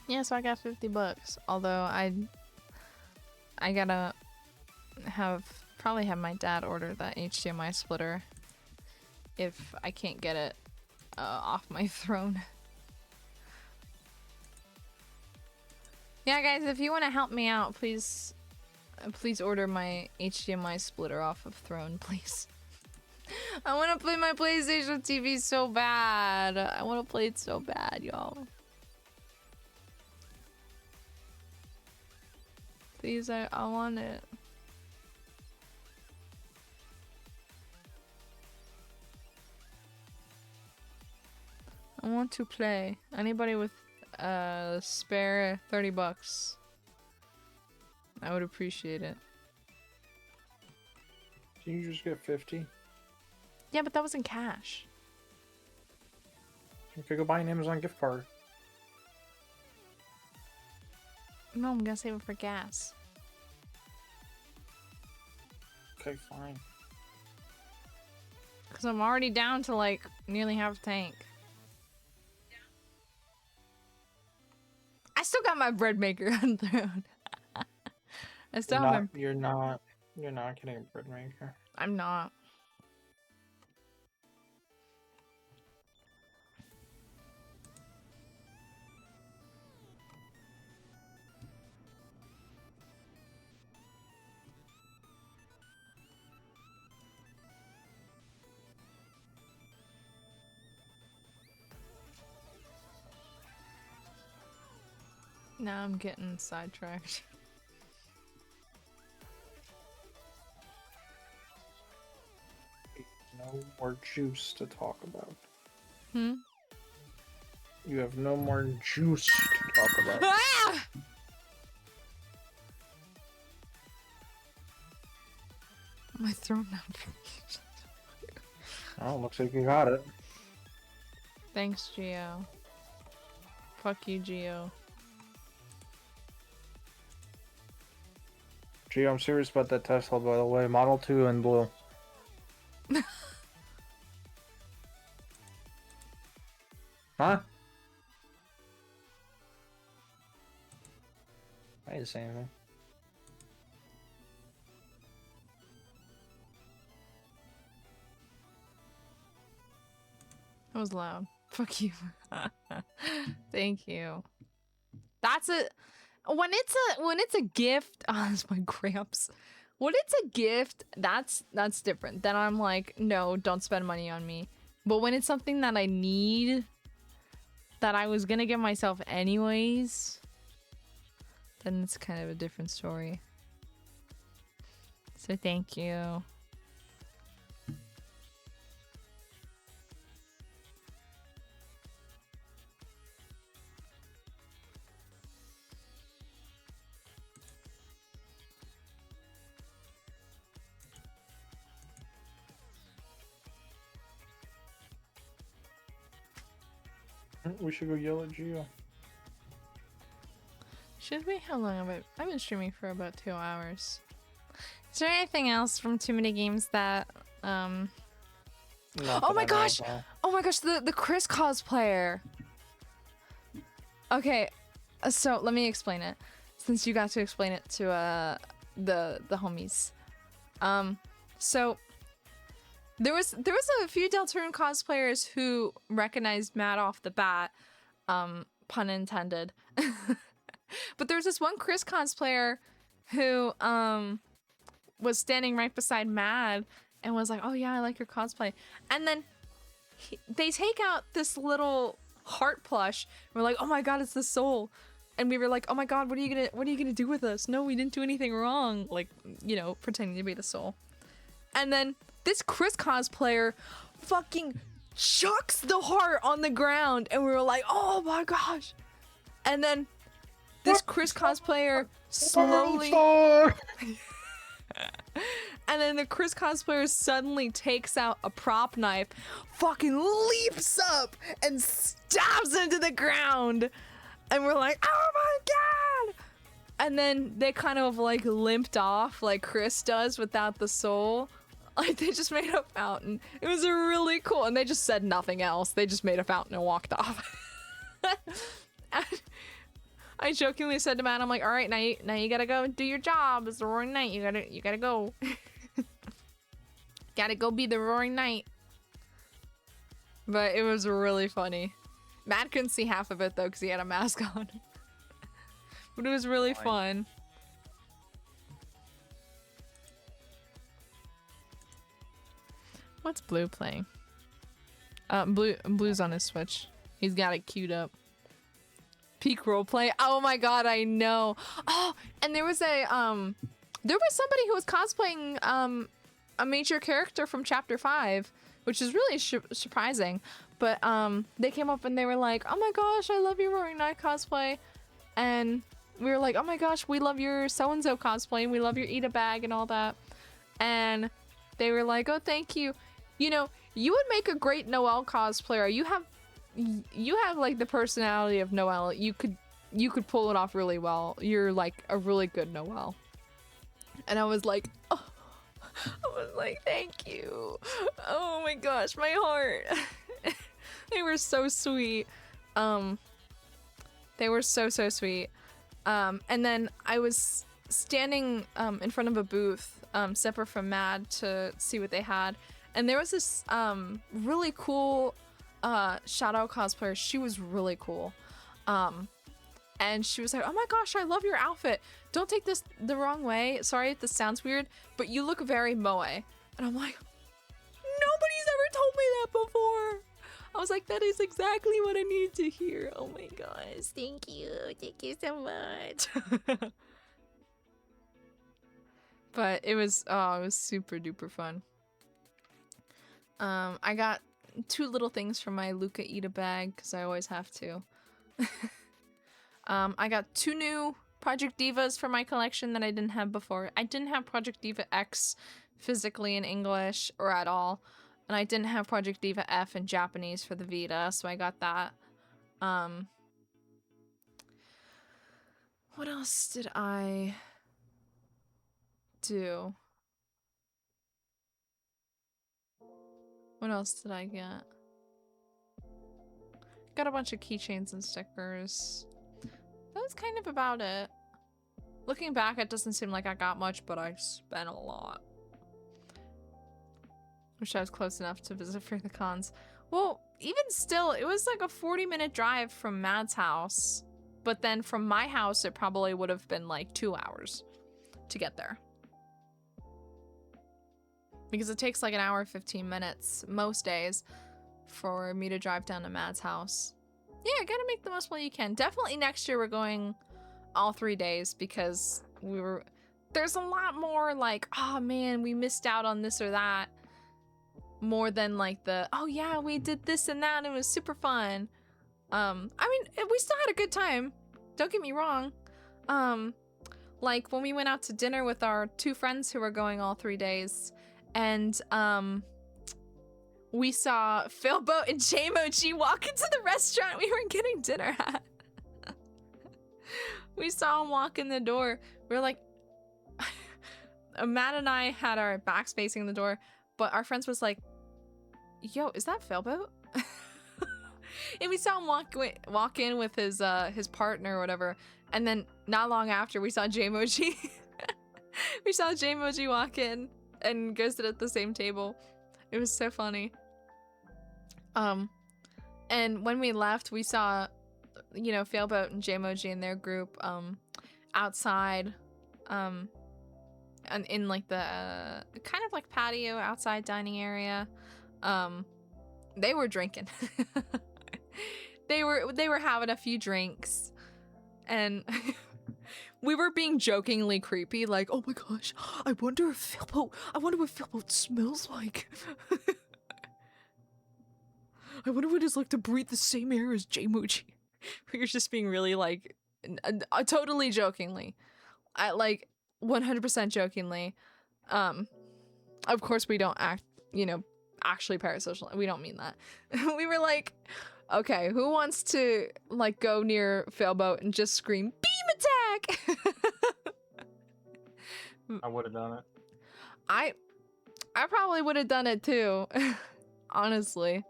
Yeah, so I got $50. Although I gotta probably have my dad order that HDMI splitter if I can't get it off my throne. Yeah, guys, if you want to help me out, please order my HDMI splitter off of throne, please. I want to play my PlayStation TV so bad. I want to play it so bad, y'all. Please, I want it. I want to play. Anybody with spare $30? I would appreciate it. Can you just get 50? Yeah, but that was in cash. You could go buy an Amazon gift card. No, I'm gonna save it for gas. Okay, fine. Because I'm already down to like nearly half a tank. I still got my bread maker on throne. I still have my... You're not getting a bread maker. I'm not. Now I'm getting sidetracked. No more juice to talk about. Hmm? You have no more juice to talk about. Ah! My throat now. Oh, looks like you got it. Thanks, Gio. Fuck you, Geo. Gee, I'm serious about that Tesla, by the way. Model 2 in blue. Huh? I didn't say anything. That was loud. Fuck you. Thank you. That's a when it's a gift. Oh, that's my gramps. When it's a gift, that's different. Then I'm like, no, don't spend money on me. But when it's something that I need, that I was gonna give myself anyways, then it's kind of a different story. So thank you. We should go yell at Geo. Should we? How long have I've been streaming for about 2 hours. Is there anything else from Too Many Games that Not Oh that my I know gosh! about. Oh my gosh, the Chris cosplayer. Okay, so let me explain it. Since you got to explain it to the homies. So there was a few Deltarune cosplayers who recognized Matt off the bat, pun intended. But there's this one Chris cosplayer who was standing right beside Mad and was like, "Oh yeah, I like your cosplay." And then they take out this little heart plush. And we're like, "Oh my god, it's the soul." And we were like, "Oh my god, what are you gonna do with us?" "No, we didn't do anything wrong." Like, you know, pretending to be the soul. And then this Chris cosplayer fucking chucks the heart on the ground, and we were like, "Oh my gosh!" And then this Chris cosplayer slowly and then the Chris cosplayer suddenly takes out a prop knife, fucking leaps up and stabs into the ground. And we're like, "Oh my god!" And then they kind of like limped off like Chris does without the soul. Like they just made a fountain. It was really cool. And they just said nothing else. They just made a fountain and walked off. And I jokingly said to Matt, I'm like, "All right, now you gotta go do your job. It's the Roaring Knight. You gotta go. Gotta go be the Roaring Knight." But it was really funny. Matt couldn't see half of it though because he had a mask on. But it was really fun. What's Blue playing? Blue's on his Switch. He's got it queued up. Peak roleplay. Oh my god, I know. Oh, and there was somebody who was cosplaying a major character from Chapter 5, which is really surprising. But they came up and they were like, "Oh my gosh, I love your Roaring Knight cosplay," and we were like, "Oh my gosh, we love your so-and-so cosplay, and we love your Eat a Bag and all that." And they were like, "Oh, thank you. You know, you would make a great Noelle cosplayer. You have like the personality of Noelle. You could pull it off really well. You're like a really good Noelle." And I was like, "Oh," I was like, "Thank you. Oh my gosh, my heart." They were so sweet. They were so sweet. And then I was standing in front of a booth separate from Mad to see what they had, and there was this really cool Shadow cosplayer. She was really cool. And she was like, "Oh my gosh, I love your outfit. Don't take this the wrong way. Sorry if this sounds weird, but you look very moe." And I'm like, nobody's ever told me that before. I was like, that is exactly what I needed to hear. Oh my gosh, thank you. Thank you so much. But it was super duper fun. I got 2 little things from my Luca Eat a Bag because I always have to. I got 2 new Project Divas for my collection that I didn't have before. I didn't have Project Diva X physically in English or at all. And I didn't have Project Diva F in Japanese for the Vita, so I got that. What else did I do? What else did I get? Got a bunch of keychains and stickers. That was kind of about it. Looking back, it doesn't seem like I got much, but I spent a lot. Wish I was close enough to visit for the cons. Well, even still, it was like a 40-minute drive from Mad's house. But then from my house, it probably would have been like 2 hours to get there. Because it takes like an hour 15 minutes most days for me to drive down to Mad's house. Yeah, gotta make the most while you can. Definitely next year we're going all 3 days because there's a lot more like, oh man, we missed out on this or that. More than like the, oh yeah, we did this and that and it was super fun. I mean, we still had a good time. Don't get me wrong. Like when we went out to dinner with our 2 friends who were going all 3 days, and we saw Philboat and J-Mochi walk into the restaurant we were getting dinner at. We saw them walk in the door. We were like, Matt and I had our backs facing the door, but our friends was like, yo, is that Philboat? And we saw him walk in with his partner or whatever, and then not long after we saw J-Mochi. We saw J-Mochi walk in and go sit at the same table. It was so funny. And when we left, we saw, you know, Failboat and J-Mochi and their group outside, and in like the kind of like patio outside dining area. They were drinking. They were having a few drinks, and we were being jokingly creepy, like, oh my gosh, I wonder what Philboat smells like. I wonder what it's like to breathe the same air as J-Mochi. We were just being really like, totally jokingly. I like 100% jokingly. Of course we don't act, you know, actually parasocial. We don't mean that. We were like, okay, who wants to like go near Failboat and just scream beam attack? I would have done it. I probably would have done it too. Honestly.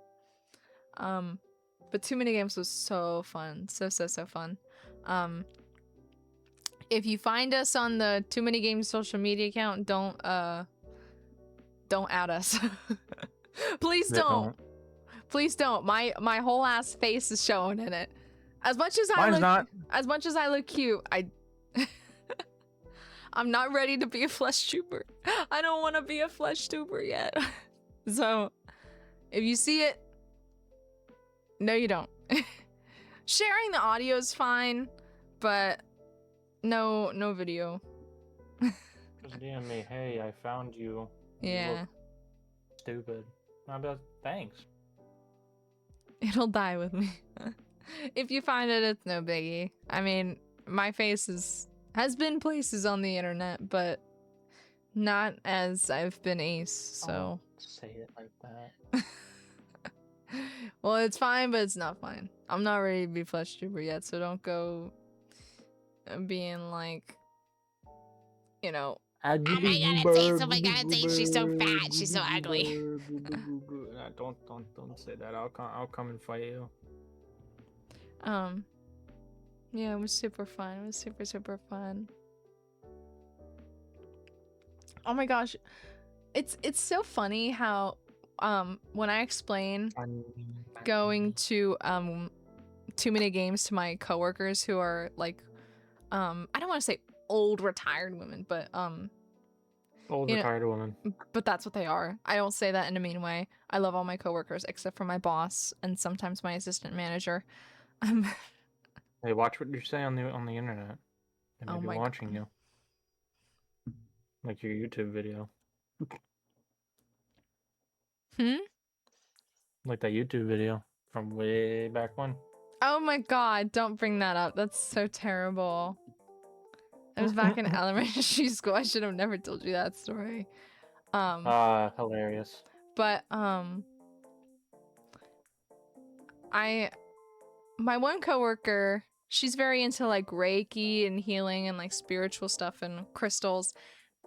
But Too Many Games was so fun. So fun. If you find us on the Too Many Games social media account, don't add us. Please don't. Please don't. My whole ass face is showing in it. As much as I look cute, I'm not ready to be a flesh trooper. I don't want to be a flesh trooper yet. So, if you see it, no you don't. Sharing the audio is fine, but no video. Just DM me, hey, I found you. Yeah. You look stupid. I'll be like, thanks. It'll die with me. If you find it, it's no biggie. I mean, my face has been places on the internet, but not as I've been Ace, so. Don't say it like that. Well, it's fine, but it's not fine. I'm not ready to be flesh trooper yet, so don't go being like, you know, oh my god, it's Ace, oh my god, it's Ace, she's so fat, she's so ugly. Don't say that. I'll come and fight you. Yeah, it was super fun. It was super fun. Oh my gosh. It's so funny how when I explain going to Too Many Games to my coworkers who are like I don't want to say old retired women, but old retired women. But that's what they are. I don't say that in a mean way. I love all my coworkers except for my boss and sometimes my assistant manager. Hey, watch what you say on the internet. They may be watching you. Like your YouTube video. Like that YouTube video from way back when. Oh my god, don't bring that up. That's so terrible. I was back in elementary school. I should have never told you that story. Hilarious. But my one coworker she's very into like Reiki and healing and like spiritual stuff and crystals.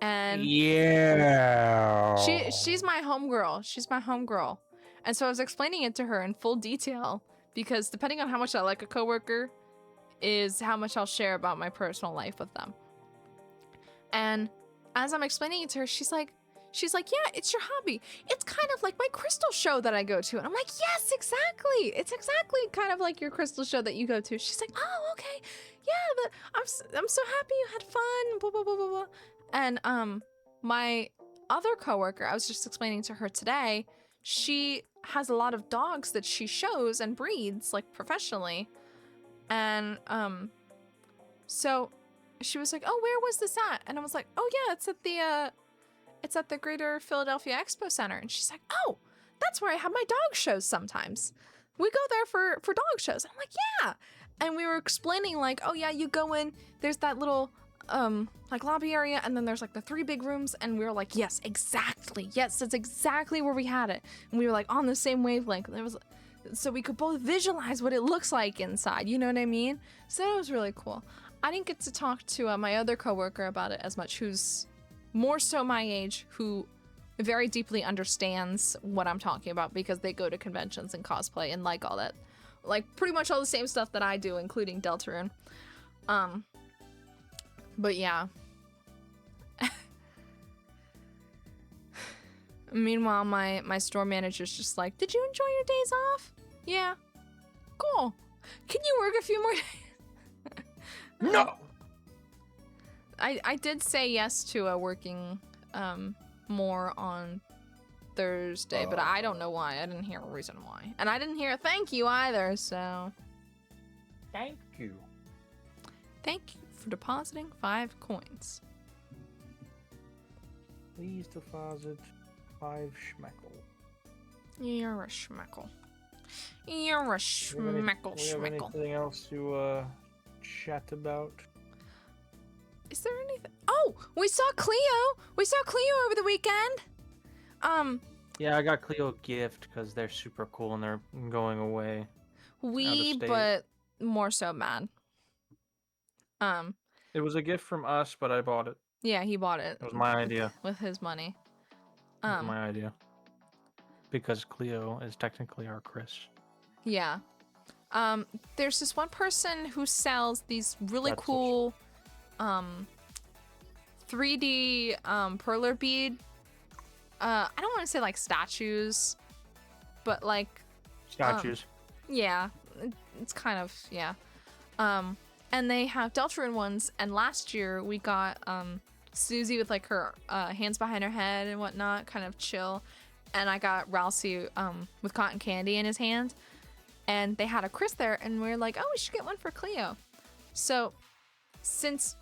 And Yeah. she's my homegirl. She's my homegirl. And so I was explaining it to her in full detail because depending on how much I like a coworker is how much I'll share about my personal life with them. And as I'm explaining it to her, she's like, yeah, it's your hobby. It's kind of like my crystal show that I go to. And I'm like, yes, exactly. It's exactly kind of like your crystal show that you go to. She's like, oh, okay. Yeah, but I'm so happy you had fun, blah, blah, blah, blah, blah. And my other coworker, I was just explaining to her today, she has a lot of dogs that she shows and breeds like professionally. And so she was like, oh, where was this at? And I was like, oh yeah, it's at the Greater Philadelphia Expo Center. And she's like, oh, that's where I have my dog shows sometimes. We go there for dog shows. I'm like, yeah. And we were explaining like, oh yeah, you go in, there's that little like lobby area, and then there's like the 3 big rooms, and we were like, yes, exactly. Yes, that's exactly where we had it. And we were like on the same wavelength. And there was, so we could both visualize what it looks like inside, you know what I mean? So that was really cool. I didn't get to talk to my other coworker about it as much, who's more so my age, who very deeply understands what I'm talking about because they go to conventions and cosplay and like all that. Like pretty much all the same stuff that I do, including Deltarune. But yeah. Meanwhile, my store manager's just like, did you enjoy your days off? Yeah. Cool. Can you work a few more days? No! I did say yes to working more on Thursday, but I don't know why. I didn't hear a reason why. And I didn't hear a thank you either, so... Thank you. Thank you for depositing 5 coins. Please deposit 5 schmeckle. You're a schmeckle. You're a schmeckle, Do you have schmeckle. anything else to chat about? Is there anything? Oh, we saw Cleo. We saw Cleo over the weekend. Yeah, I got Cleo a gift because they're super cool and they're going away. But more so Mad. It was a gift from us, but I bought it. Yeah, he bought it. It was my idea. With his money. It was my idea. Because Cleo is technically our Chris. Yeah. There's this one person who sells these really That's cool 3D perler bead. I don't want to say like statues, but like Statues. yeah, it's kind of, yeah. And they have Deltarune ones, and last year we got Susie with like her hands behind her head and whatnot, kind of chill. And I got Ralsei with cotton candy in his hand. And they had a Chris there, and we were like, oh, we should get one for Cleo. So, since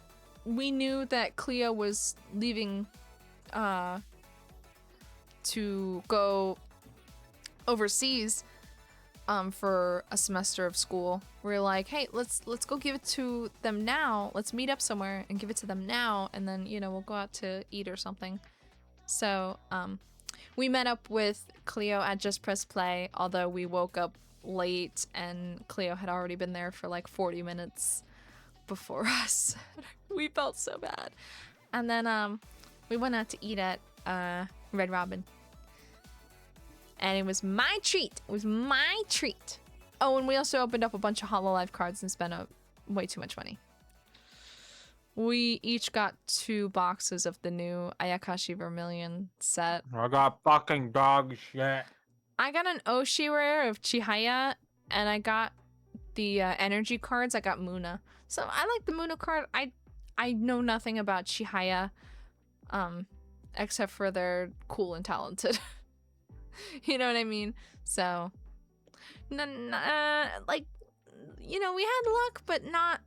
we knew that Cleo was leaving to go overseas for a semester of school, we were like, hey, let's go give it to them now. Let's meet up somewhere and give it to them now, and then, you know, we'll go out to eat or something. So, we met up with Cleo at Just Press Play, although we woke up late and Cleo had already been there for like 40 minutes before us. We felt so bad. And then we went out to eat at Red Robin. And it was my treat. It was my treat. Oh, and we also opened up a bunch of Hololive cards and spent way too much money. We each got 2 boxes of the new Ayakashi Vermilion set. I got fucking dog shit. I got an Oshi rare of Chihaya, and I got the energy cards. I got Muna. So I like the Muna card. I know nothing about Chihaya, except for they're cool and talented. You know what I mean? So, like, you know, we had luck, but not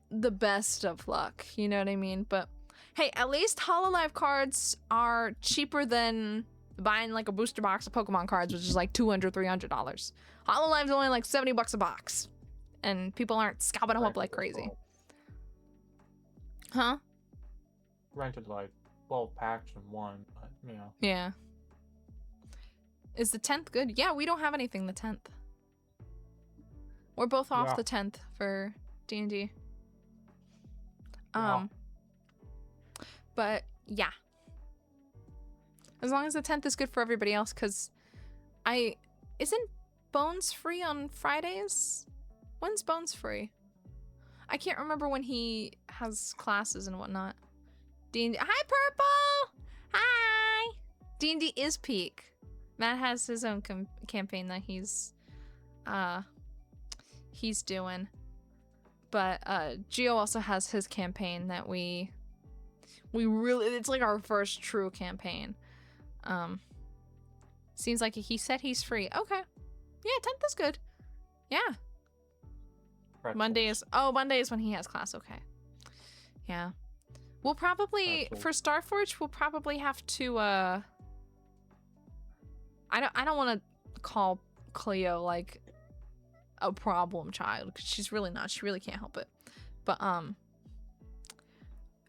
the best of luck. You know what I mean? But hey, at least Hololive cards are cheaper than buying like a booster box of Pokemon cards, which is like $200, $300. Hololive's only like $70 a box, and people aren't scalping them up like crazy. Huh? Rented like 12 packs in one, but you know. Yeah. Is the 10th good? Yeah, we don't have anything the 10th. We're both off Yeah. the 10th for D&D. Yeah. But yeah. As long as the 10th is good for everybody else, because isn't Bones free on Fridays? When's Bones free? I can't remember when he has classes and whatnot. D&D. Hi, Purple! Hi! D&D is peak. Matt has his own campaign that he's doing. But Gio also has his campaign that we really, it's like our first true campaign. Seems like he said he's free. Okay. Yeah, 10th is good. Yeah. Monday is when he has class. Okay. Yeah. We'll probably for Starforge we'll probably have to I don't want to call Cleo like a problem child, because she's really not. She really can't help it. But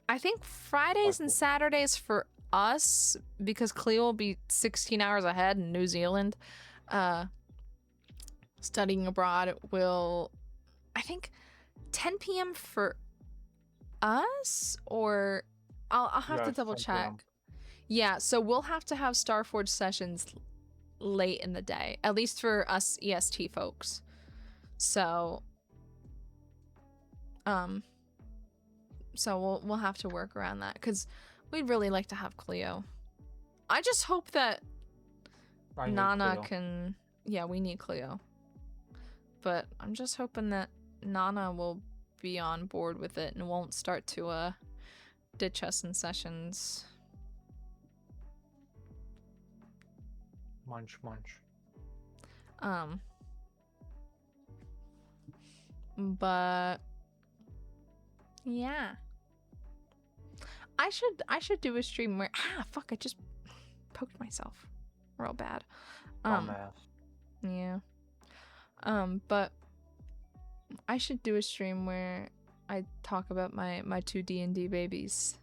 I think Fridays and Saturdays for us, because Cleo will be 16 hours ahead in New Zealand studying abroad, will, I think 10 p.m. for us, or I'll have to double check. Yeah, so we'll have to have Starforge sessions late in the day, at least for us EST folks. So we'll have to work around that, because we'd really like to have Cleo. I just hope that Nana can... Yeah, we need Cleo. But I'm just hoping that Nana will be on board with it and won't start to ditch us in sessions. Munch. But yeah, I should do a stream where fuck, I just poked myself real bad. Yeah. But I should do a stream where I talk about my two D&D babies.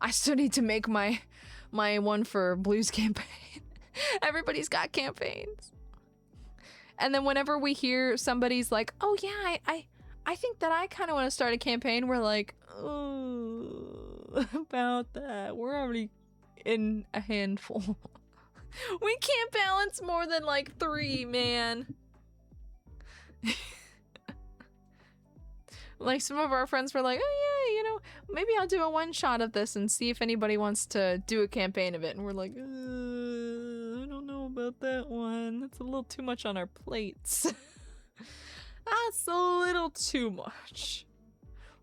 I still need to make my one for Blues campaign. Everybody's got campaigns. And then whenever we hear somebody's like, oh yeah, I think that I kind of want to start a campaign, we're like, oh, about that. We're already in a handful. We can't balance more than like 3, man. Like some of our friends were like, oh yeah, you know, maybe I'll do a one-shot of this and see if anybody wants to do a campaign of it. And we're like, I don't know about that one. That's a little too much on our plates. That's a little too much.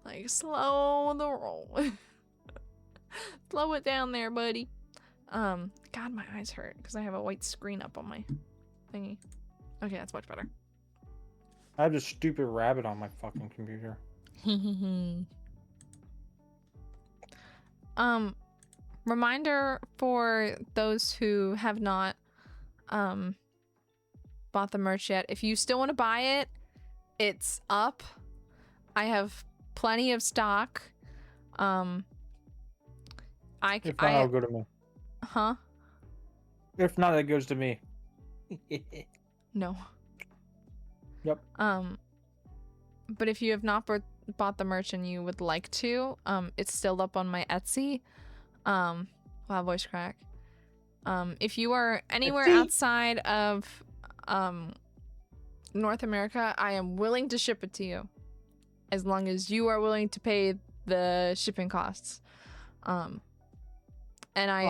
Like, slow the roll. Slow it down there, buddy. God, my eyes hurt because I have a white screen up on my thingy. Okay, that's much better. I have this stupid rabbit on my fucking computer. Reminder for those who have not bought the merch yet. If you still want to buy it, it's up. I have plenty of stock. If not, it'll go to me. Huh? If not, it goes to me. No. Yep. But if you have not bought the merch and you would like to, it's still up on my Etsy. Wow, voice crack. If you are anywhere outside of North America, I am willing to ship it to you, as long as you are willing to pay the shipping costs. And I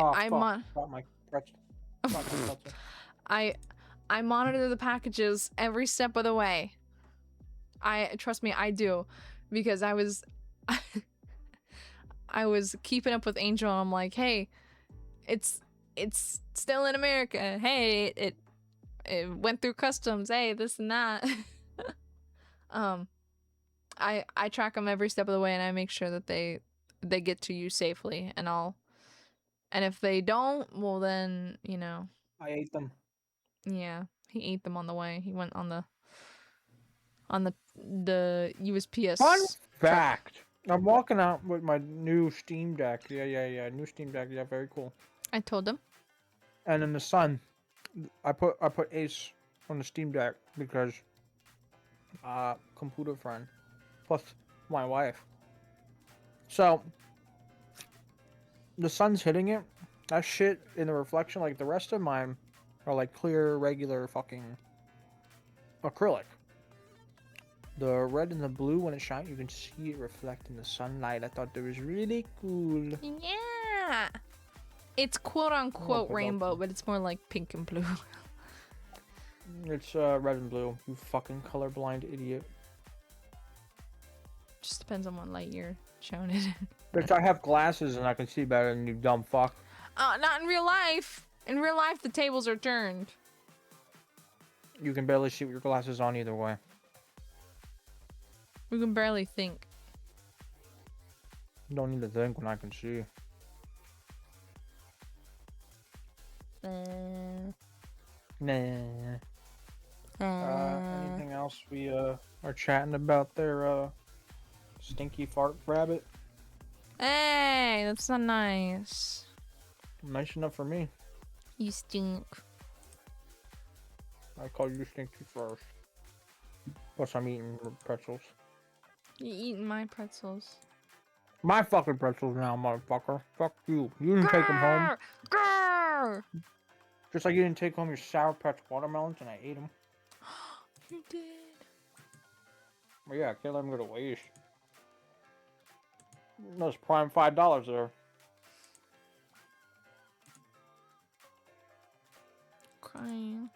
monitor the packages every step of the way. Trust me, I do, because I was keeping up with Angel. And I'm like, hey, it's still in America. Hey, it went through customs. Hey, this and that. I track them every step of the way, and I make sure that they get to you safely. And if they don't, well then, you know. I ate them. Yeah, he ate them on the way. He went on the USPS. Fun fact. I'm walking out with my new Steam Deck. Yeah. New Steam Deck. Yeah, very cool. I told him. And in the sun, I put Ace on the Steam Deck because computer friend, plus my wife. So the sun's hitting it. That shit in the reflection, like the rest of mine, are like clear, regular fucking acrylic. The red and the blue, when it shines, you can see it reflect in the sunlight. I thought that was really cool. Yeah. It's quote unquote rainbow, but it's more like pink and blue. It's red and blue. You fucking colorblind idiot. Just depends on what light you're showing it in. Bitch, I have glasses and I can see better than you dumb fuck. Not in real life. In real life, the tables are turned. You can barely see with your glasses on either way. We can barely think. You don't need to think when I can see. Nah. Anything else we are chatting about there, stinky fart rabbit? Hey, that's not nice. Nice enough for me. You stink. I call you stinky first. Plus I'm eating pretzels. You eating my pretzels. My fucking pretzels now, motherfucker. Fuck you. You didn't take them home. Grrr! Just like you didn't take home your Sour Patch watermelons and I ate them. You did. Well, yeah, I can't let them go to waste. Those prime $5 there. Crying.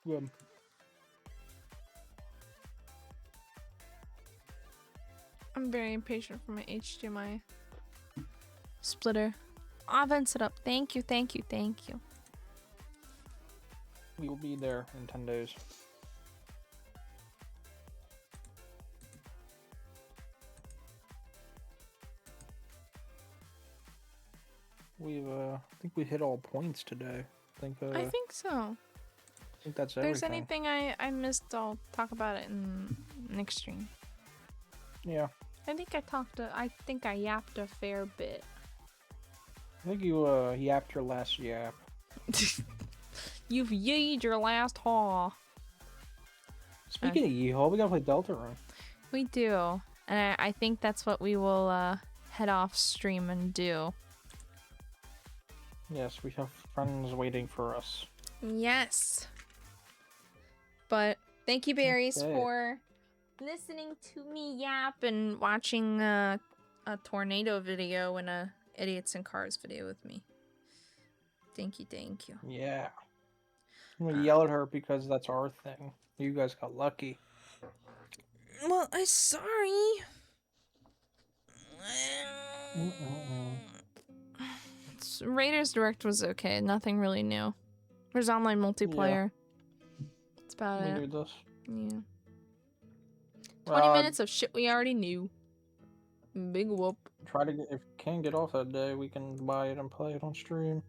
Good. I'm very impatient for my HDMI splitter. I'll vent it up. Thank you, thank you, thank you. We will be there in 10 days. I think we hit all points today. I think so. I think that's If there's everything. anything I missed, I'll talk about it in next stream. Yeah. I think I yapped a fair bit. I think you yapped your last yap. You've yeed your last haw. Speaking of yeehaw, we gotta play Deltarune. We do. And I think that's what we will head off stream and do. Yes, we have friends waiting for us. Yes. But thank you, Berries, Okay. for listening to me yap and watching a tornado video and a Idiots in Cars video with me. Thank you, thank you. Yeah. I'm gonna yell at her because that's our thing. You guys got lucky. Well, I'm sorry. Raiders Direct was okay. Nothing really new. There's online multiplayer. That's about We it. knew this. Yeah. 20 minutes of shit we already knew. Big whoop. Try to get, if you can't get off that day, we can buy it and play it on stream.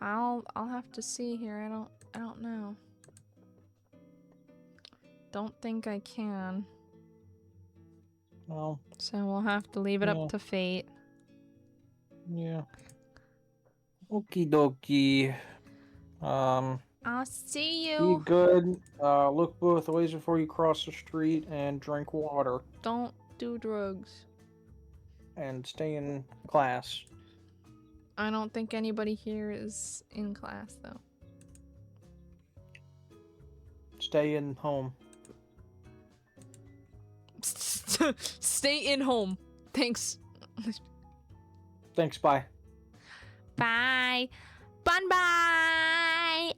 I'll have to see here. I don't know. Don't think I can. Well. So we'll have to leave it Yeah. up to fate. Yeah. Okie dokie. I'll see Be you. good. Look both ways before you cross the street and drink water. Don't do drugs. And stay in class. I don't think anybody here is in class though. Stay in home. Stay in home. Thanks. Thanks, bye. Bye. Bye bye.